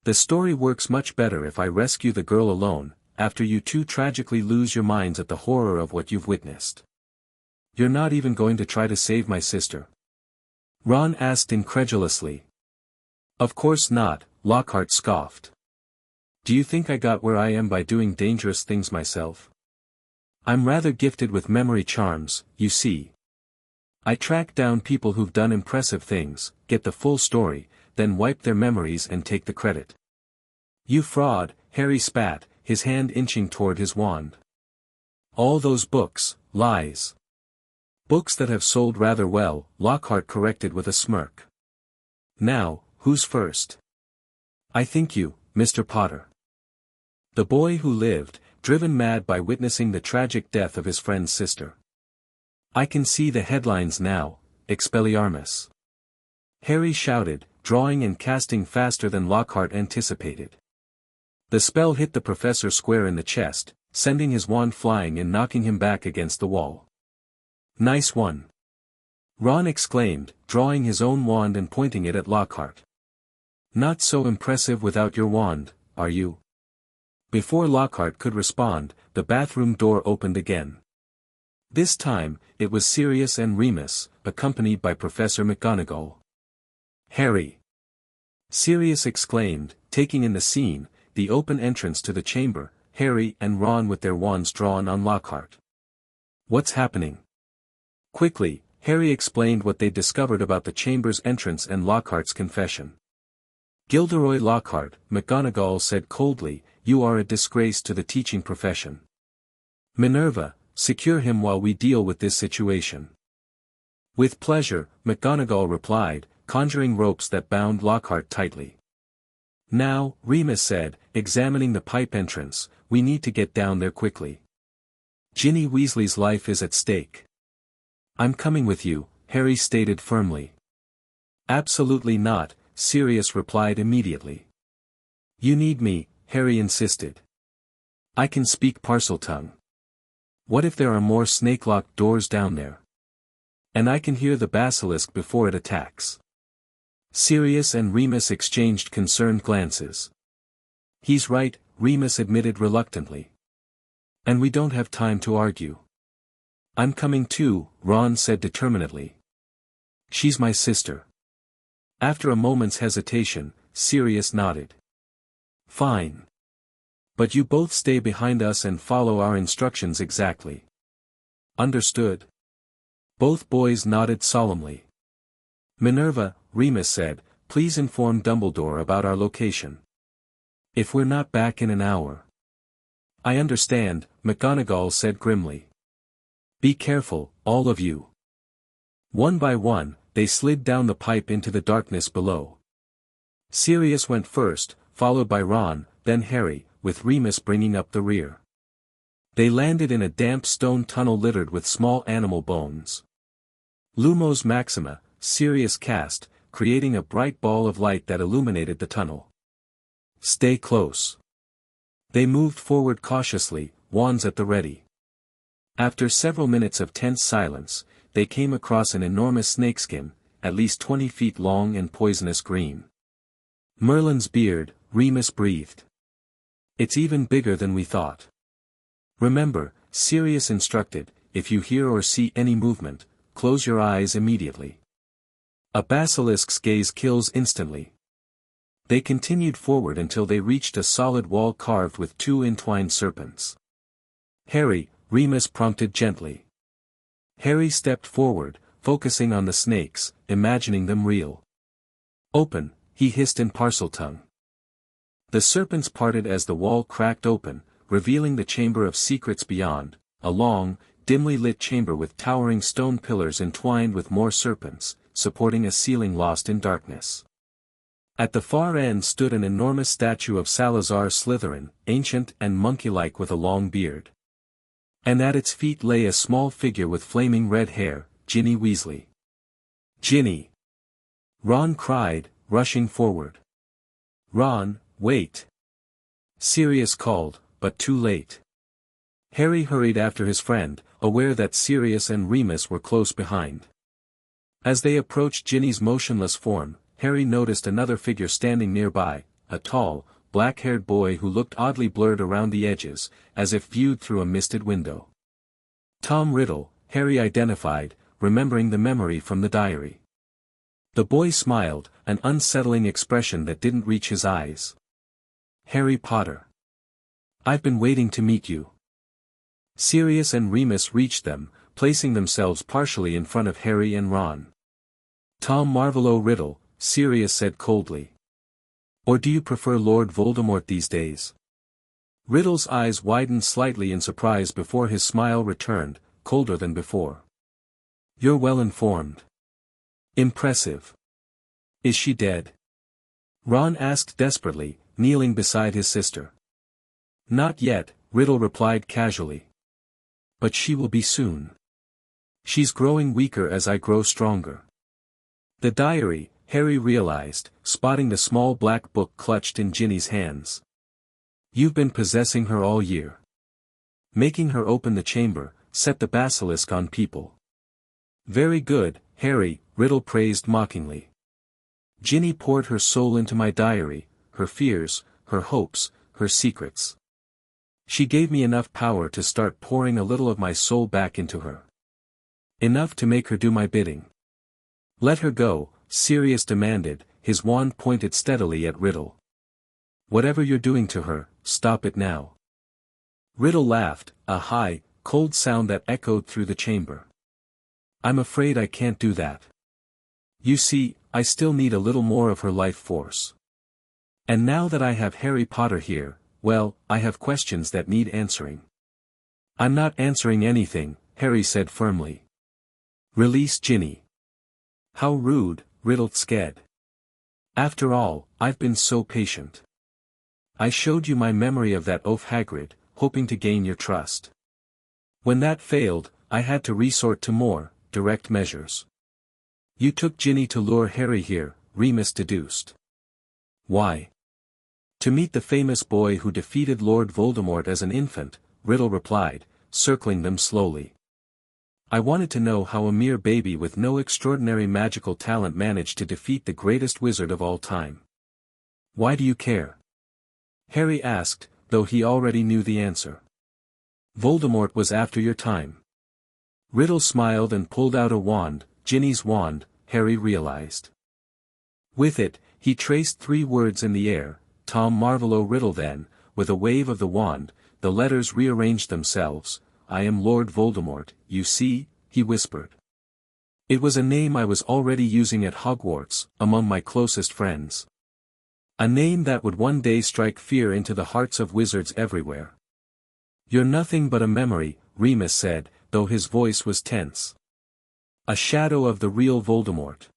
The story works much better if I rescue the girl alone, after you two tragically lose your minds at the horror of what you've witnessed. You're not even going to try to save my sister? Ron asked incredulously. Of course not, Lockhart scoffed. Do you think I got where I am by doing dangerous things myself? I'm rather gifted with memory charms, you see. I track down people who've done impressive things, get the full story, then wipe their memories and take the credit. You fraud, Harry spat, his hand inching toward his wand. All those books, lies. Books that have sold rather well, Lockhart corrected with a smirk. Now, who's first? I think you, Mr. Potter. The boy who lived, driven mad by witnessing the tragic death of his friend's sister. I can see the headlines now, Expelliarmus. Harry shouted, drawing and casting faster than Lockhart anticipated. The spell hit the professor square in the chest, sending his wand flying and knocking him back against the wall. Nice one. Ron exclaimed, drawing his own wand and pointing it at Lockhart. Not so impressive without your wand, are you? Before Lockhart could respond, the bathroom door opened again. This time, it was Sirius and Remus, accompanied by Professor McGonagall. Harry! Sirius exclaimed, taking in the scene, the open entrance to the chamber, Harry and Ron with their wands drawn on Lockhart. What's happening? Quickly, Harry explained what they'd discovered about the chamber's entrance and Lockhart's confession. Gilderoy Lockhart, McGonagall said coldly, you are a disgrace to the teaching profession. Minerva, secure him while we deal with this situation. With pleasure, McGonagall replied, conjuring ropes that bound Lockhart tightly. Now, Remus said, examining the pipe entrance, we need to get down there quickly. Ginny Weasley's life is at stake. I'm coming with you, Harry stated firmly. Absolutely not, Sirius replied immediately. You need me, Harry insisted. I can speak Parseltongue. What if there are more snake-locked doors down there? And I can hear the basilisk before it attacks. Sirius and Remus exchanged concerned glances. He's right, Remus admitted reluctantly. And we don't have time to argue. I'm coming too, Ron said determinedly. She's my sister. After a moment's hesitation, Sirius nodded. Fine. But you both stay behind us and follow our instructions exactly. Understood? Both boys nodded solemnly. Minerva, Remus said, please inform Dumbledore about our location. If we're not back in an hour. I understand, McGonagall said grimly. Be careful, all of you. One by one, they slid down the pipe into the darkness below. Sirius went first, followed by Ron, then Harry, with Remus bringing up the rear. They landed in a damp stone tunnel littered with small animal bones. Lumos Maxima, Sirius cast, creating a bright ball of light that illuminated the tunnel. Stay close. They moved forward cautiously, wands at the ready. After several minutes of tense silence, they came across an enormous snakeskin, at least 20 feet long and poisonous green. Merlin's beard, Remus breathed. It's even bigger than we thought. Remember, Sirius instructed, if you hear or see any movement, close your eyes immediately. A basilisk's gaze kills instantly. They continued forward until they reached a solid wall carved with two entwined serpents. Harry, Remus prompted gently. Harry stepped forward, focusing on the snakes, imagining them real. Open, he hissed in Parseltongue. The serpents parted as the wall cracked open, revealing the chamber of secrets beyond, a long, dimly lit chamber with towering stone pillars entwined with more serpents, supporting a ceiling lost in darkness. At the far end stood an enormous statue of Salazar Slytherin, ancient and monkey-like with a long beard. And at its feet lay a small figure with flaming red hair, Ginny Weasley. "Ginny!" Ron cried, rushing forward. "Ron, wait!" Sirius called, but too late. Harry hurried after his friend, aware that Sirius and Remus were close behind. As they approached Ginny's motionless form, Harry noticed another figure standing nearby, a tall, black-haired boy who looked oddly blurred around the edges, as if viewed through a misted window. Tom Riddle, Harry identified, remembering the memory from the diary. The boy smiled, an unsettling expression that didn't reach his eyes. "Harry Potter. I've been waiting to meet you." Sirius and Remus reached them, placing themselves partially in front of Harry and Ron. "Tom Marvolo Riddle," Sirius said coldly. "Or do you prefer Lord Voldemort these days?" Riddle's eyes widened slightly in surprise before his smile returned, colder than before. "You're well informed. Impressive. Is she dead?" Ron asked desperately, kneeling beside his sister. "Not yet," Riddle replied casually. "But she will be soon. She's growing weaker as I grow stronger." The diary, Harry realized, spotting the small black book clutched in Ginny's hands. "You've been possessing her all year. Making her open the chamber, set the basilisk on people." "Very good, Harry," Riddle praised mockingly. "Ginny poured her soul into my diary, her fears, her hopes, her secrets. She gave me enough power to start pouring a little of my soul back into her. Enough to make her do my bidding." "Let her go," Sirius demanded, his wand pointed steadily at Riddle. "Whatever you're doing to her, stop it now." Riddle laughed, a high, cold sound that echoed through the chamber. "I'm afraid I can't do that. You see, I still need a little more of her life force. And now that I have Harry Potter here, well, I have questions that need answering." "I'm not answering anything," Harry said firmly. "Release Ginny." "How rude," Riddle scared. "After all, I've been so patient. I showed you my memory of that oaf Hagrid, hoping to gain your trust. When that failed, I had to resort to more direct measures. You took Ginny to lure Harry here," Remus deduced. "Why?" "To meet the famous boy who defeated Lord Voldemort as an infant," Riddle replied, circling them slowly. "I wanted to know how a mere baby with no extraordinary magical talent managed to defeat the greatest wizard of all time." "Why do you care?" Harry asked, though he already knew the answer. "Voldemort was after your time." Riddle smiled and pulled out a wand, Ginny's wand, Harry realized. With it, he traced 3 words in the air, Tom Marvolo Riddle. Then, with a wave of the wand, the letters rearranged themselves. "I am Lord Voldemort, you see," he whispered. "It was a name I was already using at Hogwarts, among my closest friends. A name that would one day strike fear into the hearts of wizards everywhere." "You're nothing but a memory," Remus said, though his voice was tense. "A shadow of the real Voldemort."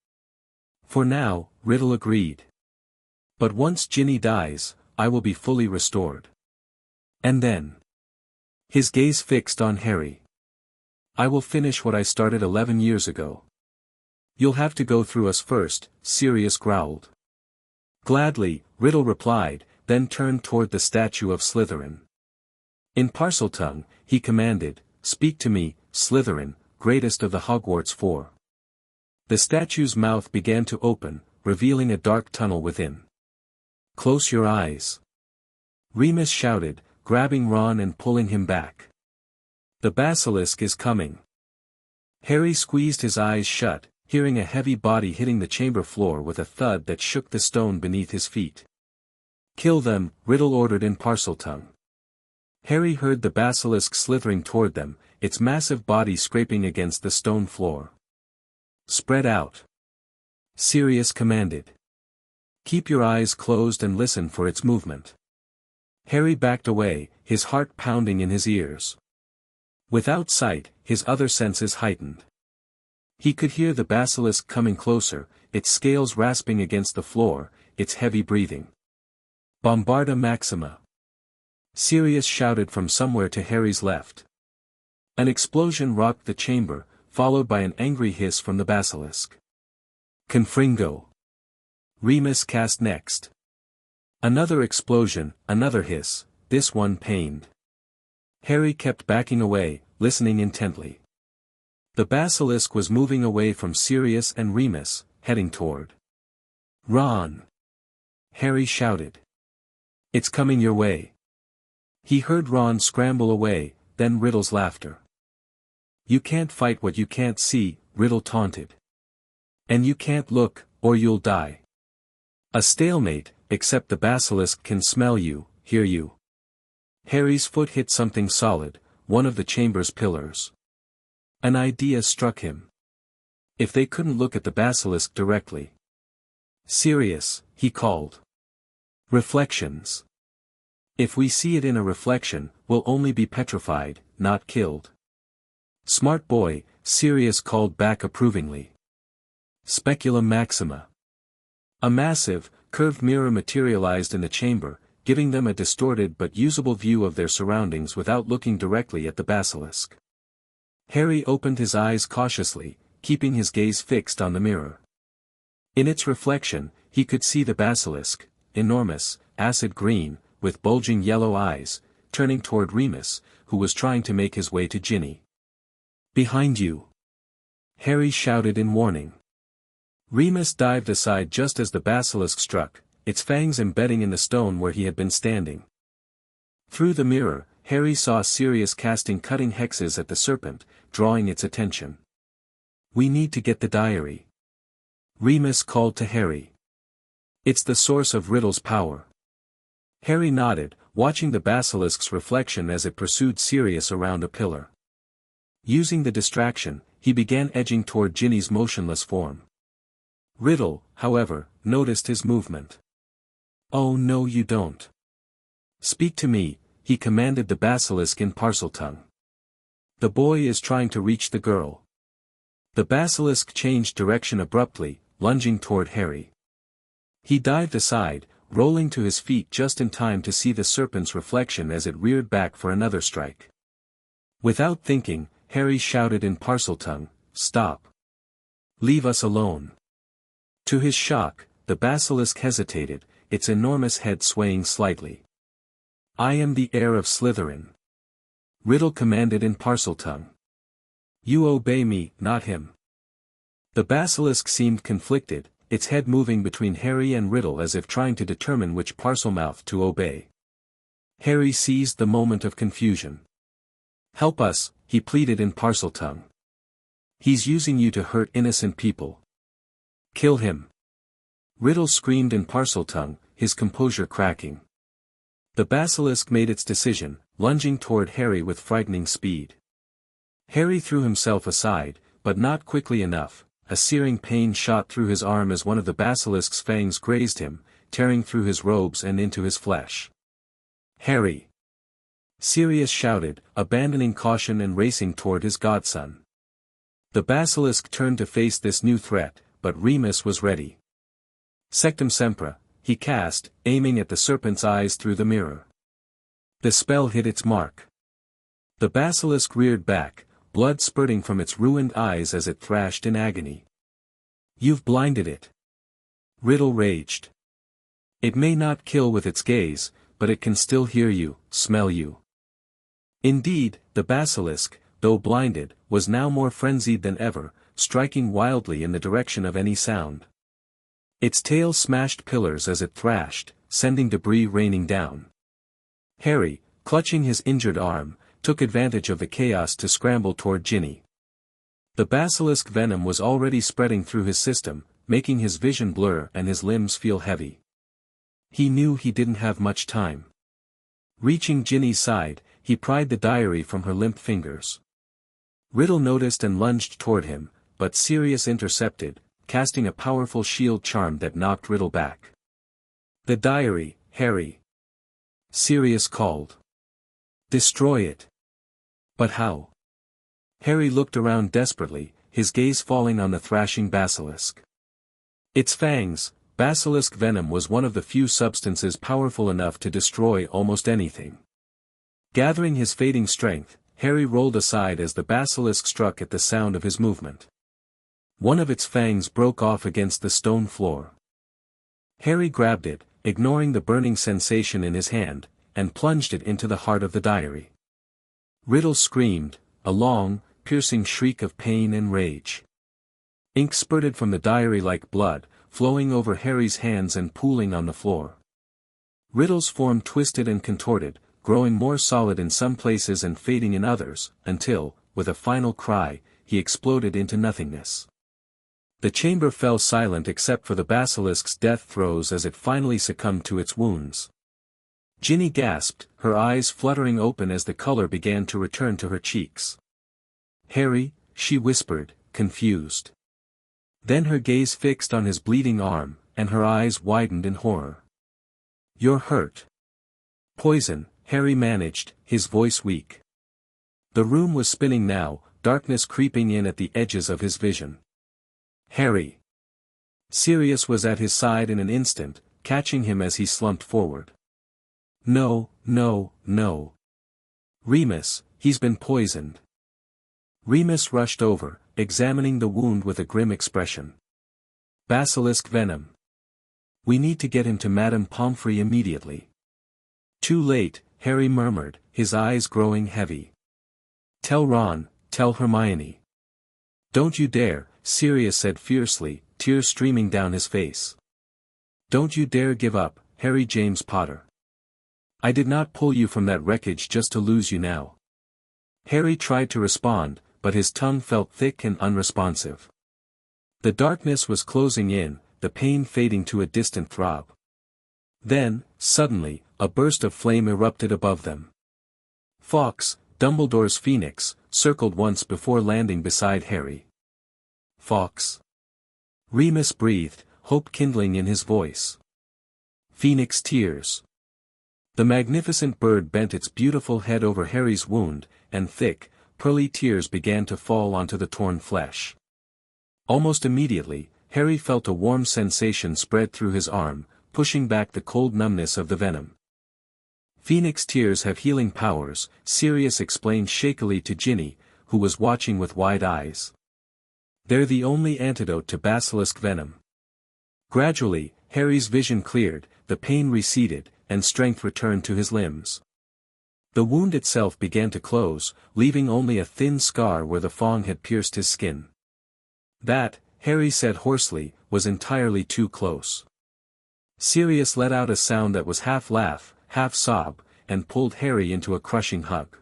"For now," Riddle agreed. "But once Ginny dies, I will be fully restored. And then—" His gaze fixed on Harry. "I will finish what I started 11 years ago." "You'll have to go through us first," Sirius growled. "Gladly," Riddle replied, then turned toward the statue of Slytherin. In Parseltongue, he commanded, "Speak to me, Slytherin, greatest of the Hogwarts Four." The statue's mouth began to open, revealing a dark tunnel within. "Close your eyes," Remus shouted, grabbing Ron and pulling him back. "The basilisk is coming." Harry squeezed his eyes shut, hearing a heavy body hitting the chamber floor with a thud that shook the stone beneath his feet. "Kill them," Riddle ordered in Parseltongue. Harry heard the basilisk slithering toward them, its massive body scraping against the stone floor. "Spread out," Sirius commanded. "Keep your eyes closed and listen for its movement." Harry backed away, his heart pounding in his ears. Without sight, his other senses heightened. He could hear the basilisk coming closer, its scales rasping against the floor, its heavy breathing. "Bombarda Maxima!" Sirius shouted from somewhere to Harry's left. An explosion rocked the chamber, followed by an angry hiss from the basilisk. Confringo. Remus cast next. Another explosion, another hiss, this one pained. Harry kept backing away, listening intently. The basilisk was moving away from Sirius and Remus, heading toward Ron. Harry shouted. It's coming your way. He heard Ron scramble away, then Riddle's laughter. You can't fight what you can't see, Riddle taunted. And you can't look, or you'll die. A stalemate, except the basilisk can smell you, hear you. Harry's foot hit something solid, one of the chamber's pillars. An idea struck him. If they couldn't look at the basilisk directly. Sirius, he called. Reflections. If we see it in a reflection, we'll only be petrified, not killed. Smart boy, Sirius called back approvingly. Speculum maxima. A massive, curved mirror materialized in the chamber, giving them a distorted but usable view of their surroundings without looking directly at the basilisk. Harry opened his eyes cautiously, keeping his gaze fixed on the mirror. In its reflection, he could see the basilisk, enormous, acid green, with bulging yellow eyes, turning toward Remus, who was trying to make his way to Ginny. Behind you! Harry shouted in warning. Remus dived aside just as the basilisk struck, its fangs embedding in the stone where he had been standing. Through the mirror, Harry saw Sirius casting cutting hexes at the serpent, drawing its attention. We need to get the diary. Remus called to Harry. It's the source of Riddle's power. Harry nodded, watching the basilisk's reflection as it pursued Sirius around a pillar. Using the distraction, he began edging toward Ginny's motionless form. Riddle, however, noticed his movement. Oh no you don't. Speak to me, he commanded the basilisk in Parseltongue. The boy is trying to reach the girl. The basilisk changed direction abruptly, lunging toward Harry. He dived aside, rolling to his feet just in time to see the serpent's reflection as it reared back for another strike. Without thinking, Harry shouted in Parseltongue, "Stop! Leave us alone!" To his shock, the basilisk hesitated, its enormous head swaying slightly. I am the heir of Slytherin. Riddle commanded in Parseltongue. You obey me, not him. The basilisk seemed conflicted, its head moving between Harry and Riddle as if trying to determine which Parselmouth to obey. Harry seized the moment of confusion. Help us, he pleaded in Parseltongue. He's using you to hurt innocent people. Kill him. Riddle screamed in Parseltongue, his composure cracking. The basilisk made its decision, lunging toward Harry with frightening speed. Harry threw himself aside, but not quickly enough. A searing pain shot through his arm as one of the basilisk's fangs grazed him, tearing through his robes and into his flesh. Harry! Sirius shouted, abandoning caution and racing toward his godson. The basilisk turned to face this new threat, but Remus was ready. Sectum Sempra, he cast, aiming at the serpent's eyes through the mirror. The spell hit its mark. The basilisk reared back, blood spurting from its ruined eyes as it thrashed in agony. You've blinded it. Riddle raged. It may not kill with its gaze, but it can still hear you, smell you. Indeed, the basilisk, though blinded, was now more frenzied than ever, striking wildly in the direction of any sound. Its tail smashed pillars as it thrashed, sending debris raining down. Harry, clutching his injured arm, took advantage of the chaos to scramble toward Ginny. The basilisk venom was already spreading through his system, making his vision blur and his limbs feel heavy. He knew he didn't have much time. Reaching Ginny's side, he pried the diary from her limp fingers. Riddle noticed and lunged toward him, but Sirius intercepted, casting a powerful shield charm that knocked Riddle back. The diary, Harry! Sirius called. Destroy it! But how? Harry looked around desperately, his gaze falling on the thrashing basilisk. Its fangs, basilisk venom was one of the few substances powerful enough to destroy almost anything. Gathering his fading strength, Harry rolled aside as the basilisk struck at the sound of his movement. One of its fangs broke off against the stone floor. Harry grabbed it, ignoring the burning sensation in his hand, and plunged it into the heart of the diary. Riddle screamed, a long, piercing shriek of pain and rage. Ink spurted from the diary like blood, flowing over Harry's hands and pooling on the floor. Riddle's form twisted and contorted, growing more solid in some places and fading in others, until, with a final cry, he exploded into nothingness. The chamber fell silent except for the basilisk's death throes as it finally succumbed to its wounds. Ginny gasped, her eyes fluttering open as the color began to return to her cheeks. "Harry," she whispered, confused. Then her gaze fixed on his bleeding arm, and her eyes widened in horror. "You're hurt." "Poison," Harry managed, his voice weak. The room was spinning now, darkness creeping in at the edges of his vision. "Harry!" Sirius was at his side in an instant, catching him as he slumped forward. "No, no, no. Remus, he's been poisoned." Remus rushed over, examining the wound with a grim expression. "Basilisk venom. We need to get him to Madame Pomfrey immediately." "Too late," Harry murmured, his eyes growing heavy. "Tell Ron, tell Hermione." "Don't you dare," Sirius said fiercely, tears streaming down his face. "Don't you dare give up, Harry James Potter. I did not pull you from that wreckage just to lose you now." Harry tried to respond, but his tongue felt thick and unresponsive. The darkness was closing in, the pain fading to a distant throb. Then, suddenly, a burst of flame erupted above them. Fawkes, Dumbledore's phoenix, circled once before landing beside Harry. "Fawkes?" Remus breathed, hope kindling in his voice. "Phoenix tears." The magnificent bird bent its beautiful head over Harry's wound, and thick, pearly tears began to fall onto the torn flesh. Almost immediately, Harry felt a warm sensation spread through his arm, pushing back the cold numbness of the venom. "Phoenix tears have healing powers," Sirius explained shakily to Ginny, who was watching with wide eyes. "They're the only antidote to basilisk venom." Gradually, Harry's vision cleared, the pain receded, and strength returned to his limbs. The wound itself began to close, leaving only a thin scar where the fang had pierced his skin. That, Harry said hoarsely, was entirely too close. Sirius let out a sound that was half laugh, half sob, and pulled Harry into a crushing hug.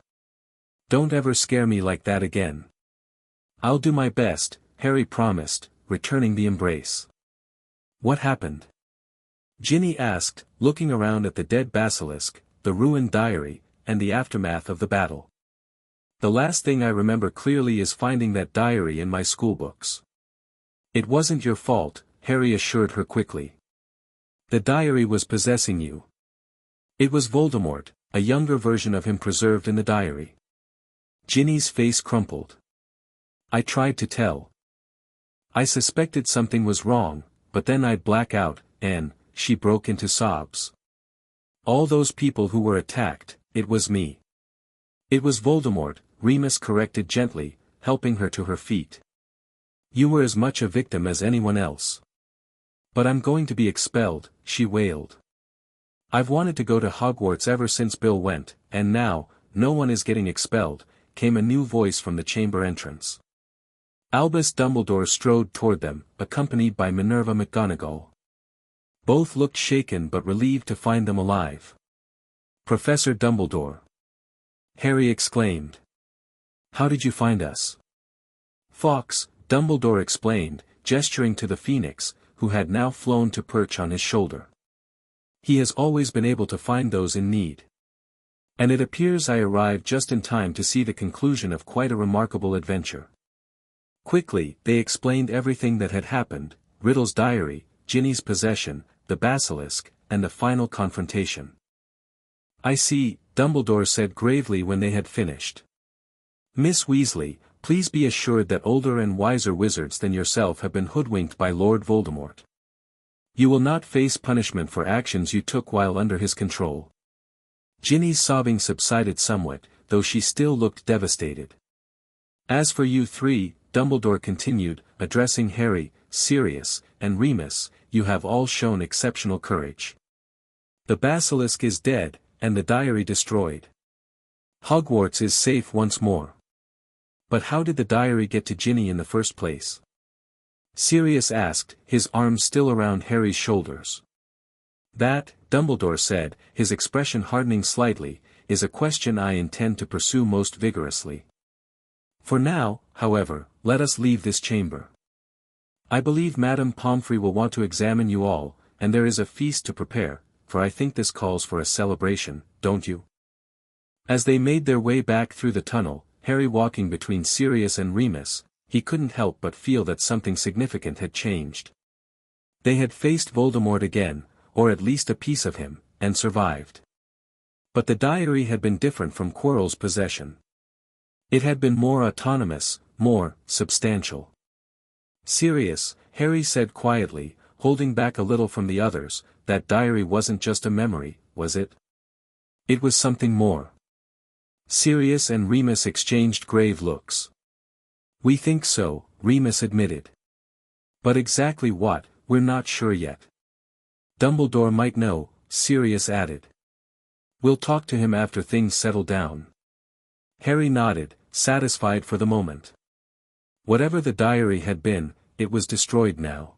"Don't ever scare me like that again." "I'll do my best," Harry promised, returning the embrace. "What happened?" Ginny asked, looking around at the dead basilisk, the ruined diary, and the aftermath of the battle. "The last thing I remember clearly is finding that diary in my schoolbooks." "It wasn't your fault," Harry assured her quickly. "The diary was possessing you. It was Voldemort, a younger version of him preserved in the diary." Ginny's face crumpled. "I tried to tell. I suspected something was wrong, but then I'd black out, and," she broke into sobs. "All those people who were attacked, it was me." "It was Voldemort," Remus corrected gently, helping her to her feet. "You were as much a victim as anyone else." "But I'm going to be expelled," she wailed. "I've wanted to go to Hogwarts ever since Bill went, and now, no one is getting expelled," came a new voice from the chamber entrance. Albus Dumbledore strode toward them, accompanied by Minerva McGonagall. Both looked shaken but relieved to find them alive. "Professor Dumbledore!" Harry exclaimed. "How did you find us?" "Fawkes," Dumbledore explained, gesturing to the phoenix, who had now flown to perch on his shoulder. "He has always been able to find those in need. And it appears I arrived just in time to see the conclusion of quite a remarkable adventure." Quickly, they explained everything that had happened, Riddle's diary, Ginny's possession, the basilisk, and the final confrontation. "I see," Dumbledore said gravely when they had finished. "Miss Weasley, please be assured that older and wiser wizards than yourself have been hoodwinked by Lord Voldemort. You will not face punishment for actions you took while under his control." Ginny's sobbing subsided somewhat, though she still looked devastated. As for you three, Dumbledore continued, addressing Harry, Sirius, and Remus, you have all shown exceptional courage. The basilisk is dead, and the diary destroyed. Hogwarts is safe once more. But how did the diary get to Ginny in the first place? Sirius asked, his arms still around Harry's shoulders. That, Dumbledore said, his expression hardening slightly, is a question I intend to pursue most vigorously. For now, however, let us leave this chamber. I believe Madame Pomfrey will want to examine you all, and there is a feast to prepare, for I think this calls for a celebration, don't you? As they made their way back through the tunnel, Harry walking between Sirius and Remus, he couldn't help but feel that something significant had changed. They had faced Voldemort again, or at least a piece of him, and survived. But the diary had been different from Quirrell's possession. It had been more autonomous, more substantial. Sirius, Harry said quietly, holding back a little from the others, that diary wasn't just a memory, was it? It was something more. Sirius and Remus exchanged grave looks. We think so, Remus admitted. But exactly what, we're not sure yet. Dumbledore might know, Sirius added. We'll talk to him after things settle down. Harry nodded, satisfied for the moment. Whatever the diary had been, it was destroyed now.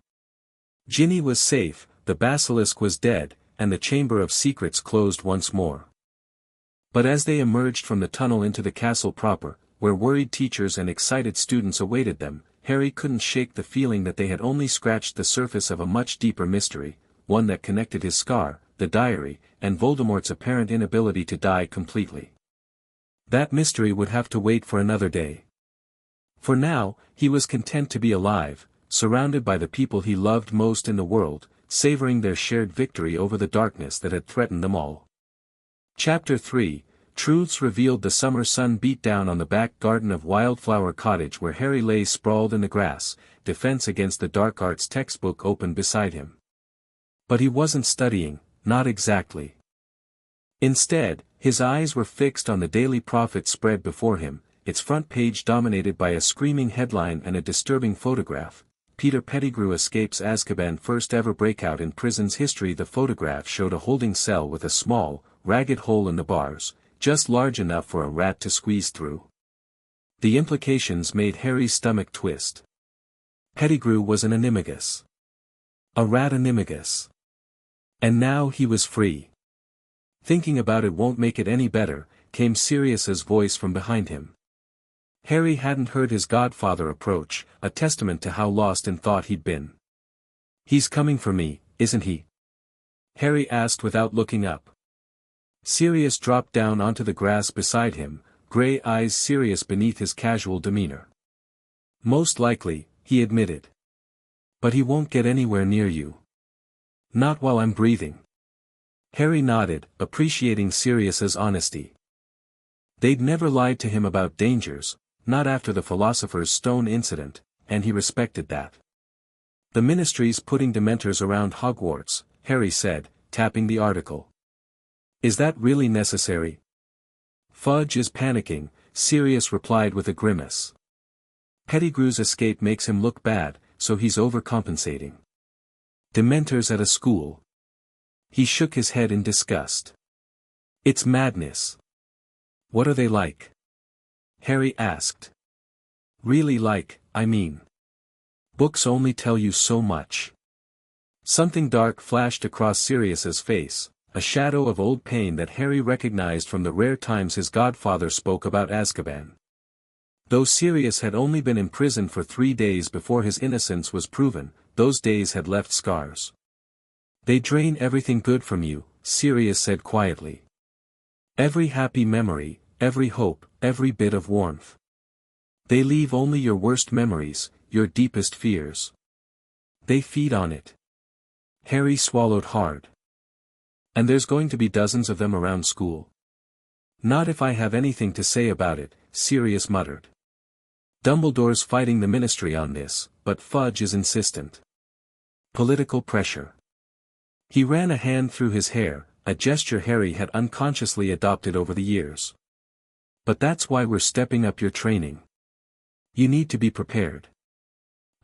Ginny was safe, the basilisk was dead, and the Chamber of Secrets closed once more. But as they emerged from the tunnel into the castle proper, where worried teachers and excited students awaited them, Harry couldn't shake the feeling that they had only scratched the surface of a much deeper mystery, one that connected his scar, the diary, and Voldemort's apparent inability to die completely. That mystery would have to wait for another day. For now, he was content to be alive, surrounded by the people he loved most in the world, savoring their shared victory over the darkness that had threatened them all. Chapter 3, Truths Revealed. The summer sun beat down on the back garden of Wildflower Cottage where Harry lay sprawled in the grass, Defense Against the Dark Arts textbook open beside him. But he wasn't studying, not exactly. Instead, his eyes were fixed on the Daily Prophet spread before him, its front page dominated by a screaming headline and a disturbing photograph. Peter Pettigrew escapes Azkaban. First ever breakout in prison's history. The photograph showed a holding cell with a small, ragged hole in the bars, just large enough for a rat to squeeze through. The implications made Harry's stomach twist. Pettigrew was an animagus. A rat animagus. And now he was free. Thinking about it won't make it any better, came Sirius's voice from behind him. Harry hadn't heard his godfather approach, a testament to how lost in thought he'd been. He's coming for me, isn't he? Harry asked without looking up. Sirius dropped down onto the grass beside him, gray eyes serious beneath his casual demeanor. Most likely, he admitted. But he won't get anywhere near you. Not while I'm breathing. Harry nodded, appreciating Sirius's honesty. They'd never lied to him about dangers, not after the Philosopher's Stone incident, and he respected that. The Ministry's putting Dementors around Hogwarts, Harry said, tapping the article. Is that really necessary? Fudge is panicking, Sirius replied with a grimace. Pettigrew's escape makes him look bad, so he's overcompensating. Dementors at a school. He shook his head in disgust. It's madness. What are they like? Harry asked. Really like, I mean. Books only tell you so much. Something dark flashed across Sirius's face, a shadow of old pain that Harry recognized from the rare times his godfather spoke about Azkaban. Though Sirius had only been imprisoned for 3 days before his innocence was proven, those days had left scars. They drain everything good from you, Sirius said quietly. Every happy memory, every hope, every bit of warmth. They leave only your worst memories, your deepest fears. They feed on it. Harry swallowed hard. And there's going to be dozens of them around school. Not if I have anything to say about it, Sirius muttered. Dumbledore's fighting the Ministry on this, but Fudge is insistent. Political pressure. He ran a hand through his hair, a gesture Harry had unconsciously adopted over the years. But that's why we're stepping up your training. You need to be prepared.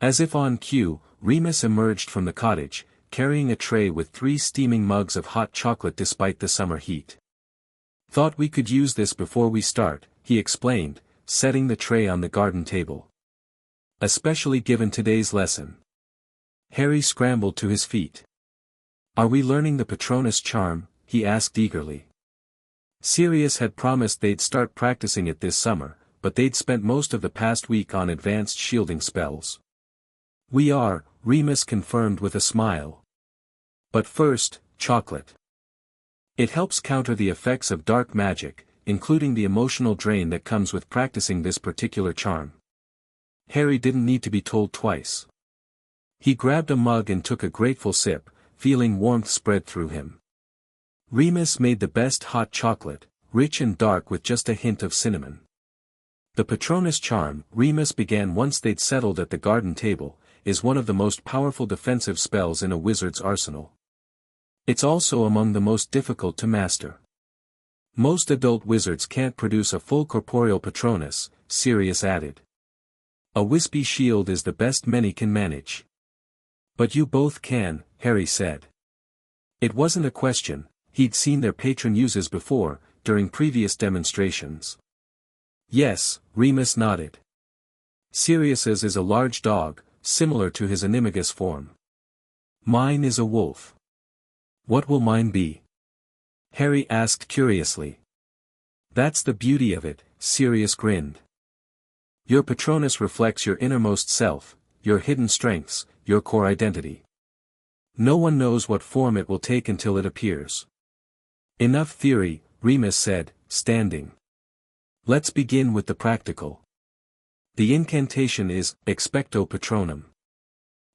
As if on cue, Remus emerged from the cottage, carrying a tray with 3 steaming mugs of hot chocolate despite the summer heat. Thought we could use this before we start, he explained, setting the tray on the garden table. Especially given today's lesson. Harry scrambled to his feet. Are we learning the Patronus charm? He asked eagerly. Sirius had promised they'd start practicing it this summer, but they'd spent most of the past week on advanced shielding spells. We are, Remus confirmed with a smile. But first, chocolate. It helps counter the effects of dark magic, including the emotional drain that comes with practicing this particular charm. Harry didn't need to be told twice. He grabbed a mug and took a grateful sip, feeling warmth spread through him. Remus made the best hot chocolate, rich and dark with just a hint of cinnamon. The Patronus charm, Remus began once they'd settled at the garden table, is one of the most powerful defensive spells in a wizard's arsenal. It's also among the most difficult to master. Most adult wizards can't produce a full corporeal Patronus, Sirius added. A wispy shield is the best many can manage. But you both can, Harry said. It wasn't a question, he'd seen their patron uses before, during previous demonstrations. Yes, Remus nodded. Sirius's is a large dog, similar to his animagus form. Mine is a wolf. What will mine be? Harry asked curiously. That's the beauty of it, Sirius grinned. Your Patronus reflects your innermost self, your hidden strengths, your core identity. No one knows what form it will take until it appears. Enough theory, Remus said, standing. Let's begin with the practical. The incantation is, Expecto Patronum.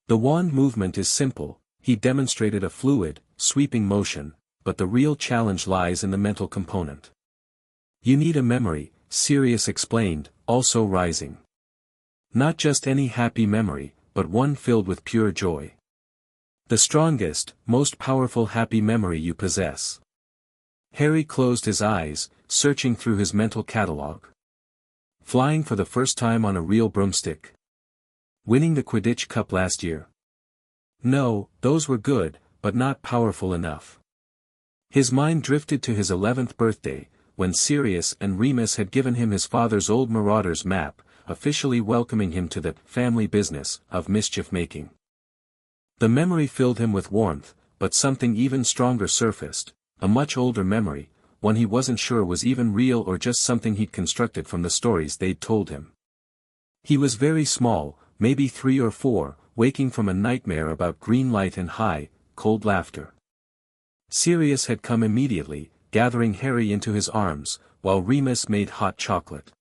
The wand movement is simple, he demonstrated a fluid, sweeping motion, but the real challenge lies in the mental component. You need a memory, Sirius explained, also rising. Not just any happy memory, but one filled with pure joy. The strongest, most powerful happy memory you possess. Harry closed his eyes, searching through his mental catalogue. Flying for the first time on a real broomstick. Winning the Quidditch Cup last year. No, those were good, but not powerful enough. His mind drifted to his 11th birthday, when Sirius and Remus had given him his father's old Marauder's map, officially welcoming him to the family business of mischief-making. The memory filled him with warmth, but something even stronger surfaced, a much older memory, one he wasn't sure was even real or just something he'd constructed from the stories they'd told him. He was very small, maybe 3 or 4, waking from a nightmare about green light and high, cold laughter. Sirius had come immediately, gathering Harry into his arms, while Remus made hot chocolate.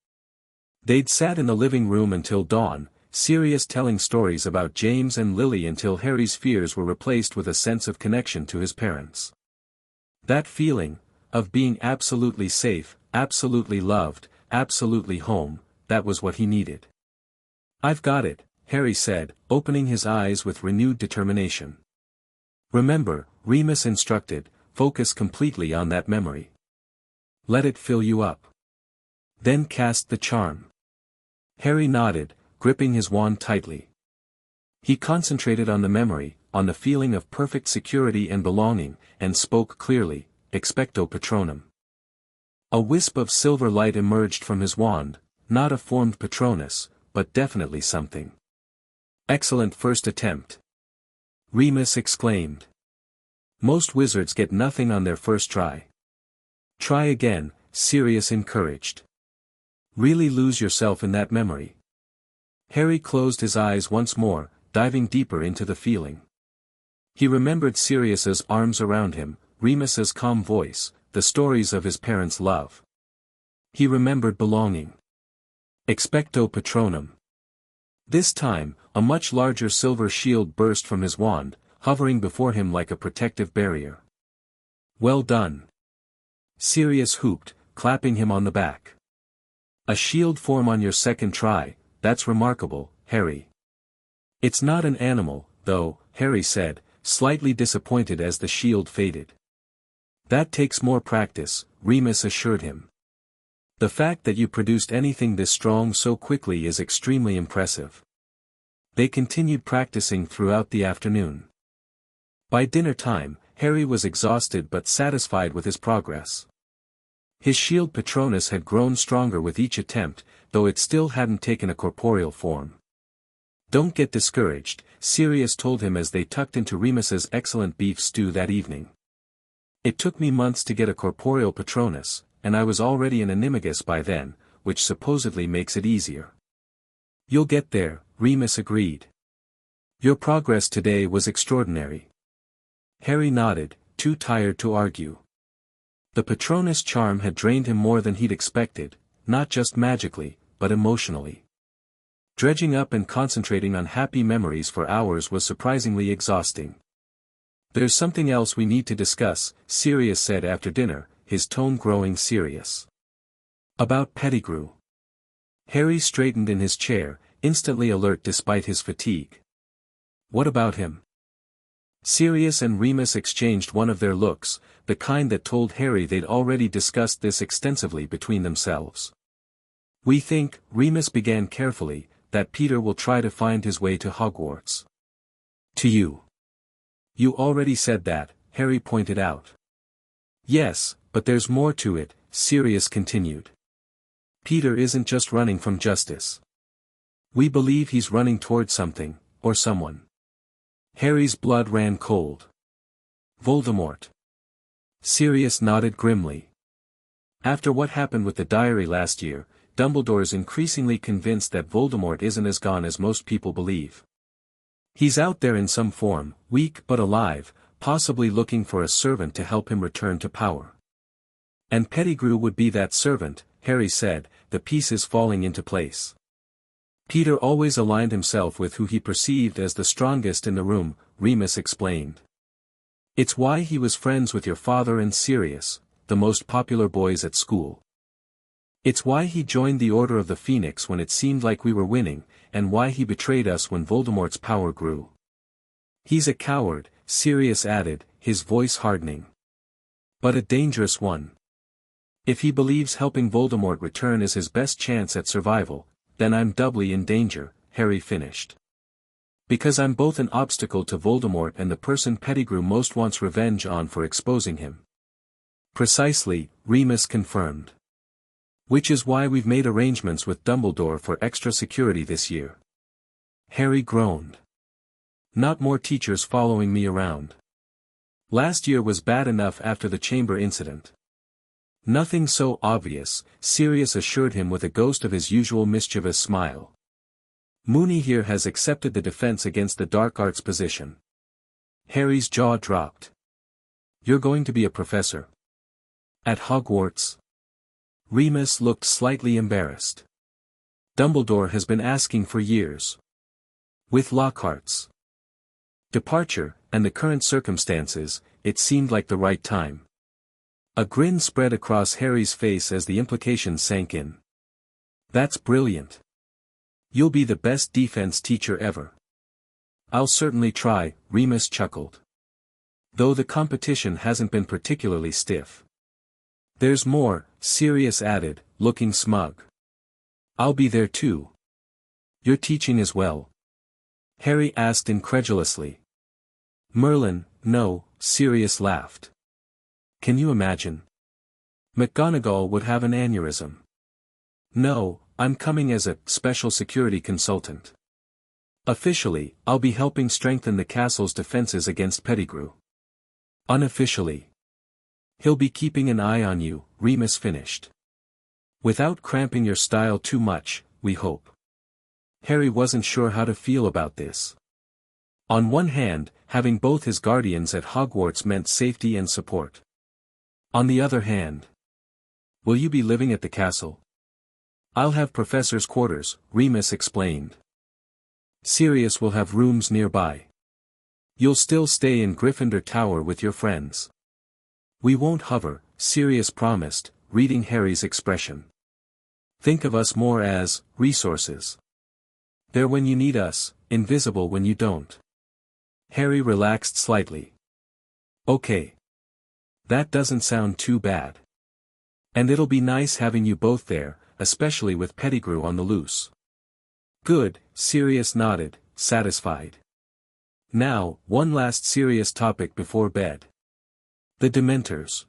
They'd sat in the living room until dawn, Sirius telling stories about James and Lily until Harry's fears were replaced with a sense of connection to his parents. That feeling, of being absolutely safe, absolutely loved, absolutely home, that was what he needed. I've got it, Harry said, opening his eyes with renewed determination. Remember, Remus instructed, focus completely on that memory. Let it fill you up. Then cast the charm. Harry nodded, gripping his wand tightly. He concentrated on the memory, on the feeling of perfect security and belonging, and spoke clearly, Expecto Patronum. A wisp of silver light emerged from his wand, not a formed Patronus, but definitely something. Excellent first attempt. Remus exclaimed. Most wizards get nothing on their first try. Try again, Sirius encouraged. Really lose yourself in that memory. Harry closed his eyes once more, diving deeper into the feeling. He remembered Sirius's arms around him, Remus's calm voice, the stories of his parents' love. He remembered belonging. Expecto Patronum. This time, a much larger silver shield burst from his wand, hovering before him like a protective barrier. Well done. Sirius whooped, clapping him on the back. A shield form on your second try, that's remarkable, Harry. It's not an animal, though, Harry said, slightly disappointed as the shield faded. That takes more practice, Remus assured him. The fact that you produced anything this strong so quickly is extremely impressive. They continued practicing throughout the afternoon. By dinner time, Harry was exhausted but satisfied with his progress. His shield Patronus had grown stronger with each attempt, though it still hadn't taken a corporeal form. "Don't get discouraged," Sirius told him as they tucked into Remus's excellent beef stew that evening. "It took me months to get a corporeal Patronus, and I was already an animagus by then, which supposedly makes it easier." "You'll get there," Remus agreed. "Your progress today was extraordinary." Harry nodded, too tired to argue. The Patronus charm had drained him more than he'd expected, not just magically, but emotionally. Dredging up and concentrating on happy memories for hours was surprisingly exhausting. "There's something else we need to discuss," Sirius said after dinner, his tone growing serious. "About Pettigrew." Harry straightened in his chair, instantly alert despite his fatigue. "What about him?" Sirius and Remus exchanged one of their looks, the kind that told Harry they'd already discussed this extensively between themselves. "We think," Remus began carefully, "that Peter will try to find his way to Hogwarts." "To you." "You already said that," Harry pointed out. "Yes, but there's more to it," Sirius continued. "Peter isn't just running from justice. We believe he's running toward something, or someone." Harry's blood ran cold. "Voldemort." Sirius nodded grimly. "After what happened with the diary last year, Dumbledore's increasingly convinced that Voldemort isn't as gone as most people believe. He's out there in some form, weak but alive, possibly looking for a servant to help him return to power. And Pettigrew would be that servant," Harry said, the pieces falling into place. "Peter always aligned himself with who he perceived as the strongest in the room," Remus explained. "It's why he was friends with your father and Sirius, the most popular boys at school. It's why he joined the Order of the Phoenix when it seemed like we were winning, and why he betrayed us when Voldemort's power grew." "He's a coward," Sirius added, his voice hardening. "But a dangerous one. If he believes helping Voldemort return is his best chance at survival, then I'm doubly in danger," Harry finished. "Because I'm both an obstacle to Voldemort and the person Pettigrew most wants revenge on for exposing him." "Precisely," Remus confirmed. "Which is why we've made arrangements with Dumbledore for extra security this year." Harry groaned. "Not more teachers following me around. Last year was bad enough after the chamber incident." "Nothing so obvious," Sirius assured him with a ghost of his usual mischievous smile. "Moony here has accepted the defense against the dark arts position." Harry's jaw dropped. "You're going to be a professor? At Hogwarts?" Remus looked slightly embarrassed. "Dumbledore has been asking for years. With Lockhart's departure, and the current circumstances, it seemed like the right time." A grin spread across Harry's face as the implication sank in. "That's brilliant. You'll be the best defense teacher ever." "I'll certainly try," Remus chuckled. "Though the competition hasn't been particularly stiff." "There's more," Sirius added, looking smug. "I'll be there too." "You're teaching as well?" Harry asked incredulously. "Merlin, no," Sirius laughed. "Can you imagine? McGonagall would have an aneurysm." "No, I'm coming as a special security consultant. Officially, I'll be helping strengthen the castle's defenses against Pettigrew. Unofficially, he'll be keeping an eye on you," Remus finished. "Without cramping your style too much, we hope." Harry wasn't sure how to feel about this. On one hand, having both his guardians at Hogwarts meant safety and support. On the other hand, "Will you be living at the castle?" "I'll have professor's quarters," Remus explained. "Sirius will have rooms nearby. You'll still stay in Gryffindor Tower with your friends." "We won't hover," Sirius promised, reading Harry's expression. "Think of us more as resources. There when you need us, invisible when you don't." Harry relaxed slightly. "Okay. That doesn't sound too bad. And it'll be nice having you both there, especially with Pettigrew on the loose. Good, Sirius nodded, satisfied. Now, one last serious topic before bed. The Dementors.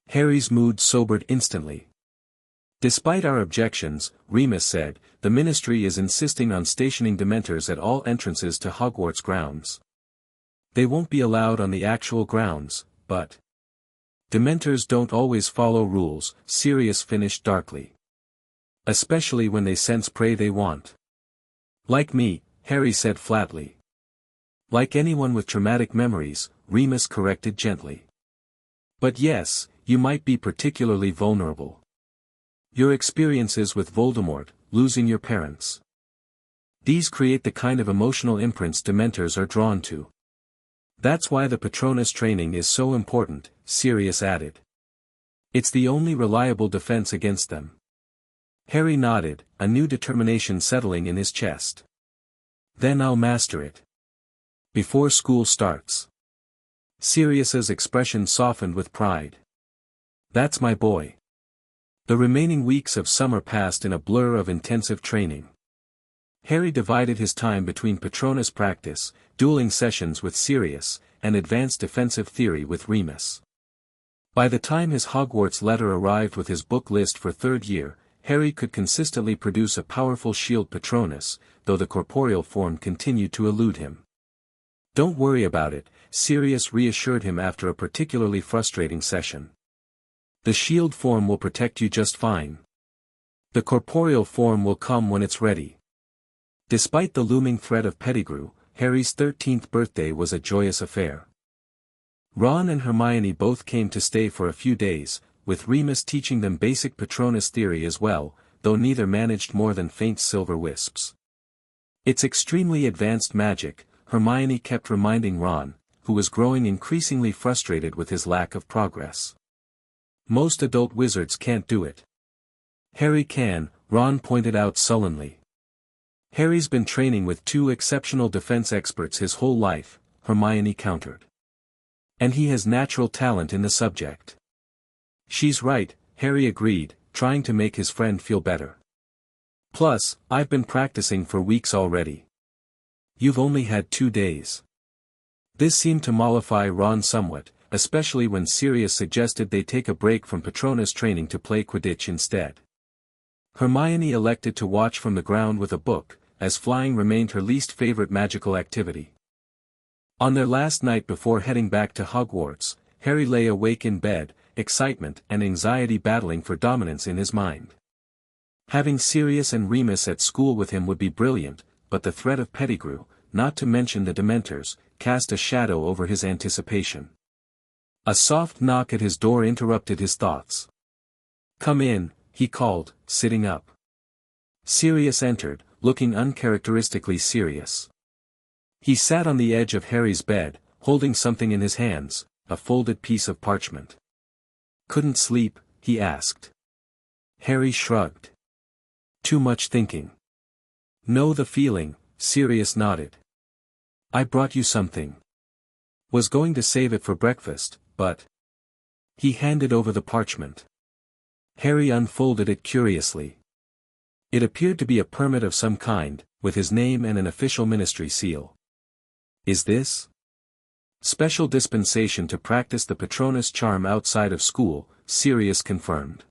Harry's mood sobered instantly. Despite our objections, Remus said, the Ministry is insisting on stationing Dementors at all entrances to Hogwarts grounds. They won't be allowed on the actual grounds, but... Dementors don't always follow rules, Sirius finished darkly. Especially when they sense prey they want. Like me, Harry said flatly. Like anyone with traumatic memories, Remus corrected gently. But yes, you might be particularly vulnerable. Your experiences with Voldemort, losing your parents. These create the kind of emotional imprints Dementors are drawn to. That's why the Patronus training is so important, Sirius added. It's the only reliable defense against them. Harry nodded, a new determination settling in his chest. Then I'll master it. Before school starts. Sirius's expression softened with pride. That's my boy. The remaining weeks of summer passed in a blur of intensive training. Harry divided his time between Patronus practice, dueling sessions with Sirius, and advanced defensive theory with Remus. By the time his Hogwarts letter arrived with his book list for third year, Harry could consistently produce a powerful shield Patronus, though the corporeal form continued to elude him. Don't worry about it, Sirius reassured him after a particularly frustrating session. The shield form will protect you just fine. The corporeal form will come when it's ready. Despite the looming threat of Pettigrew, Harry's 13th birthday was a joyous affair. Ron and Hermione both came to stay for a few days, with Remus teaching them basic Patronus theory as well, though neither managed more than faint silver wisps. It's extremely advanced magic, Hermione kept reminding Ron, who was growing increasingly frustrated with his lack of progress. Most adult wizards can't do it. Harry can, Ron pointed out sullenly. Harry's been training with two exceptional defense experts his whole life, Hermione countered. And he has natural talent in the subject. She's right, Harry agreed, trying to make his friend feel better. Plus, I've been practicing for weeks already. You've only had 2 days. This seemed to mollify Ron somewhat, especially when Sirius suggested they take a break from Patronus training to play Quidditch instead. Hermione elected to watch from the ground with a book, as flying remained her least favorite magical activity. On their last night before heading back to Hogwarts, Harry lay awake in bed, excitement and anxiety battling for dominance in his mind. Having Sirius and Remus at school with him would be brilliant, but the threat of Pettigrew, not to mention the Dementors, cast a shadow over his anticipation. A soft knock at his door interrupted his thoughts. "Come in," he called, sitting up. Sirius entered, looking uncharacteristically serious. He sat on the edge of Harry's bed, holding something in his hands, a folded piece of parchment. "Couldn't sleep?" he asked. Harry shrugged. "Too much thinking." "Know the feeling," Sirius nodded. "I brought you something. Was going to save it for breakfast, but..." He handed over the parchment. Harry unfolded it curiously. It appeared to be a permit of some kind, with his name and an official ministry seal. "Is this?" "Special dispensation to practice the Patronus charm outside of school," Sirius confirmed.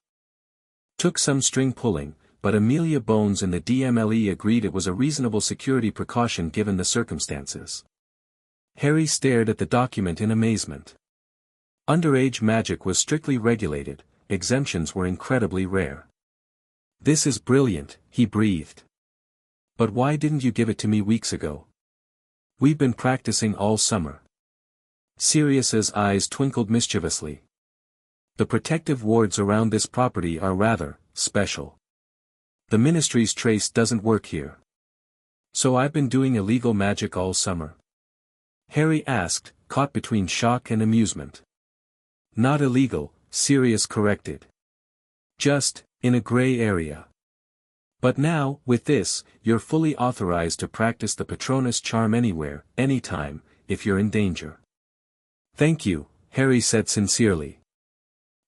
Took some string pulling, but Amelia Bones and the DMLE agreed it was a reasonable security precaution given the circumstances. Harry stared at the document in amazement. Underage magic was strictly regulated, exemptions were incredibly rare. "This is brilliant," he breathed. "But why didn't you give it to me weeks ago? We've been practicing all summer." Sirius's eyes twinkled mischievously. "The protective wards around this property are rather special. The ministry's trace doesn't work here. So I've been doing illegal magic all summer?" Harry asked, caught between shock and amusement. "Not illegal," Sirius corrected. "Just, in a gray area. But now, with this, you're fully authorized to practice the Patronus charm anywhere, anytime, if you're in danger." "Thank you," Harry said sincerely.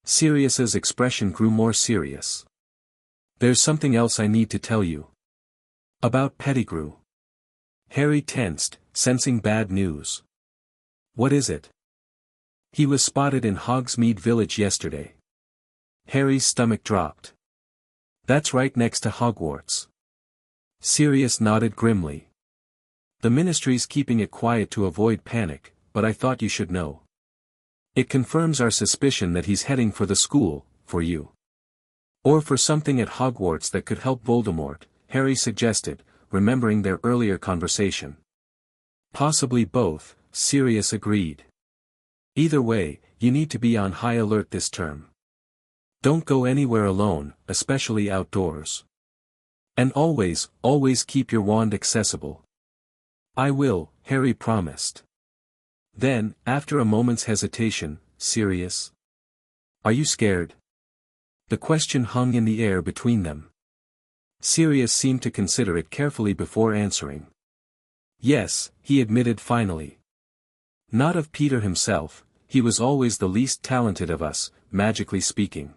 Sirius's expression grew more serious. There's something else I need to tell you. About Pettigrew. Harry tensed, sensing bad news. What is it? He was spotted in Hogsmeade Village yesterday. Harry's stomach dropped. That's right next to Hogwarts. Sirius nodded grimly. The Ministry's keeping it quiet to avoid panic, but I thought you should know. It confirms our suspicion that he's heading for the school, for you. Or for something at Hogwarts that could help Voldemort, Harry suggested, remembering their earlier conversation. Possibly both, Sirius agreed. Either way, you need to be on high alert this term. Don't go anywhere alone, especially outdoors. And always keep your wand accessible. I will, Harry promised. Then, after a moment's hesitation, Sirius? Are you scared? The question hung in the air between them. Sirius seemed to consider it carefully before answering. Yes, he admitted finally. Not of Peter himself, he was always the least talented of us, magically speaking.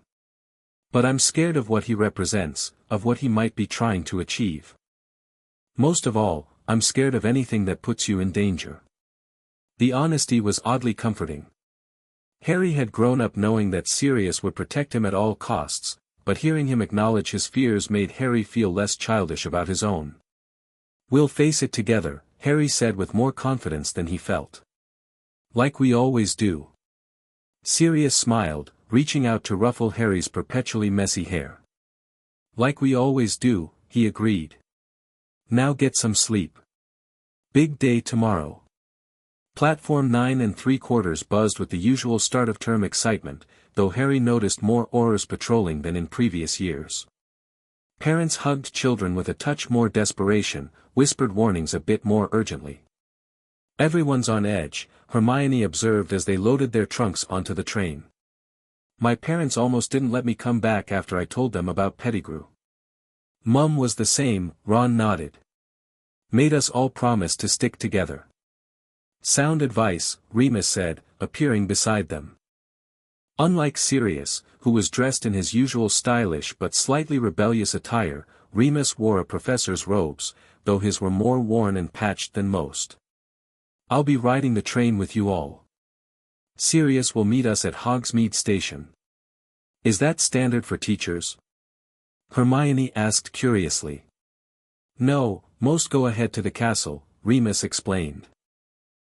But I'm scared of what he represents, of what he might be trying to achieve. Most of all, I'm scared of anything that puts you in danger. The honesty was oddly comforting. Harry had grown up knowing that Sirius would protect him at all costs, but hearing him acknowledge his fears made Harry feel less childish about his own. We'll face it together, Harry said with more confidence than he felt. Like we always do. Sirius smiled, reaching out to ruffle Harry's perpetually messy hair. Like we always do, he agreed. Now get some sleep. Big day tomorrow. Platform 9 3/4 buzzed with the usual start-of-term excitement, though Harry noticed more Aurors patrolling than in previous years. Parents hugged children with a touch more desperation, whispered warnings a bit more urgently. Everyone's on edge, Hermione observed as they loaded their trunks onto the train. My parents almost didn't let me come back after I told them about Pettigrew. Mum was the same, Ron nodded. Made us all promise to stick together. Sound advice, Remus said, appearing beside them. Unlike Sirius, who was dressed in his usual stylish but slightly rebellious attire, Remus wore a professor's robes, though his were more worn and patched than most. I'll be riding the train with you all. Sirius will meet us at Hogsmeade Station. Is that standard for teachers? Hermione asked curiously. No, most go ahead to the castle, Remus explained.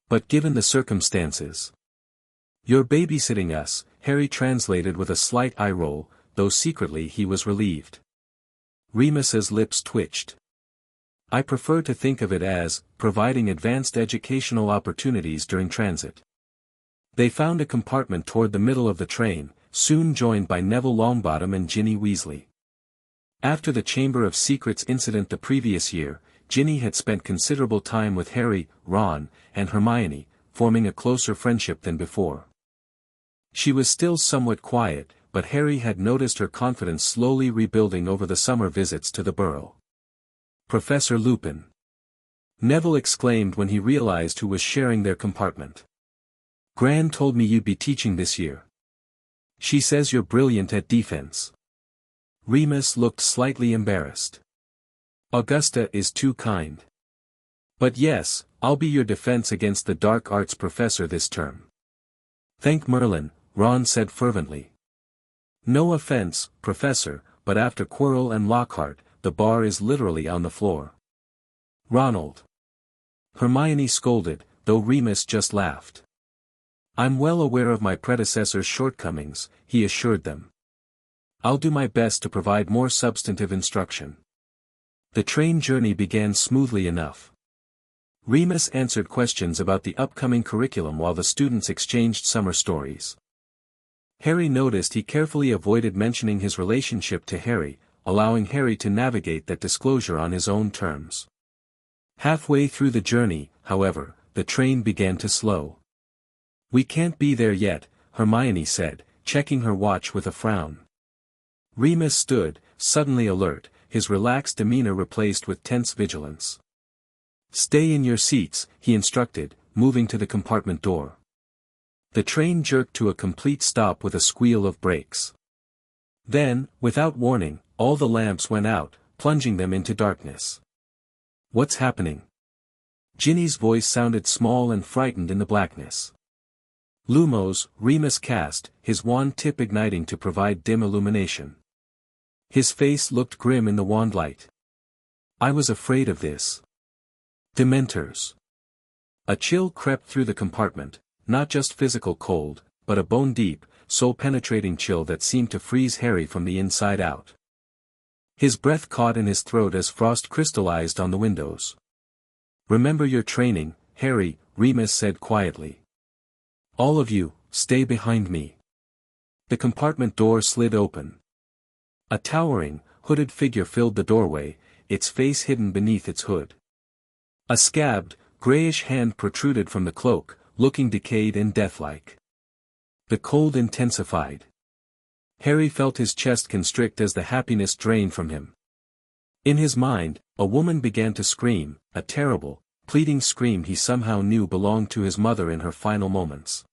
But given the circumstances. You're babysitting us, Harry translated with a slight eye roll, though secretly he was relieved. Remus's lips twitched. I prefer to think of it as, providing advanced educational opportunities during transit. They found a compartment toward the middle of the train, soon joined by Neville Longbottom and Ginny Weasley. After the Chamber of Secrets incident the previous year, Ginny had spent considerable time with Harry, Ron, and Hermione, forming a closer friendship than before. She was still somewhat quiet, but Harry had noticed her confidence slowly rebuilding over the summer visits to the Burrow. Professor Lupin. Neville exclaimed when he realized who was sharing their compartment. Gran told me you'd be teaching this year. She says you're brilliant at defense. Remus looked slightly embarrassed. Augusta is too kind. But yes, I'll be your defense against the dark arts professor this term. Thank Merlin, Ron said fervently. No offense, Professor, but after Quirrell and Lockhart, the bar is literally on the floor. Ronald. Hermione scolded, though Remus just laughed. I'm well aware of my predecessor's shortcomings, he assured them. I'll do my best to provide more substantive instruction. The train journey began smoothly enough. Remus answered questions about the upcoming curriculum while the students exchanged summer stories. Harry noticed he carefully avoided mentioning his relationship to Harry, allowing Harry to navigate that disclosure on his own terms. Halfway through the journey, however, the train began to slow. We can't be there yet, Hermione said, checking her watch with a frown. Remus stood, suddenly alert, his relaxed demeanor replaced with tense vigilance. Stay in your seats, he instructed, moving to the compartment door. The train jerked to a complete stop with a squeal of brakes. Then, without warning, all the lamps went out, plunging them into darkness. "What's happening?" Ginny's voice sounded small and frightened in the blackness. "Lumos," Remus cast, his wand tip igniting to provide dim illumination. His face looked grim in the wand light. "I was afraid of this. Dementors." A chill crept through the compartment, not just physical cold, but a bone-deep, soul-penetrating chill that seemed to freeze Harry from the inside out. His breath caught in his throat as frost crystallized on the windows. "Remember your training, Harry," Remus said quietly. "All of you, stay behind me." The compartment door slid open. A towering, hooded figure filled the doorway, its face hidden beneath its hood. A scabbed, grayish hand protruded from the cloak, looking decayed and deathlike. The cold intensified. Harry felt his chest constrict as the happiness drained from him. In his mind, a woman began to scream, a terrible, pleading scream he somehow knew belonged to his mother in her final moments.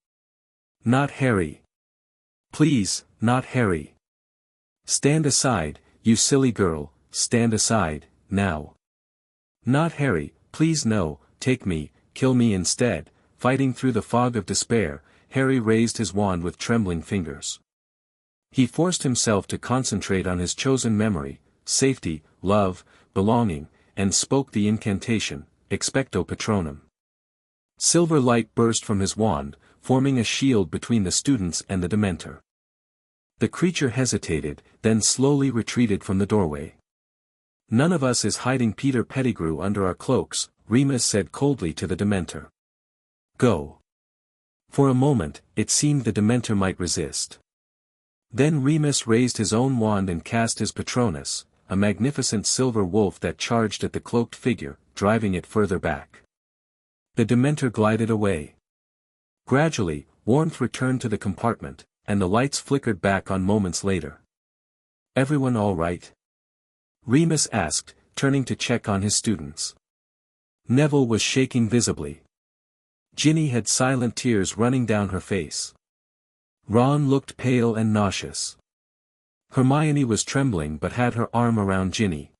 "Not Harry. Please, not Harry. Stand aside, you silly girl, stand aside, now. Not Harry, please no, take me, kill me instead." Fighting through the fog of despair, Harry raised his wand with trembling fingers. He forced himself to concentrate on his chosen memory, safety, love, belonging, and spoke the incantation, Expecto Patronum. Silver light burst from his wand, forming a shield between the students and the Dementor. The creature hesitated, then slowly retreated from the doorway. "None of us is hiding Peter Pettigrew under our cloaks," Remus said coldly to the Dementor. "Go." For a moment, it seemed the Dementor might resist. Then Remus raised his own wand and cast his Patronus, a magnificent silver wolf that charged at the cloaked figure, driving it further back. The Dementor glided away. Gradually, warmth returned to the compartment, and the lights flickered back on moments later. "Everyone all right?" Remus asked, turning to check on his students. Neville was shaking visibly. Ginny had silent tears running down her face. Ron looked pale and nauseous. Hermione was trembling but had her arm around Ginny.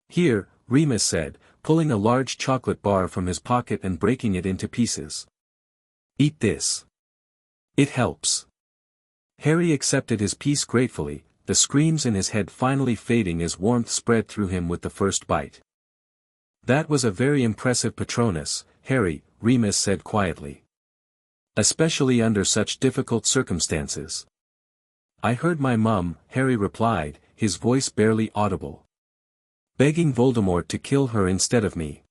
"Here," Remus said, pulling a large chocolate bar from his pocket and breaking it into pieces. "Eat this. It helps." Harry accepted his piece gratefully, the screams in his head finally fading as warmth spread through him with the first bite. "That was a very impressive Patronus, Harry," Remus said quietly. "Especially under such difficult circumstances." "I heard my mum," Harry replied, his voice barely audible. "Begging Voldemort to kill her instead of me."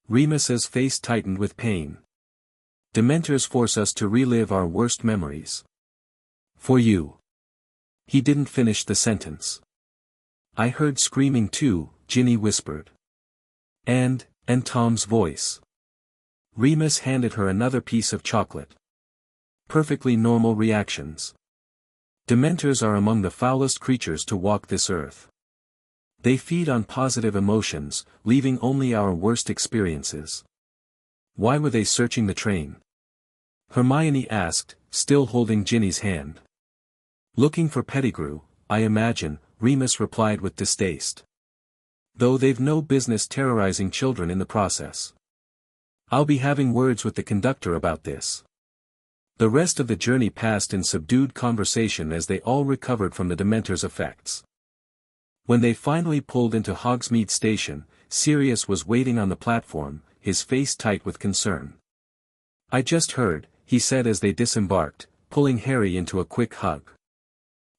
Remus's face tightened with pain. "Dementors force us to relive our worst memories. For you." He didn't finish the sentence. "I heard screaming too," Ginny whispered. And Tom's voice." Remus handed her another piece of chocolate. "Perfectly normal reactions. Dementors are among the foulest creatures to walk this earth. They feed on positive emotions, leaving only our worst experiences." "Why were they searching the train?" Hermione asked, still holding Ginny's hand. "Looking for Pettigrew, I imagine," Remus replied with distaste. "Though they've no business terrorizing children in the process. I'll be having words with the conductor about this." The rest of the journey passed in subdued conversation as they all recovered from the Dementor's effects. When they finally pulled into Hogsmeade Station, Sirius was waiting on the platform, his face tight with concern. "I just heard," he said as they disembarked, pulling Harry into a quick hug.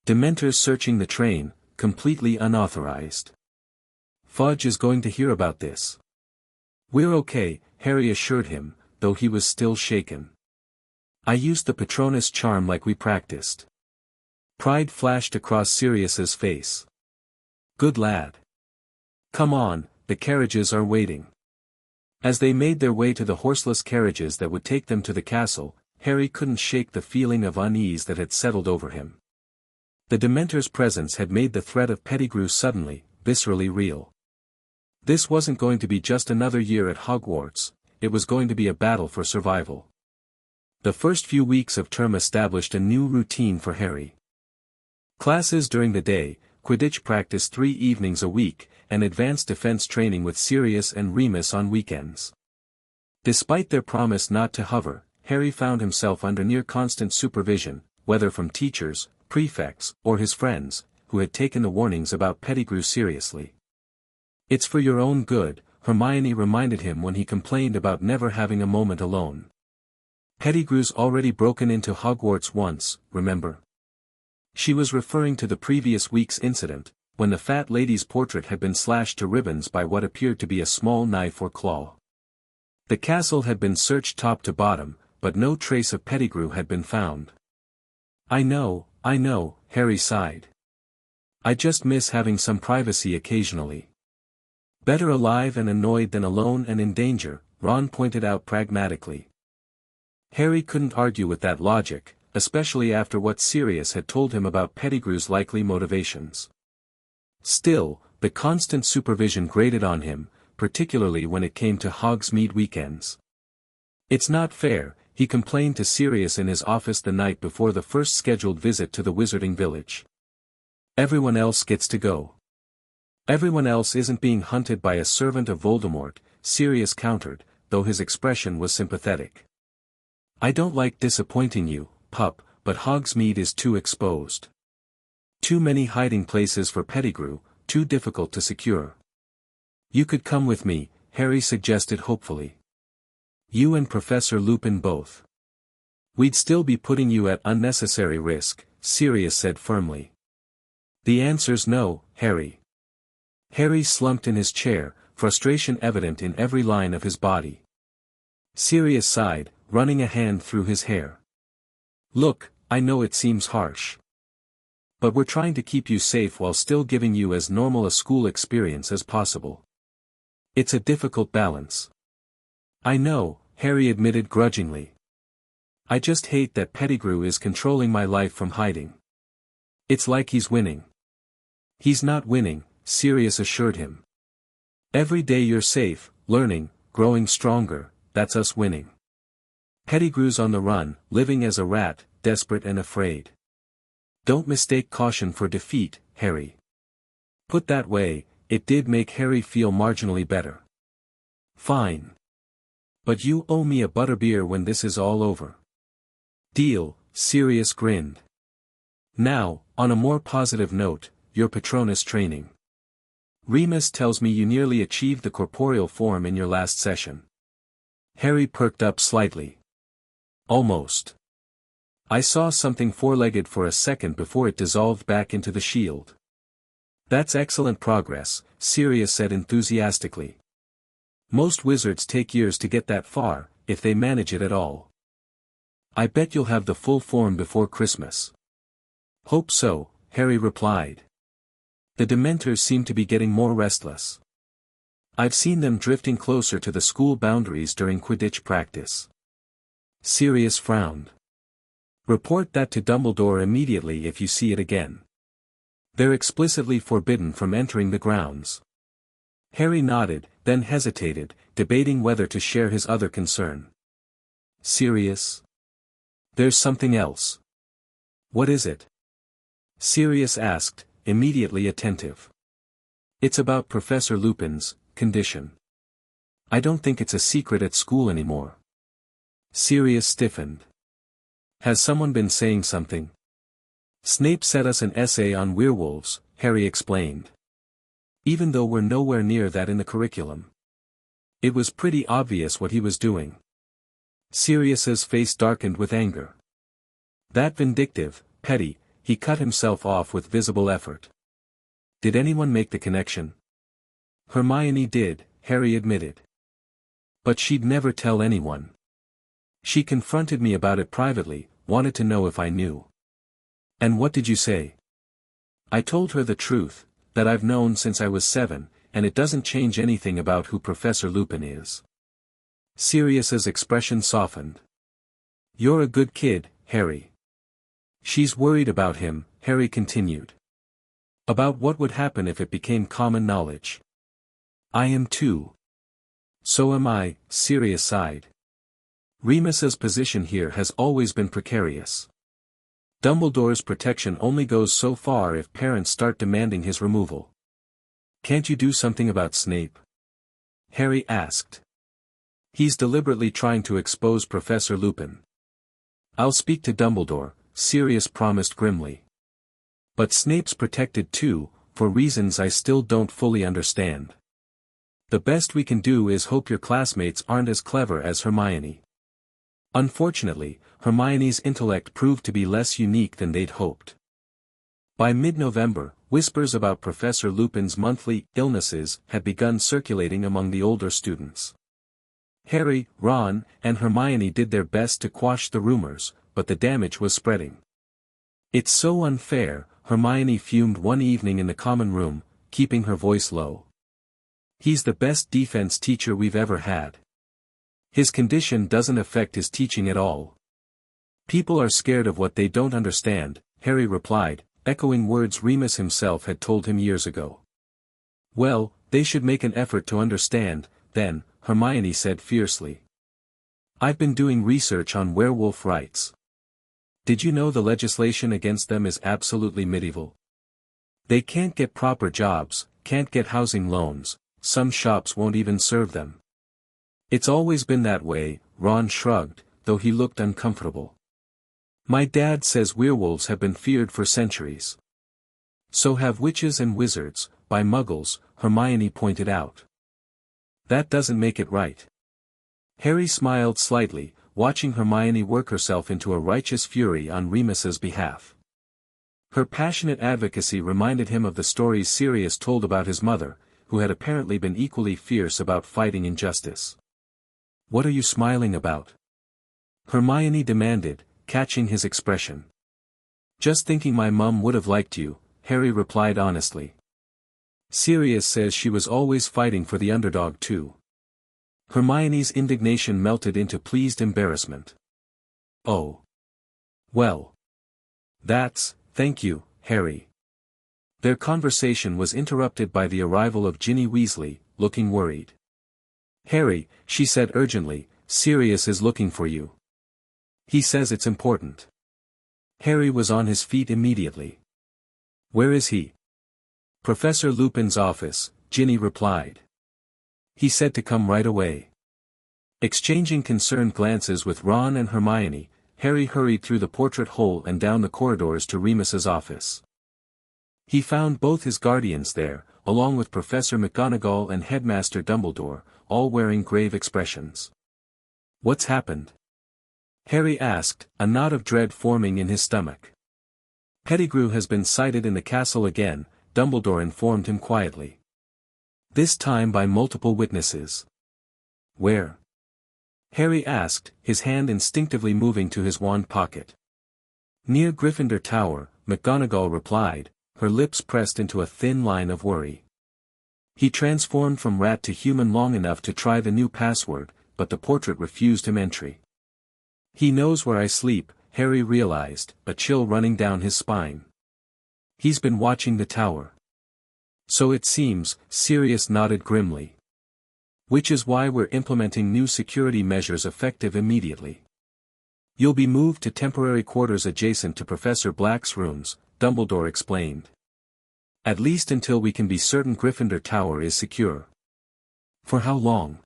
"Dementors searching the train, completely unauthorized. Fudge is going to hear about this." "We're okay," Harry assured him, though he was still shaken. "I used the Patronus charm like we practiced." Pride flashed across Sirius's face. "Good lad. Come on, the carriages are waiting." As they made their way to the horseless carriages that would take them to the castle, Harry couldn't shake the feeling of unease that had settled over him. The Dementor's presence had made the threat of Pettigrew suddenly, viscerally real. This wasn't going to be just another year at Hogwarts, it was going to be a battle for survival. The first few weeks of term established a new routine for Harry. Classes during the day, Quidditch practice 3 evenings a week, and advanced defense training with Sirius and Remus on weekends. Despite their promise not to hover, Harry found himself under near constant supervision, whether from teachers, prefects, or his friends, who had taken the warnings about Pettigrew seriously. "It's for your own good," Hermione reminded him when he complained about never having a moment alone. "Pettigrew's already broken into Hogwarts once, remember?" She was referring to the previous week's incident, when the fat lady's portrait had been slashed to ribbons by what appeared to be a small knife or claw. The castle had been searched top to bottom, but no trace of Pettigrew had been found. I know, Harry sighed. "I just miss having some privacy occasionally." "Better alive and annoyed than alone and in danger," Ron pointed out pragmatically. Harry couldn't argue with that logic, especially after what Sirius had told him about Pettigrew's likely motivations. Still, the constant supervision grated on him, particularly when it came to Hogsmeade weekends. "It's not fair," he complained to Sirius in his office the night before the first scheduled visit to the Wizarding Village. "Everyone else gets to go." "Everyone else isn't being hunted by a servant of Voldemort," Sirius countered, though his expression was sympathetic. "I don't like disappointing you, pup, but Hogsmeade is too exposed. Too many hiding places for Pettigrew, too difficult to secure." "You could come with me," Harry suggested hopefully. "You and Professor Lupin both." "We'd still be putting you at unnecessary risk," Sirius said firmly. "The answer's no, Harry." Harry slumped in his chair, frustration evident in every line of his body. Sirius sighed, running a hand through his hair. "Look, I know it seems harsh. But we're trying to keep you safe while still giving you as normal a school experience as possible. It's a difficult balance." "I know," Harry admitted grudgingly. "I just hate that Pettigrew is controlling my life from hiding. It's like he's winning." "He's not winning," Sirius assured him. "Every day you're safe, learning, growing stronger, that's us winning. Pettigrew's on the run, living as a rat, desperate and afraid. Don't mistake caution for defeat, Harry." Put that way, it did make Harry feel marginally better. "Fine. But you owe me a butterbeer when this is all over." "Deal," Sirius grinned. "Now, on a more positive note, your Patronus training. Remus tells me you nearly achieved the corporeal form in your last session." Harry perked up slightly. "Almost. I saw something four-legged for a second before it dissolved back into the shield." "That's excellent progress," Sirius said enthusiastically. "Most wizards take years to get that far, if they manage it at all." "I bet you'll have the full form before Christmas." "Hope so," Harry replied. "The Dementors seem to be getting more restless. I've seen them drifting closer to the school boundaries during Quidditch practice." Sirius frowned. "Report that to Dumbledore immediately if you see it again. They're explicitly forbidden from entering the grounds." Harry nodded, then hesitated, debating whether to share his other concern. "Sirius? There's something else." "What is it?" Sirius asked, immediately attentive. "It's about Professor Lupin's condition. I don't think it's a secret at school anymore." Sirius stiffened. "Has someone been saying something?" "Snape set us an essay on werewolves," Harry explained. "Even though we're nowhere near that in the curriculum. It was pretty obvious what he was doing." Sirius's face darkened with anger. "That vindictive, petty," he cut himself off with visible effort. "Did anyone make the connection?" "Hermione did," Harry admitted. "But she'd never tell anyone. She confronted me about it privately, wanted to know if I knew." "And what did you say?" "I told her the truth, that I've known since I was 7, and it doesn't change anything about who Professor Lupin is." Sirius's expression softened. "You're a good kid, Harry." "She's worried about him," Harry continued. "About what would happen if it became common knowledge." "I am too." "So am I," Sirius sighed. Remus's position here has always been precarious. Dumbledore's protection only goes so far if parents start demanding his removal. Can't you do something about Snape? Harry asked. He's deliberately trying to expose Professor Lupin. I'll speak to Dumbledore, Sirius promised grimly. But Snape's protected too, for reasons I still don't fully understand. The best we can do is hope your classmates aren't as clever as Hermione. Unfortunately, Hermione's intellect proved to be less unique than they'd hoped. By mid-November, whispers about Professor Lupin's monthly illnesses had begun circulating among the older students. Harry, Ron, and Hermione did their best to quash the rumors, but the damage was spreading. It's so unfair, Hermione fumed one evening in the common room, keeping her voice low. He's the best defense teacher we've ever had. His condition doesn't affect his teaching at all. People are scared of what they don't understand, Harry replied, echoing words Remus himself had told him years ago. Well, they should make an effort to understand, then, Hermione said fiercely. I've been doing research on werewolf rights. Did you know the legislation against them is absolutely medieval? They can't get proper jobs, can't get housing loans, some shops won't even serve them. It's always been that way, Ron shrugged, though he looked uncomfortable. My dad says werewolves have been feared for centuries. So have witches and wizards, by muggles, Hermione pointed out. That doesn't make it right. Harry smiled slightly, watching Hermione work herself into a righteous fury on Remus's behalf. Her passionate advocacy reminded him of the stories Sirius told about his mother, who had apparently been equally fierce about fighting injustice. What are you smiling about? Hermione demanded, catching his expression. Just thinking my mum would have liked you, Harry replied honestly. Sirius says she was always fighting for the underdog too. Hermione's indignation melted into pleased embarrassment. Oh. Well. Thank you, Harry. Their conversation was interrupted by the arrival of Ginny Weasley, looking worried. Harry, she said urgently, Sirius is looking for you. He says it's important. Harry was on his feet immediately. Where is he? Professor Lupin's office, Ginny replied. He said to come right away. Exchanging concerned glances with Ron and Hermione, Harry hurried through the portrait hole and down the corridors to Remus's office. He found both his guardians there, along with Professor McGonagall and Headmaster Dumbledore, all wearing grave expressions. What's happened? Harry asked, a knot of dread forming in his stomach. Pettigrew has been sighted in the castle again, Dumbledore informed him quietly. This time by multiple witnesses. Where? Harry asked, his hand instinctively moving to his wand pocket. Near Gryffindor Tower, McGonagall replied, her lips pressed into a thin line of worry. He transformed from rat to human long enough to try the new password, but the portrait refused him entry. He knows where I sleep, Harry realized, a chill running down his spine. He's been watching the tower. So it seems, Sirius nodded grimly. Which is why we're implementing new security measures effective immediately. You'll be moved to temporary quarters adjacent to Professor Black's rooms, Dumbledore explained. At least until we can be certain Gryffindor Tower is secure. For how long?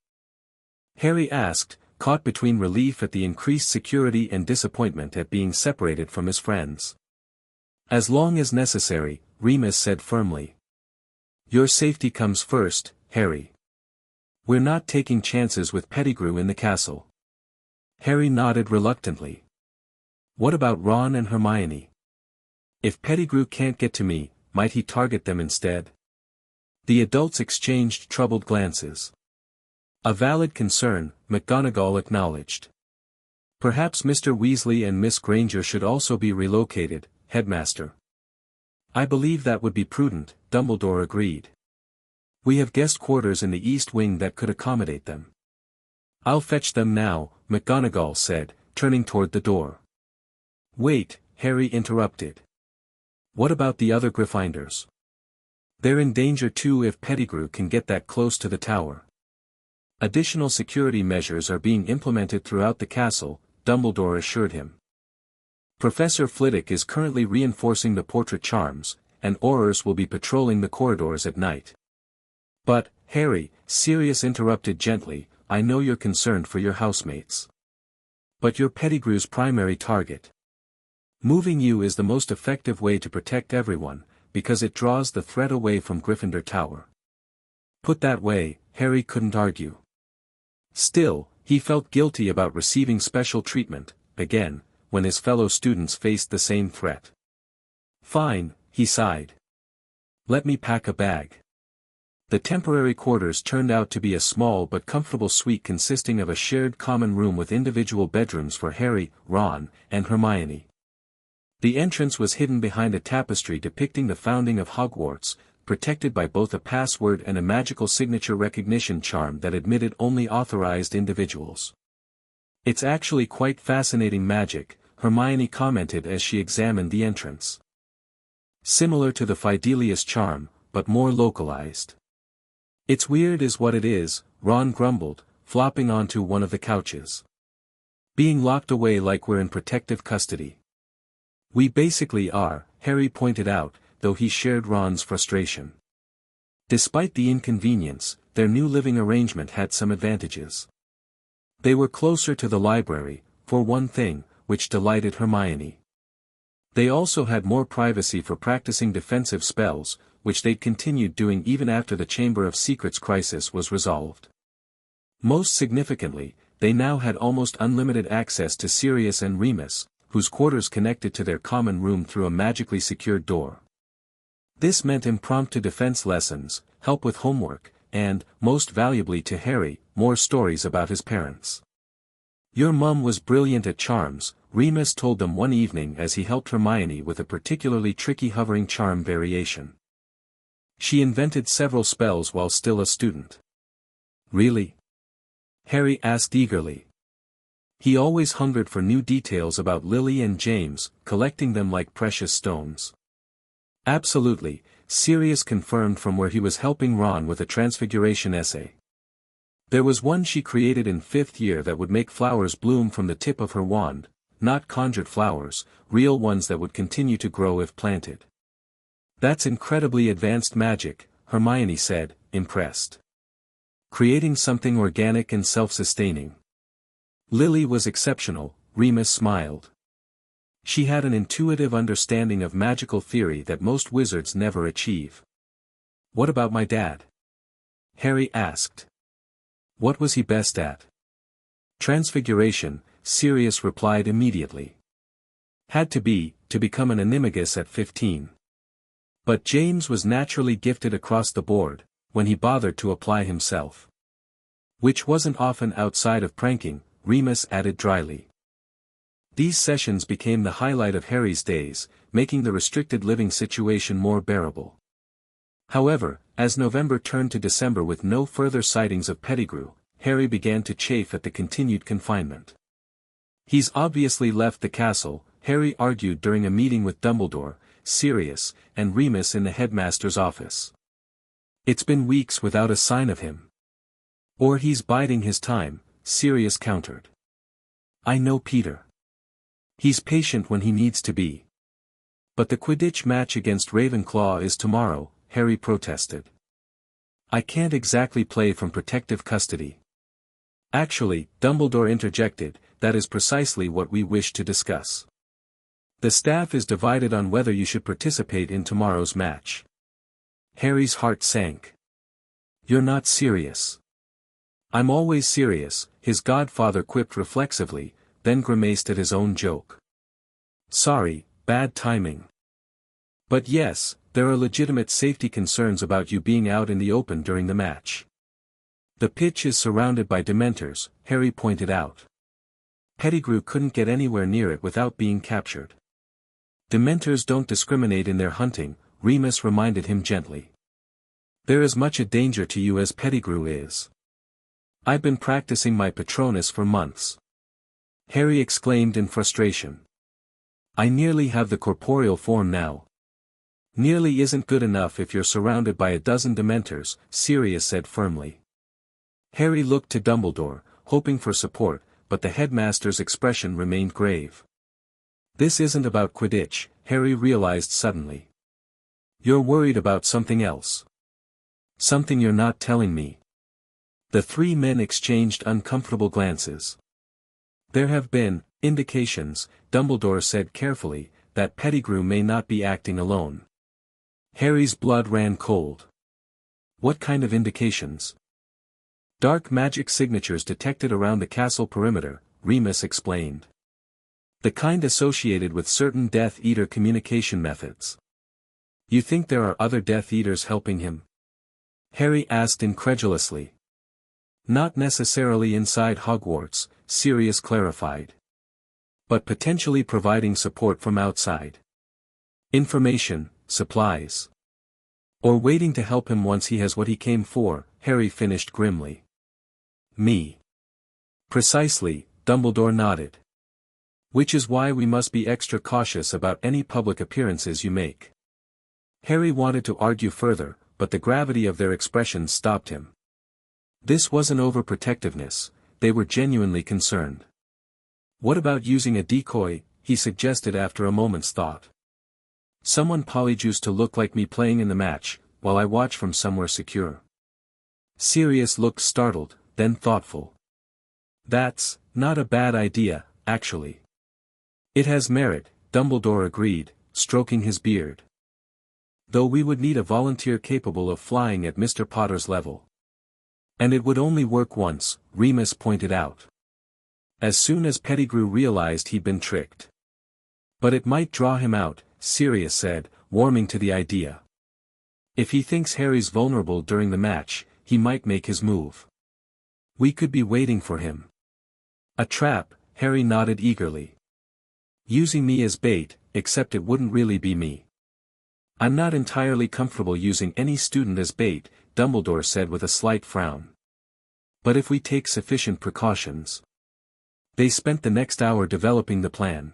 Harry asked, caught between relief at the increased security and disappointment at being separated from his friends. As long as necessary, Remus said firmly. Your safety comes first, Harry. We're not taking chances with Pettigrew in the castle. Harry nodded reluctantly. What about Ron and Hermione? If Pettigrew can't get to me, might he target them instead? The adults exchanged troubled glances. A valid concern, McGonagall acknowledged. Perhaps Mr. Weasley and Miss Granger should also be relocated, Headmaster. I believe that would be prudent, Dumbledore agreed. We have guest quarters in the East Wing that could accommodate them. I'll fetch them now, McGonagall said, turning toward the door. Wait, Harry interrupted. What about the other Gryffindors? They're in danger too if Pettigrew can get that close to the tower. Additional security measures are being implemented throughout the castle, Dumbledore assured him. Professor Flitwick is currently reinforcing the portrait charms, and Aurors will be patrolling the corridors at night. But, Harry, Sirius interrupted gently, I know you're concerned for your housemates. But you're Pettigrew's primary target. Moving you is the most effective way to protect everyone, because it draws the threat away from Gryffindor Tower. Put that way, Harry couldn't argue. Still, he felt guilty about receiving special treatment, again, when his fellow students faced the same threat. Fine, he sighed. Let me pack a bag. The temporary quarters turned out to be a small but comfortable suite consisting of a shared common room with individual bedrooms for Harry, Ron, and Hermione. The entrance was hidden behind a tapestry depicting the founding of Hogwarts, protected by both a password and a magical signature recognition charm that admitted only authorized individuals. It's actually quite fascinating magic, Hermione commented as she examined the entrance. Similar to the Fidelius charm, but more localized. It's weird is what it is, Ron grumbled, flopping onto one of the couches. Being locked away like we're in protective custody. We basically are, Harry pointed out, though he shared Ron's frustration. Despite the inconvenience, their new living arrangement had some advantages. They were closer to the library, for one thing, which delighted Hermione. They also had more privacy for practicing defensive spells, which they'd continued doing even after the Chamber of Secrets crisis was resolved. Most significantly, they now had almost unlimited access to Sirius and Remus, whose quarters connected to their common room through a magically secured door. This meant impromptu defense lessons, help with homework, and, most valuably to Harry, more stories about his parents. Your mum was brilliant at charms, Remus told them one evening as he helped Hermione with a particularly tricky hovering charm variation. She invented several spells while still a student. Really? Harry asked eagerly. He always hungered for new details about Lily and James, collecting them like precious stones. Absolutely, Sirius confirmed from where he was helping Ron with a transfiguration essay. There was one she created in 5th year that would make flowers bloom from the tip of her wand, not conjured flowers, real ones that would continue to grow if planted. That's incredibly advanced magic, Hermione said, impressed. Creating something organic and self-sustaining. Lily was exceptional, Remus smiled. She had an intuitive understanding of magical theory that most wizards never achieve. What about my dad? Harry asked. What was he best at? Transfiguration, Sirius replied immediately. Had to become an animagus at 15. But James was naturally gifted across the board, when he bothered to apply himself. Which wasn't often outside of pranking, Remus added dryly. These sessions became the highlight of Harry's days, making the restricted living situation more bearable. However, as November turned to December with no further sightings of Pettigrew, Harry began to chafe at the continued confinement. He's obviously left the castle, Harry argued during a meeting with Dumbledore, Sirius, and Remus in the headmaster's office. It's been weeks without a sign of him. Or he's biding his time, Sirius countered. I know Peter. He's patient when he needs to be. But the Quidditch match against Ravenclaw is tomorrow, Harry protested. I can't exactly play from protective custody. Actually, Dumbledore interjected, that is precisely what we wish to discuss. The staff is divided on whether you should participate in tomorrow's match. Harry's heart sank. You're not serious. I'm always serious, his godfather quipped reflexively, then grimaced at his own joke. Sorry, bad timing. But yes, there are legitimate safety concerns about you being out in the open during the match. The pitch is surrounded by Dementors, Harry pointed out. Pettigrew couldn't get anywhere near it without being captured. Dementors don't discriminate in their hunting, Remus reminded him gently. They're as much a danger to you as Pettigrew is. I've been practicing my Patronus for months. Harry exclaimed in frustration. I nearly have the corporeal form now. Nearly isn't good enough if you're surrounded by a dozen Dementors, Sirius said firmly. Harry looked to Dumbledore, hoping for support, but the headmaster's expression remained grave. This isn't about Quidditch, Harry realized suddenly. You're worried about something else. Something you're not telling me. The three men exchanged uncomfortable glances. There have been indications, Dumbledore said carefully, that Pettigrew may not be acting alone. Harry's blood ran cold. What kind of indications? Dark magic signatures detected around the castle perimeter, Remus explained. The kind associated with certain Death Eater communication methods. You think there are other Death Eaters helping him? Harry asked incredulously. Not necessarily inside Hogwarts, Sirius clarified. But potentially providing support from outside. Information, supplies. Or waiting to help him once he has what he came for, Harry finished grimly. Me. Precisely, Dumbledore nodded. Which is why we must be extra cautious about any public appearances you make. Harry wanted to argue further, but the gravity of their expressions stopped him. This wasn't overprotectiveness, they were genuinely concerned. What about using a decoy, he suggested after a moment's thought. Someone polyjuice to look like me playing in the match, while I watch from somewhere secure. Sirius looked startled, then thoughtful. That's not a bad idea, actually. It has merit, Dumbledore agreed, stroking his beard. Though we would need a volunteer capable of flying at Mr. Potter's level. And it would only work once, Remus pointed out. As soon as Pettigrew realized he'd been tricked. But it might draw him out, Sirius said, warming to the idea. If he thinks Harry's vulnerable during the match, he might make his move. We could be waiting for him. A trap, Harry nodded eagerly. Using me as bait, except it wouldn't really be me. I'm not entirely comfortable using any student as bait, Dumbledore said with a slight frown. But if we take sufficient precautions. They spent the next hour developing the plan.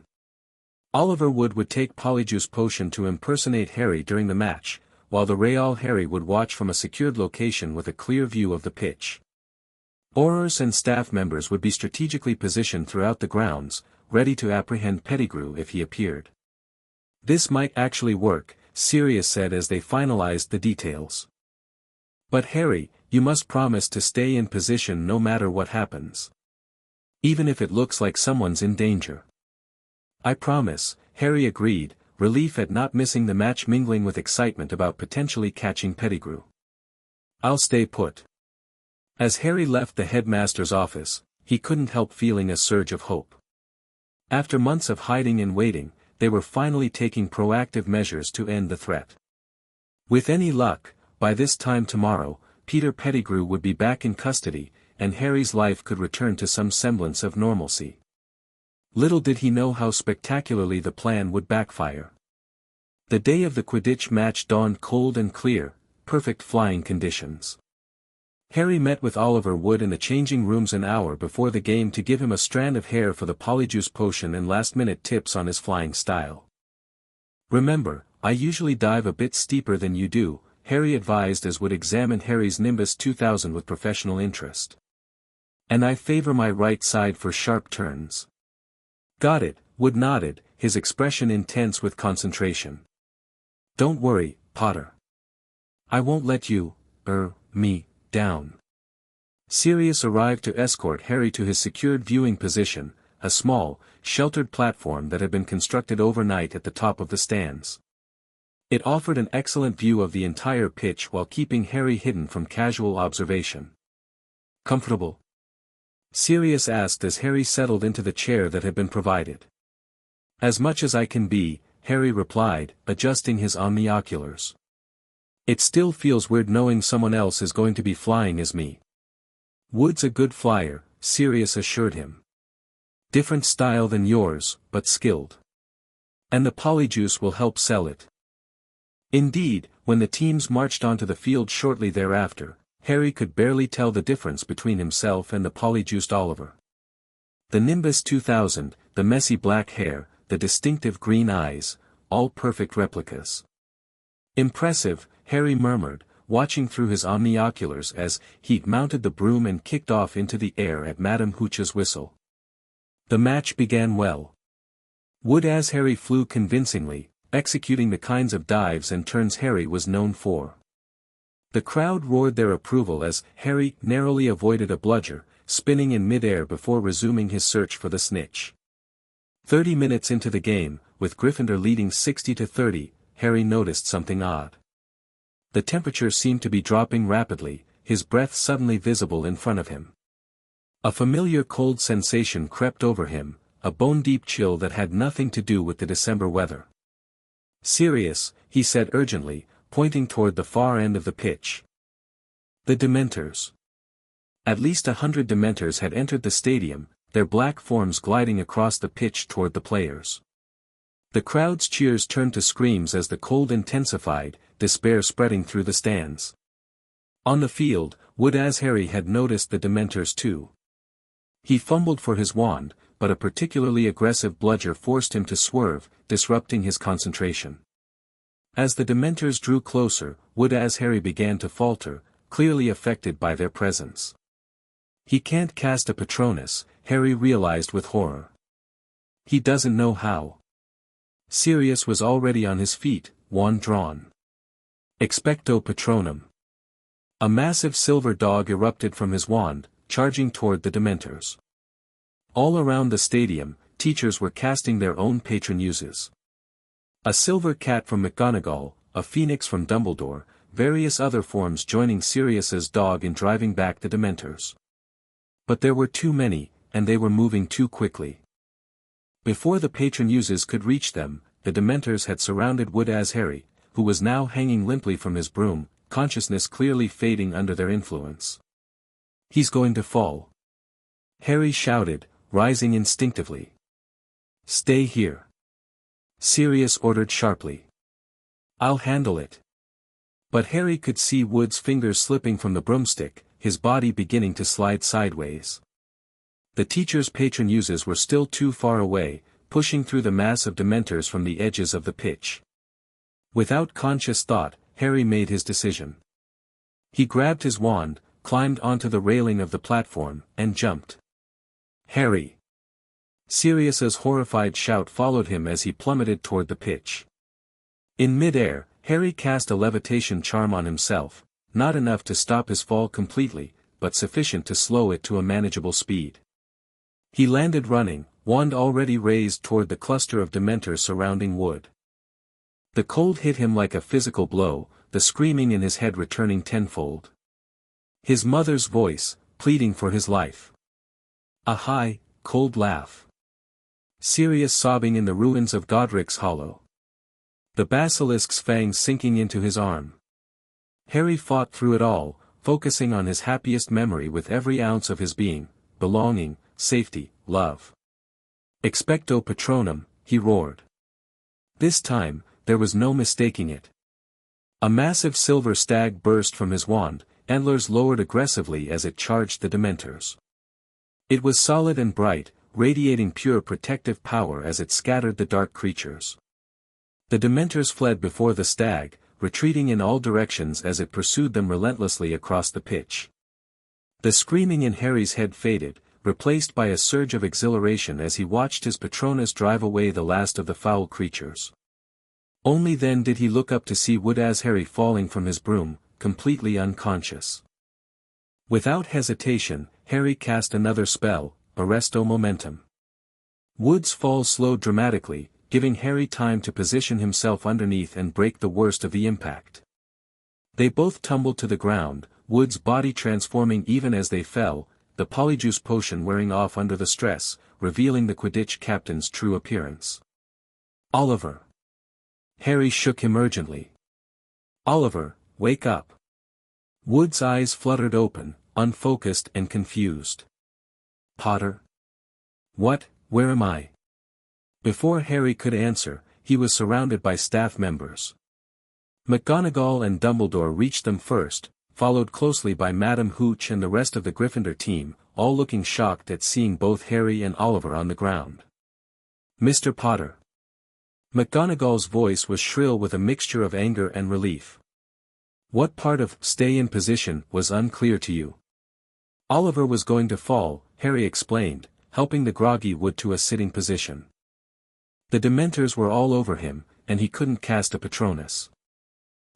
Oliver would take Polyjuice Potion to impersonate Harry during the match, while the Real Harry would watch from a secured location with a clear view of the pitch. Aurors and staff members would be strategically positioned throughout the grounds, ready to apprehend Pettigrew if he appeared. This might actually work, Sirius said as they finalized the details. But Harry, you must promise to stay in position no matter what happens. Even if it looks like someone's in danger. I promise, Harry agreed, relief at not missing the match mingling with excitement about potentially catching Pettigrew. I'll stay put. As Harry left the headmaster's office, he couldn't help feeling a surge of hope. After months of hiding and waiting, they were finally taking proactive measures to end the threat. With any luck, by this time tomorrow, Peter Pettigrew would be back in custody, and Harry's life could return to some semblance of normalcy. Little did he know how spectacularly the plan would backfire. The day of the Quidditch match dawned cold and clear, perfect flying conditions. Harry met with Oliver Wood in the changing rooms an hour before the game to give him a strand of hair for the Polyjuice Potion and last-minute tips on his flying style. Remember, I usually dive a bit steeper than you do, Harry advised as Wood examined Harry's Nimbus 2000 with professional interest. And I favor my right side for sharp turns. Got it, Wood nodded, his expression intense with concentration. Don't worry, Potter. I won't let you, me, down. Sirius arrived to escort Harry to his secured viewing position, a small, sheltered platform that had been constructed overnight at the top of the stands. It offered an excellent view of the entire pitch while keeping Harry hidden from casual observation. Comfortable? Sirius asked as Harry settled into the chair that had been provided. As much as I can be, Harry replied, adjusting his omnioculars. It still feels weird knowing someone else is going to be flying as me. Wood's a good flyer, Sirius assured him. Different style than yours, but skilled. And the Polyjuice will help sell it. Indeed, when the teams marched onto the field shortly thereafter, Harry could barely tell the difference between himself and the polyjuiced Oliver. The Nimbus 2000, the messy black hair, the distinctive green eyes, all perfect replicas. Impressive, Harry murmured, watching through his omnioculars as he mounted the broom and kicked off into the air at Madame Hooch's whistle. The match began well. Wood-as Harry flew convincingly, executing the kinds of dives and turns Harry was known for. The crowd roared their approval as Harry narrowly avoided a bludger, spinning in mid-air before resuming his search for the snitch. 30 minutes into the game, with Gryffindor leading 60-30, Harry noticed something odd. The temperature seemed to be dropping rapidly, his breath suddenly visible in front of him. A familiar cold sensation crept over him, a bone-deep chill that had nothing to do with the December weather. "Sirius," he said urgently, pointing toward the far end of the pitch. The Dementors. At least 100 Dementors had entered the stadium, their black forms gliding across the pitch toward the players. The crowd's cheers turned to screams as the cold intensified, despair spreading through the stands. On the field, Wood-as Harry had noticed the Dementors too. He fumbled for his wand, but a particularly aggressive bludger forced him to swerve, disrupting his concentration. As the Dementors drew closer, Wood-as Harry began to falter, clearly affected by their presence. He can't cast a Patronus, Harry realized with horror. He doesn't know how. Sirius was already on his feet, wand drawn. Expecto Patronum. A massive silver dog erupted from his wand, charging toward the Dementors. All around the stadium, teachers were casting their own patronuses. A silver cat from McGonagall, a phoenix from Dumbledore, various other forms joining Sirius's dog in driving back the Dementors. But there were too many, and they were moving too quickly. Before the patronuses could reach them, the Dementors had surrounded Wood-as Harry, who was now hanging limply from his broom, consciousness clearly fading under their influence. "He's going to fall," Harry shouted, rising instinctively. "Stay here," Sirius ordered sharply. "I'll handle it." But Harry could see Wood's fingers slipping from the broomstick, his body beginning to slide sideways. The teacher's patronuses were still too far away, pushing through the mass of Dementors from the edges of the pitch. Without conscious thought, Harry made his decision. He grabbed his wand, climbed onto the railing of the platform, and jumped. "Harry!" Sirius's horrified shout followed him as he plummeted toward the pitch. In mid-air, Harry cast a levitation charm on himself, not enough to stop his fall completely, but sufficient to slow it to a manageable speed. He landed running, wand already raised toward the cluster of Dementors surrounding Wood. The cold hit him like a physical blow, the screaming in his head returning tenfold. His mother's voice, pleading for his life. A high, cold laugh. Sirius sobbing in the ruins of Godric's Hollow. The basilisk's fangs sinking into his arm. Harry fought through it all, focusing on his happiest memory with every ounce of his being, belonging, safety, love. "Expecto Patronum," he roared. This time, there was no mistaking it. A massive silver stag burst from his wand, antlers lowered aggressively as it charged the Dementors. It was solid and bright, radiating pure protective power as it scattered the dark creatures. The Dementors fled before the stag, retreating in all directions as it pursued them relentlessly across the pitch. The screaming in Harry's head faded, replaced by a surge of exhilaration as he watched his Patronus drive away the last of the foul creatures. Only then did he look up to see Wood-as Harry falling from his broom, completely unconscious. Without hesitation, Harry cast another spell, Arresto Momentum. Wood's fall slowed dramatically, giving Harry time to position himself underneath and break the worst of the impact. They both tumbled to the ground, Wood's body transforming even as they fell, the Polyjuice potion wearing off under the stress, revealing the Quidditch captain's true appearance. "Oliver!" Harry shook him urgently. "Oliver, wake up!" Wood's eyes fluttered open, unfocused and confused. "Potter? What, where am I?" Before Harry could answer, he was surrounded by staff members. McGonagall and Dumbledore reached them first, followed closely by Madame Hooch and the rest of the Gryffindor team, all looking shocked at seeing both Harry and Oliver on the ground. "Mr. Potter." McGonagall's voice was shrill with a mixture of anger and relief. What part of "stay in position" was unclear to you? Oliver was going to fall, Harry explained, helping the groggy Wood to a sitting position. The Dementors were all over him, and he couldn't cast a Patronus.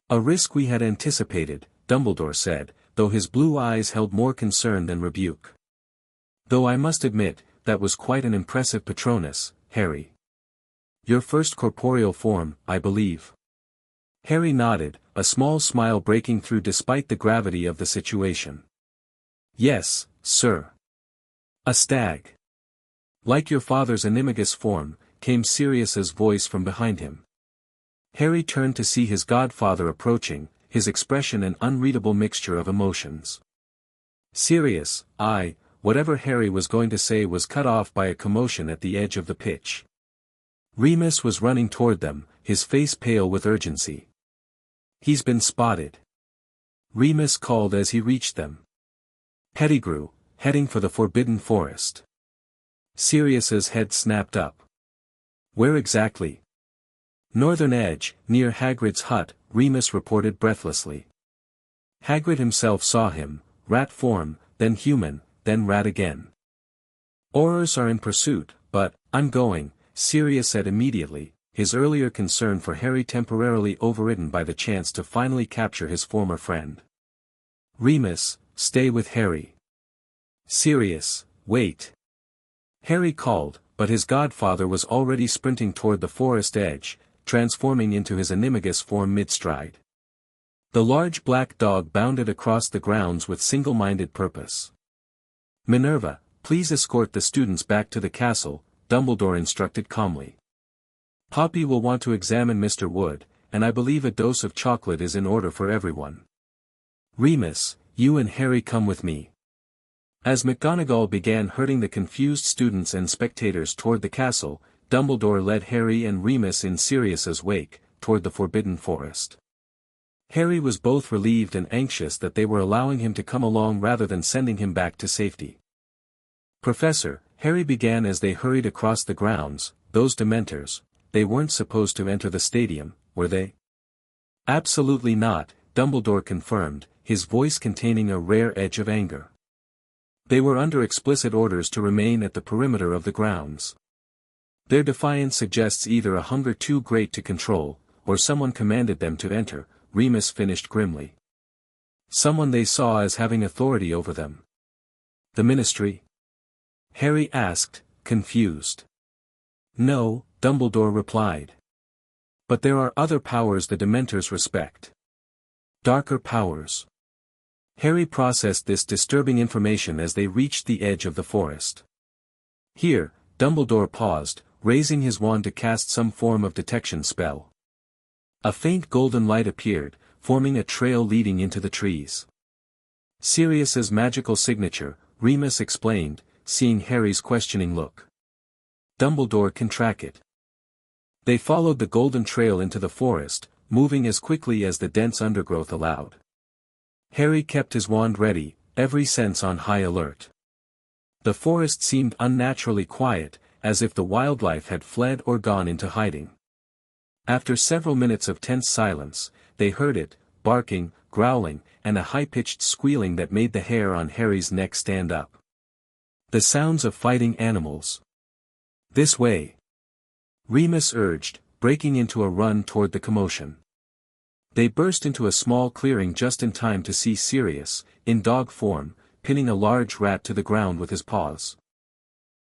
A risk we had anticipated, Dumbledore said, though his blue eyes held more concern than rebuke. Though I must admit, that was quite an impressive Patronus, Harry. Your first corporeal form, I believe. Harry nodded, a small smile breaking through despite the gravity of the situation. Yes, sir. A stag. Like your father's animagus form, came Sirius's voice from behind him. Harry turned to see his godfather approaching, his expression an unreadable mixture of emotions. Sirius, whatever Harry was going to say was cut off by a commotion at the edge of the pitch. Remus was running toward them, his face pale with urgency. He's been spotted. Remus called as he reached them. Pettigrew, heading for the Forbidden Forest. Sirius's head snapped up. Where exactly? Northern edge, near Hagrid's hut, Remus reported breathlessly. Hagrid himself saw him, rat form, then human, then rat again. Aurors are in pursuit, but, I'm going, Sirius said immediately, his earlier concern for Harry temporarily overridden by the chance to finally capture his former friend. Remus, stay with Harry. Sirius, wait. Harry called, but his godfather was already sprinting toward the forest edge, transforming into his animagus form mid-stride. The large black dog bounded across the grounds with single-minded purpose. Minerva, please escort the students back to the castle, Dumbledore instructed calmly. Poppy will want to examine Mr. Wood, and I believe a dose of chocolate is in order for everyone. Remus, you and Harry come with me. As McGonagall began herding the confused students and spectators toward the castle, Dumbledore led Harry and Remus in Sirius's wake, toward the Forbidden Forest. Harry was both relieved and anxious that they were allowing him to come along rather than sending him back to safety. Professor, Harry began as they hurried across the grounds, those Dementors, they weren't supposed to enter the stadium, were they? Absolutely not, Dumbledore confirmed, his voice containing a rare edge of anger. They were under explicit orders to remain at the perimeter of the grounds. Their defiance suggests either a hunger too great to control, or someone commanded them to enter, Remus finished grimly. Someone they saw as having authority over them. The Ministry? Harry asked, confused. No, Dumbledore replied. But there are other powers the Dementors respect. Darker powers. Harry processed this disturbing information as they reached the edge of the forest. Here, Dumbledore paused, raising his wand to cast some form of detection spell. A faint golden light appeared, forming a trail leading into the trees. Sirius's magical signature, Remus explained, seeing Harry's questioning look. Dumbledore can track it. They followed the golden trail into the forest, moving as quickly as the dense undergrowth allowed. Harry kept his wand ready, every sense on high alert. The forest seemed unnaturally quiet, as if the wildlife had fled or gone into hiding. After several minutes of tense silence, they heard it, barking, growling, and a high-pitched squealing that made the hair on Harry's neck stand up. The sounds of fighting animals. This way. Remus urged, breaking into a run toward the commotion. They burst into a small clearing just in time to see Sirius, in dog form, pinning a large rat to the ground with his paws.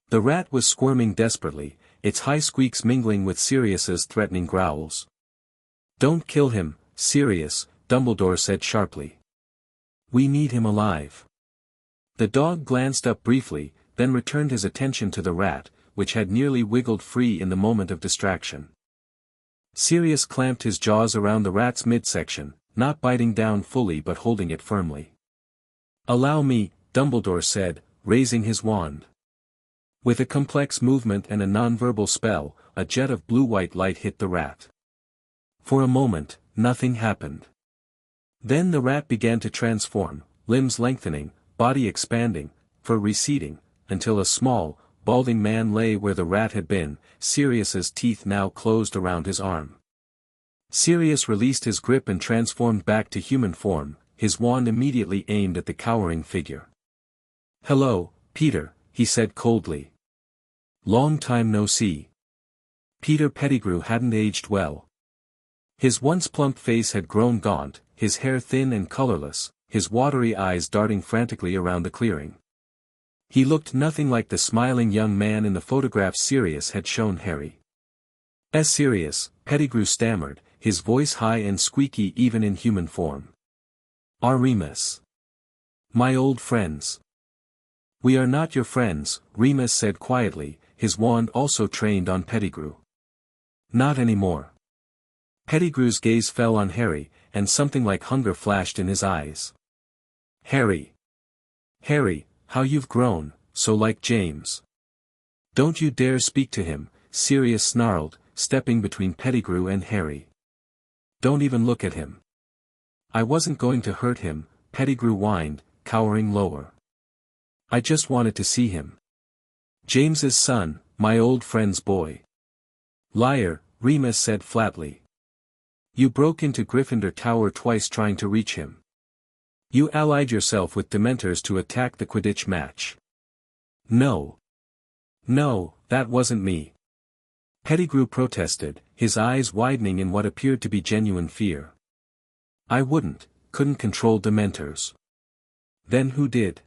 The rat was squirming desperately, its high squeaks mingling with Sirius's threatening growls. Don't kill him, Sirius, Dumbledore said sharply. We need him alive. The dog glanced up briefly, then returned his attention to the rat, which had nearly wiggled free in the moment of distraction. Sirius clamped his jaws around the rat's midsection, not biting down fully but holding it firmly. Allow me, Dumbledore said, raising his wand. With a complex movement and a nonverbal spell, a jet of blue-white light hit the rat. For a moment, nothing happened. Then the rat began to transform, limbs lengthening, body expanding, fur receding, until a small, balding man lay where the rat had been, Sirius's teeth now closed around his arm. Sirius released his grip and transformed back to human form, his wand immediately aimed at the cowering figure. "Hello, Peter," he said coldly. "Long time no see." Peter Pettigrew hadn't aged well. His once plump face had grown gaunt, his hair thin and colorless, his watery eyes darting frantically around the clearing. He looked nothing like the smiling young man in the photograph Sirius had shown Harry. Sirius," Pettigrew stammered, his voice high and squeaky even in human form. "Remus. My old friends." "We are not your friends," Remus said quietly, his wand also trained on Pettigrew. "Not anymore." Pettigrew's gaze fell on Harry, and something like hunger flashed in his eyes. "Harry. Harry, how you've grown, so like James." "Don't you dare speak to him," Sirius snarled, stepping between Pettigrew and Harry. "Don't even look at him." "I wasn't going to hurt him," Pettigrew whined, cowering lower. "I just wanted to see him. James's son, my old friend's boy." "Liar," Remus said flatly. "You broke into Gryffindor Tower twice trying to reach him. You allied yourself with Dementors to attack the Quidditch match." "No. No, that wasn't me." Pettigrew protested, his eyes widening in what appeared to be genuine fear. "I couldn't control Dementors." "Then who did?"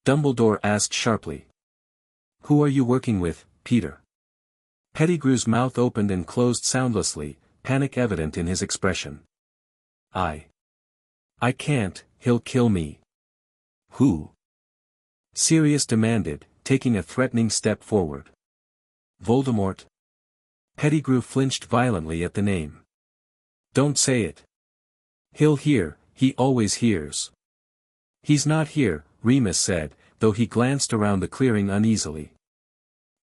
Dumbledore asked sharply. "Who are you working with, Peter?" Pettigrew's mouth opened and closed soundlessly, panic evident in his expression. I can't, he'll kill me." "Who?" Sirius demanded, taking a threatening step forward. "Voldemort." Pettigrew flinched violently at the name. "Don't say it. He'll hear, he always hears." "He's not here," Remus said, though he glanced around the clearing uneasily.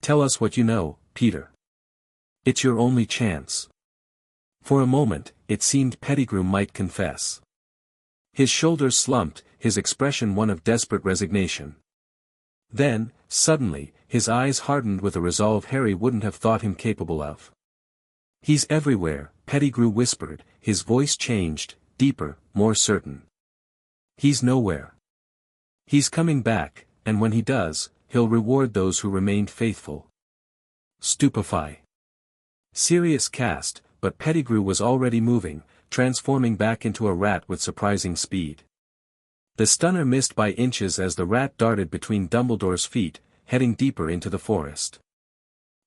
"Tell us what you know, Peter. It's your only chance." For a moment, it seemed Pettigrew might confess. His shoulders slumped, his expression one of desperate resignation. Then, suddenly, his eyes hardened with a resolve Harry wouldn't have thought him capable of. "He's everywhere," Pettigrew whispered, his voice changed, deeper, more certain. "He's nowhere. He's coming back, and when he does, he'll reward those who remained faithful." "Stupefy." Sirius cast, but Pettigrew was already moving, transforming back into a rat with surprising speed. The stunner missed by inches as the rat darted between Dumbledore's feet, heading deeper into the forest.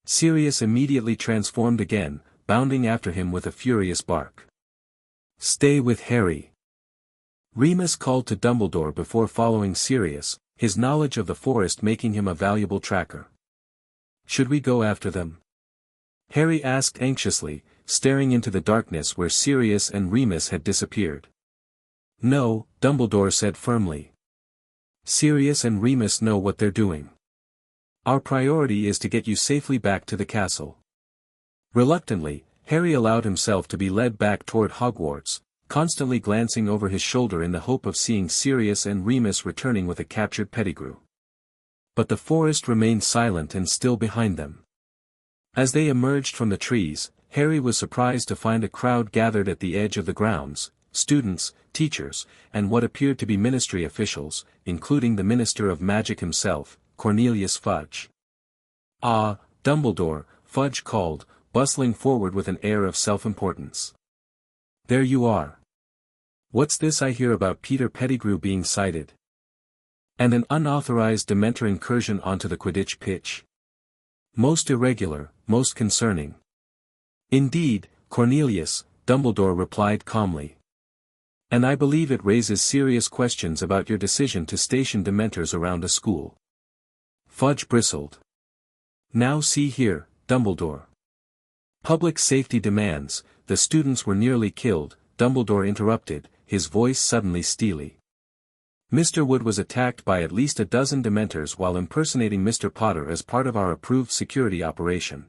Sirius immediately transformed again, bounding after him with a furious bark. "Stay with Harry." Remus called to Dumbledore before following Sirius, his knowledge of the forest making him a valuable tracker. "Should we go after them?" Harry asked anxiously, staring into the darkness where Sirius and Remus had disappeared. "No," Dumbledore said firmly. "Sirius and Remus know what they're doing. Our priority is to get you safely back to the castle." Reluctantly, Harry allowed himself to be led back toward Hogwarts, constantly glancing over his shoulder in the hope of seeing Sirius and Remus returning with a captured Pettigrew. But the forest remained silent and still behind them. As they emerged from the trees, Harry was surprised to find a crowd gathered at the edge of the grounds, students, teachers, and what appeared to be ministry officials, including the Minister of Magic himself, Cornelius Fudge. "Ah, Dumbledore," Fudge called, bustling forward with an air of self-importance. "There you are. What's this I hear about Peter Pettigrew being sighted? And an unauthorized Dementor incursion onto the Quidditch pitch? Most irregular, most concerning." "Indeed, Cornelius," Dumbledore replied calmly. "And I believe it raises serious questions about your decision to station Dementors around a school." Fudge bristled. "Now see here, Dumbledore. Public safety demands." "The students were nearly killed," Dumbledore interrupted, his voice suddenly steely. "Mr. Wood was attacked by at least a dozen Dementors while impersonating Mr. Potter as part of our approved security operation.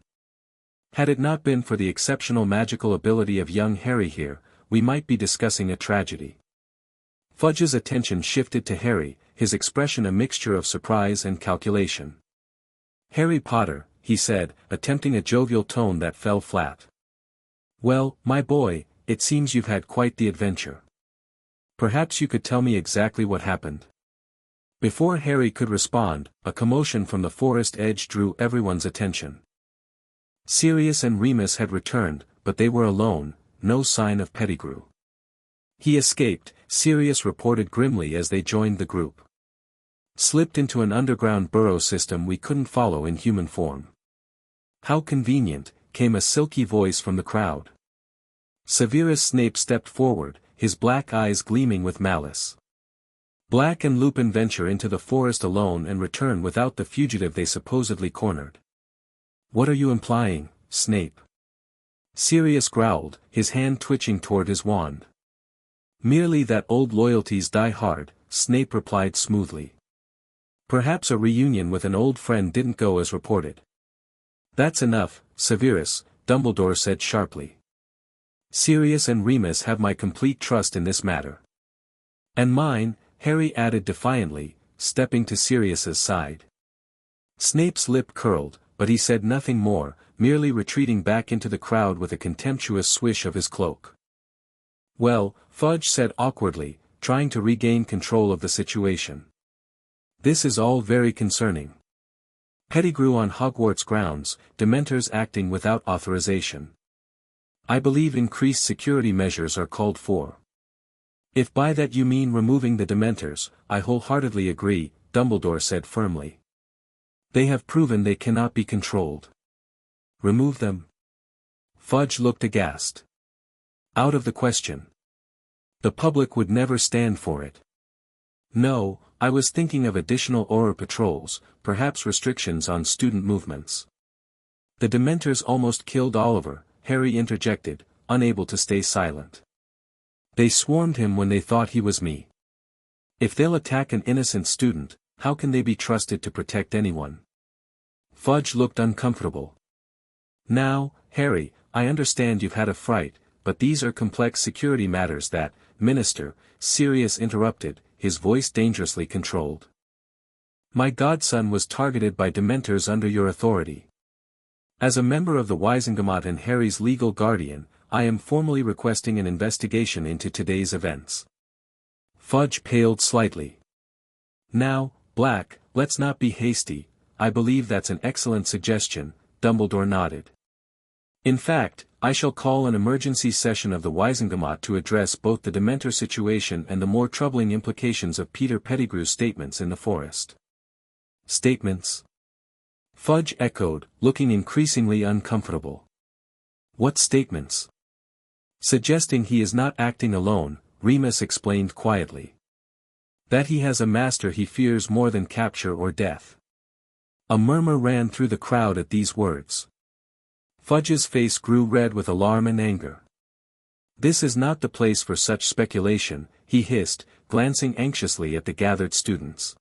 Had it not been for the exceptional magical ability of young Harry here, we might be discussing a tragedy." Fudge's attention shifted to Harry, his expression a mixture of surprise and calculation. "Harry Potter," he said, attempting a jovial tone that fell flat. Well, my boy, it seems you've had quite the adventure. Perhaps you could tell me exactly what happened. Before Harry could respond, a commotion from the forest edge drew everyone's attention. Sirius and Remus had returned, but they were alone, no sign of Pettigrew. He escaped, Sirius reported grimly as they joined the group. Slipped into an underground burrow system we couldn't follow in human form. How convenient, came a silky voice from the crowd. Severus Snape stepped forward, his black eyes gleaming with malice. Black and Lupin venture into the forest alone and return without the fugitive they supposedly cornered. What are you implying, Snape? Sirius growled, his hand twitching toward his wand. Merely that old loyalties die hard, Snape replied smoothly. Perhaps a reunion with an old friend didn't go as reported. That's enough, Severus, Dumbledore said sharply. Sirius and Remus have my complete trust in this matter. And mine, Harry added defiantly, stepping to Sirius's side. Snape's lip curled, but he said nothing more, merely retreating back into the crowd with a contemptuous swish of his cloak. Well, Fudge said awkwardly, trying to regain control of the situation. This is all very concerning. Pettigrew on Hogwarts grounds, Dementors acting without authorization. I believe increased security measures are called for. If by that you mean removing the Dementors, I wholeheartedly agree, Dumbledore said firmly. They have proven they cannot be controlled. Remove them? Fudge looked aghast. Out of the question. The public would never stand for it. No, I was thinking of additional Auror patrols, perhaps restrictions on student movements. The Dementors almost killed Oliver, Harry interjected, unable to stay silent. They swarmed him when they thought he was me. If they'll attack an innocent student, how can they be trusted to protect anyone? Fudge looked uncomfortable. Now, Harry, I understand you've had a fright, but these are complex security matters that, Minister, Sirius interrupted, his voice dangerously controlled. My godson was targeted by Dementors under your authority. As a member of the Wizengamot and Harry's legal guardian, I am formally requesting an investigation into today's events. Fudge paled slightly. Now, Black, let's not be hasty, I believe that's an excellent suggestion, Dumbledore nodded. In fact, I shall call an emergency session of the Wizengamot to address both the Dementor situation and the more troubling implications of Peter Pettigrew's statements in the forest. Statements? Fudge echoed, looking increasingly uncomfortable. What statements? Suggesting he is not acting alone, Remus explained quietly. That he has a master he fears more than capture or death. A murmur ran through the crowd at these words. Fudge's face grew red with alarm and anger. This is not the place for such speculation, he hissed, glancing anxiously at the gathered students.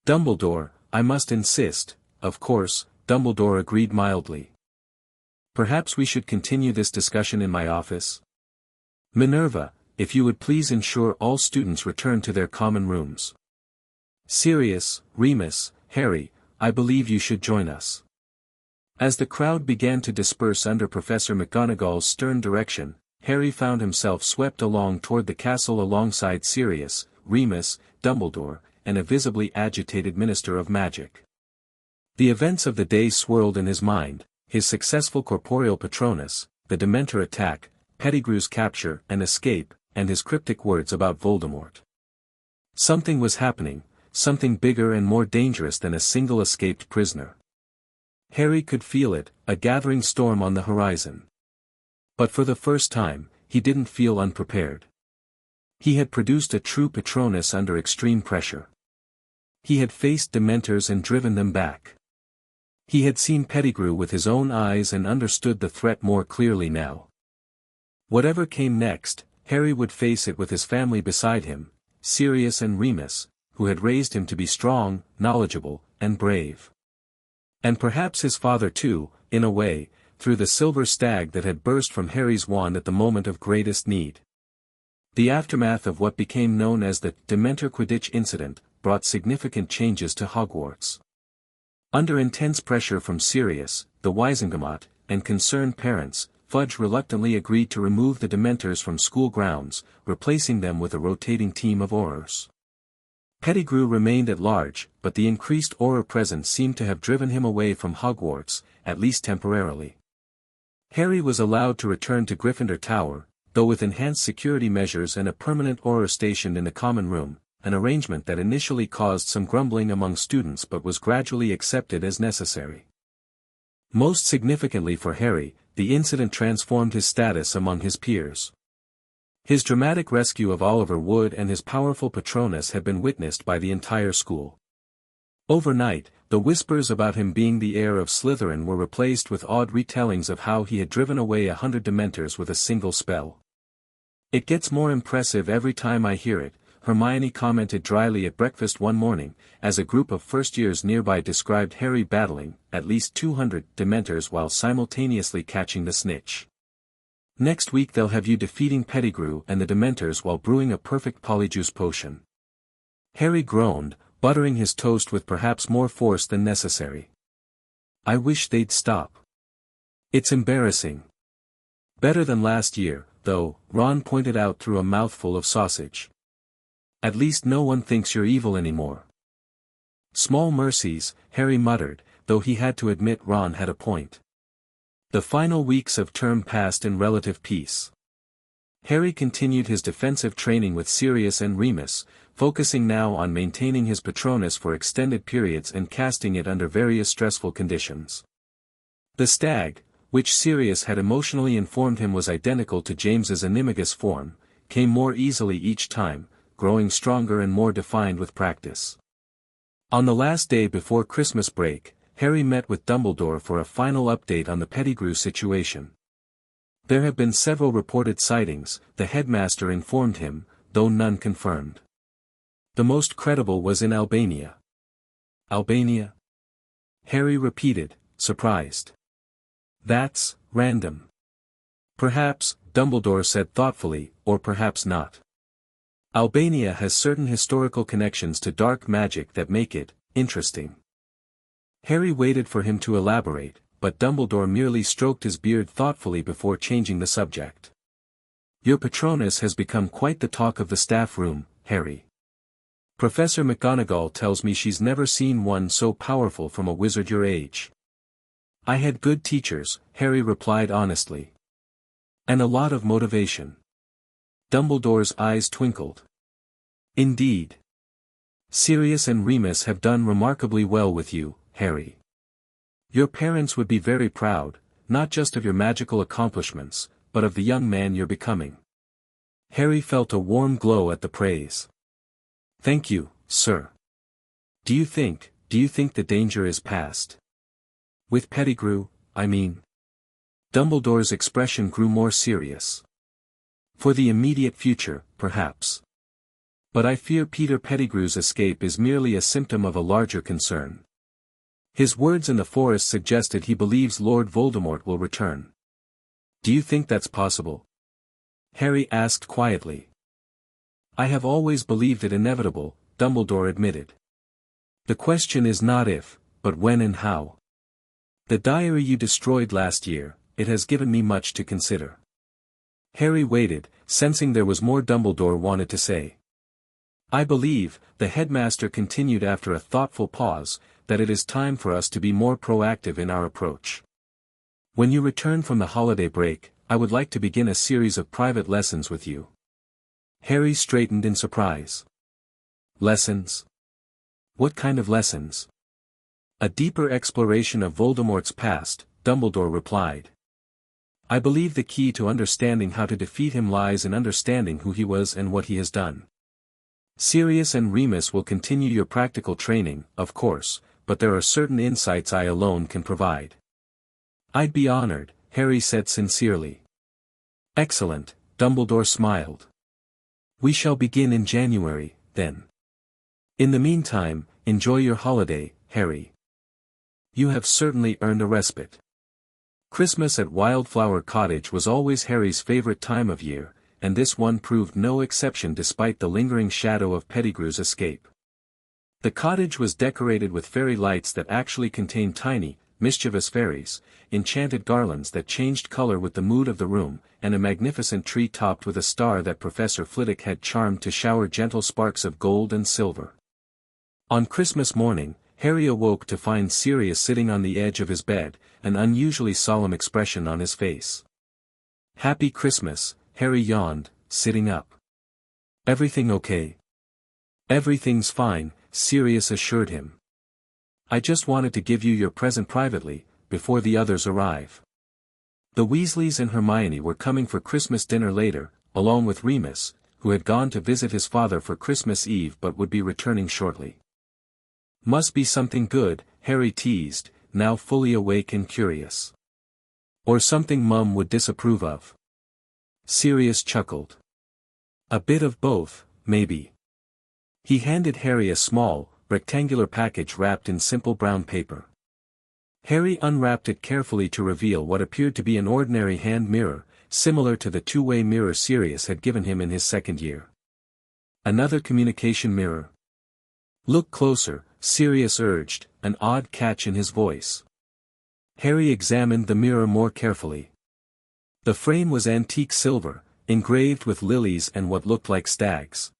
Dumbledore, I must insist, of course, Dumbledore agreed mildly. Perhaps we should continue this discussion in my office? Minerva, if you would please ensure all students return to their common rooms. Sirius, Remus, Harry, I believe you should join us. As the crowd began to disperse under Professor McGonagall's stern direction, Harry found himself swept along toward the castle alongside Sirius, Remus, Dumbledore, and a visibly agitated Minister of Magic. The events of the day swirled in his mind, his successful corporeal Patronus, the Dementor attack, Pettigrew's capture and escape, and his cryptic words about Voldemort. Something was happening, something bigger and more dangerous than a single escaped prisoner. Harry could feel it, a gathering storm on the horizon. But for the first time, he didn't feel unprepared. He had produced a true Patronus under extreme pressure. He had faced Dementors and driven them back. He had seen Pettigrew with his own eyes and understood the threat more clearly now. Whatever came next, Harry would face it with his family beside him, Sirius and Remus, who had raised him to be strong, knowledgeable, and brave. And perhaps his father too, in a way, through the silver stag that had burst from Harry's wand at the moment of greatest need. The aftermath of what became known as the Dementor Quidditch incident brought significant changes to Hogwarts. Under intense pressure from Sirius, the Wizengamot, and concerned parents, Fudge reluctantly agreed to remove the Dementors from school grounds, replacing them with a rotating team of Aurors. Pettigrew remained at large, but the increased Auror presence seemed to have driven him away from Hogwarts, at least temporarily. Harry was allowed to return to Gryffindor Tower, though with enhanced security measures and a permanent Auror stationed in the common room, an arrangement that initially caused some grumbling among students but was gradually accepted as necessary. Most significantly for Harry, the incident transformed his status among his peers. His dramatic rescue of Oliver Wood and his powerful Patronus had been witnessed by the entire school. Overnight, the whispers about him being the heir of Slytherin were replaced with odd retellings of how he had driven away 100 Dementors with a single spell. "It gets more impressive every time I hear it," Hermione commented dryly at breakfast one morning, as a group of first-years nearby described Harry battling at least 200 Dementors while simultaneously catching the snitch. "Next week they'll have you defeating Pettigrew and the Dementors while brewing a perfect polyjuice potion." Harry groaned, buttering his toast with perhaps more force than necessary. "I wish they'd stop. It's embarrassing." "Better than last year, though," Ron pointed out through a mouthful of sausage. "At least no one thinks you're evil anymore." "Small mercies," Harry muttered, though he had to admit Ron had a point. The final weeks of term passed in relative peace. Harry continued his defensive training with Sirius and Remus, focusing now on maintaining his Patronus for extended periods and casting it under various stressful conditions. The stag, which Sirius had emotionally informed him was identical to James's animagus form, came more easily each time, growing stronger and more defined with practice. On the last day before Christmas break, Harry met with Dumbledore for a final update on the Pettigrew situation. There have been several reported sightings, the headmaster informed him, though none confirmed. The most credible was in Albania. "Albania?" Harry repeated, surprised. "That's random." "Perhaps," Dumbledore said thoughtfully, "or perhaps not. Albania has certain historical connections to dark magic that make it interesting." Harry waited for him to elaborate, but Dumbledore merely stroked his beard thoughtfully before changing the subject. "Your Patronus has become quite the talk of the staff room, Harry. Professor McGonagall tells me she's never seen one so powerful from a wizard your age." "I had good teachers," Harry replied honestly. "And a lot of motivation." Dumbledore's eyes twinkled. "Indeed. Sirius and Remus have done remarkably well with you, Harry. Your parents would be very proud, not just of your magical accomplishments, but of the young man you're becoming." Harry felt a warm glow at the praise. "Thank you, sir. Do you think the danger is past? With Pettigrew, I mean?" Dumbledore's expression grew more serious. "For the immediate future, perhaps. But I fear Peter Pettigrew's escape is merely a symptom of a larger concern. His words in the forest suggested he believes Lord Voldemort will return." "Do you think that's possible?" Harry asked quietly. "I have always believed it inevitable," Dumbledore admitted. "The question is not if, but when and how. The diary you destroyed last year, it has given me much to consider." Harry waited, sensing there was more Dumbledore wanted to say. "I believe," the headmaster continued after a thoughtful pause, "that it is time for us to be more proactive in our approach. When you return from the holiday break, I would like to begin a series of private lessons with you." Harry straightened in surprise. "Lessons? What kind of lessons?" "A deeper exploration of Voldemort's past," Dumbledore replied. "I believe the key to understanding how to defeat him lies in understanding who he was and what he has done. Sirius and Remus will continue your practical training, of course, but there are certain insights I alone can provide." "I'd be honored," Harry said sincerely. "Excellent," Dumbledore smiled. "We shall begin in January, then. In the meantime, enjoy your holiday, Harry. You have certainly earned a respite." Christmas at Wildflower Cottage was always Harry's favorite time of year, and this one proved no exception despite the lingering shadow of Pettigrew's escape. The cottage was decorated with fairy lights that actually contained tiny, mischievous fairies, enchanted garlands that changed color with the mood of the room, and a magnificent tree topped with a star that Professor Flitwick had charmed to shower gentle sparks of gold and silver. On Christmas morning, Harry awoke to find Sirius sitting on the edge of his bed, an unusually solemn expression on his face. "Happy Christmas," Harry yawned, sitting up. "Everything okay?" "Everything's fine," Sirius assured him. "I just wanted to give you your present privately, before the others arrive." The Weasleys and Hermione were coming for Christmas dinner later, along with Remus, who had gone to visit his father for Christmas Eve but would be returning shortly. "Must be something good," Harry teased, now fully awake and curious. "Or something Mum would disapprove of." Sirius chuckled. "A bit of both, maybe." He handed Harry a small, rectangular package wrapped in simple brown paper. Harry unwrapped it carefully to reveal what appeared to be an ordinary hand mirror, similar to the two-way mirror Sirius had given him in his second year. "Another communication mirror?" "Look closer," Sirius urged, an odd catch in his voice. Harry examined the mirror more carefully. The frame was antique silver, engraved with lilies and what looked like stags.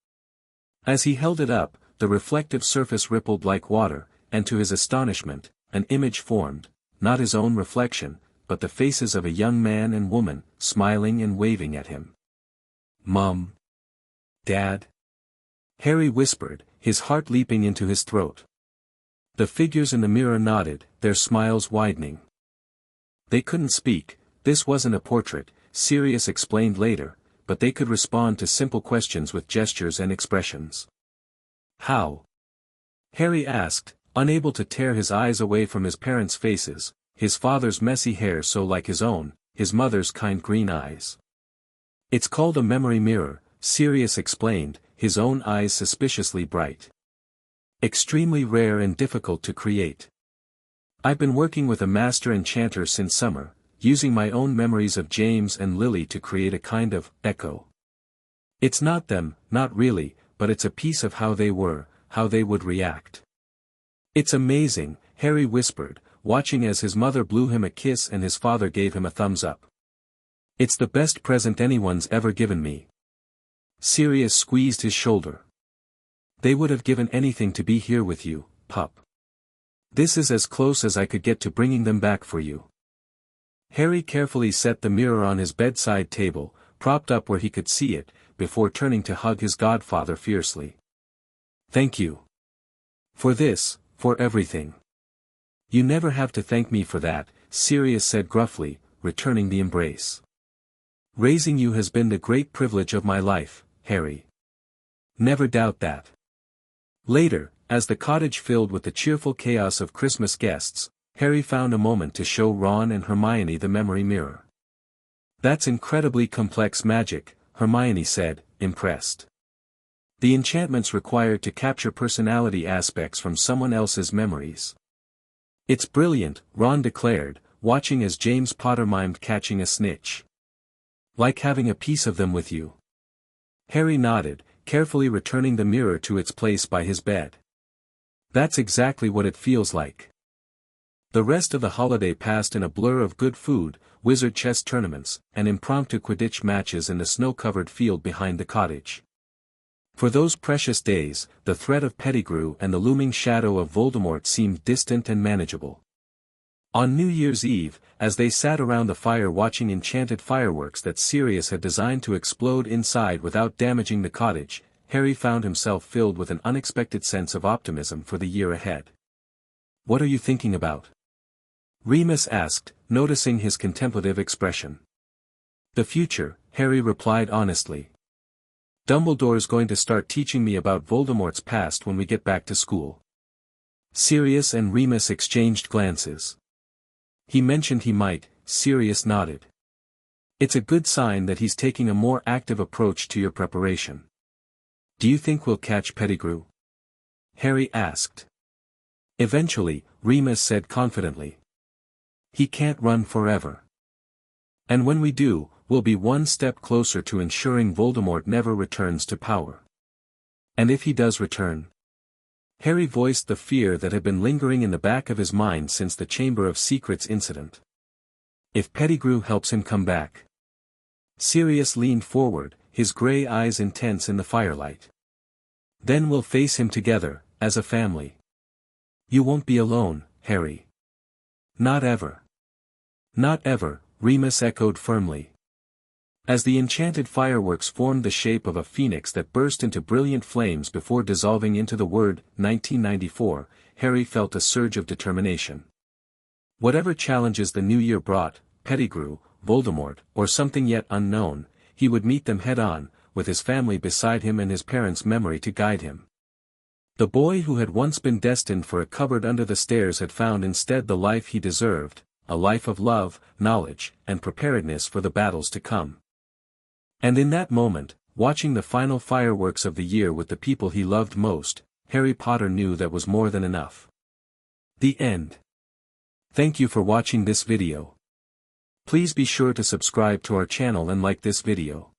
As he held it up, the reflective surface rippled like water, and to his astonishment, an image formed, not his own reflection, but the faces of a young man and woman, smiling and waving at him. "Mum? Dad?" Harry whispered, his heart leaping into his throat. The figures in the mirror nodded, their smiles widening. They couldn't speak, this wasn't a portrait, Sirius explained later, but they could respond to simple questions with gestures and expressions. "How?" Harry asked, unable to tear his eyes away from his parents' faces, his father's messy hair so like his own, his mother's kind green eyes. "It's called a memory mirror," Sirius explained, his own eyes suspiciously bright. "Extremely rare and difficult to create. I've been working with a master enchanter since summer, using my own memories of James and Lily to create a kind of echo. It's not them, not really, but it's a piece of how they were, how they would react." "It's amazing," Harry whispered, watching as his mother blew him a kiss and his father gave him a thumbs up. "It's the best present anyone's ever given me." Sirius squeezed his shoulder. "They would have given anything to be here with you, pup. This is as close as I could get to bringing them back for you." Harry carefully set the mirror on his bedside table, propped up where he could see it, before turning to hug his godfather fiercely. "Thank you. For this, for everything." "You never have to thank me for that," Sirius said gruffly, returning the embrace. "Raising you has been the great privilege of my life, Harry. Never doubt that." Later, as the cottage filled with the cheerful chaos of Christmas guests, Harry found a moment to show Ron and Hermione the memory mirror. "That's incredibly complex magic," Hermione said, impressed. "The enchantments required to capture personality aspects from someone else's memories." "It's brilliant," Ron declared, watching as James Potter mimed catching a snitch. "Like having a piece of them with you." Harry nodded, carefully returning the mirror to its place by his bed. "That's exactly what it feels like." The rest of the holiday passed in a blur of good food, wizard chess tournaments, and impromptu Quidditch matches in the snow-covered field behind the cottage. For those precious days, the threat of Pettigrew and the looming shadow of Voldemort seemed distant and manageable. On New Year's Eve, as they sat around the fire watching enchanted fireworks that Sirius had designed to explode inside without damaging the cottage, Harry found himself filled with an unexpected sense of optimism for the year ahead. "What are you thinking about?" Remus asked, noticing his contemplative expression. "The future," Harry replied honestly. "Dumbledore's going to start teaching me about Voldemort's past when we get back to school." Sirius and Remus exchanged glances. "He mentioned he might," Sirius nodded. "It's a good sign that he's taking a more active approach to your preparation." "Do you think we'll catch Pettigrew?" Harry asked. "Eventually," Remus said confidently. "He can't run forever. And when we do, we'll be one step closer to ensuring Voldemort never returns to power." "And if he does return?" Harry voiced the fear that had been lingering in the back of his mind since the Chamber of Secrets incident. If Pettigrew helps him come back. Sirius leaned forward, his grey eyes intense in the firelight. Then we'll face him together, as a family. You won't be alone, Harry. Not ever. Not ever, Remus echoed firmly. As the enchanted fireworks formed the shape of a phoenix that burst into brilliant flames before dissolving into the word 1994, Harry felt a surge of determination. Whatever challenges the new year brought, Pettigrew, Voldemort, or something yet unknown, he would meet them head-on, with his family beside him and his parents' memory to guide him. The boy who had once been destined for a cupboard under the stairs had found instead the life he deserved, a life of love, knowledge, and preparedness for the battles to come. And in that moment, watching the final fireworks of the year with the people he loved most, Harry Potter knew that was more than enough. The end. Thank you for watching this video. Please be sure to subscribe to our channel and like this video.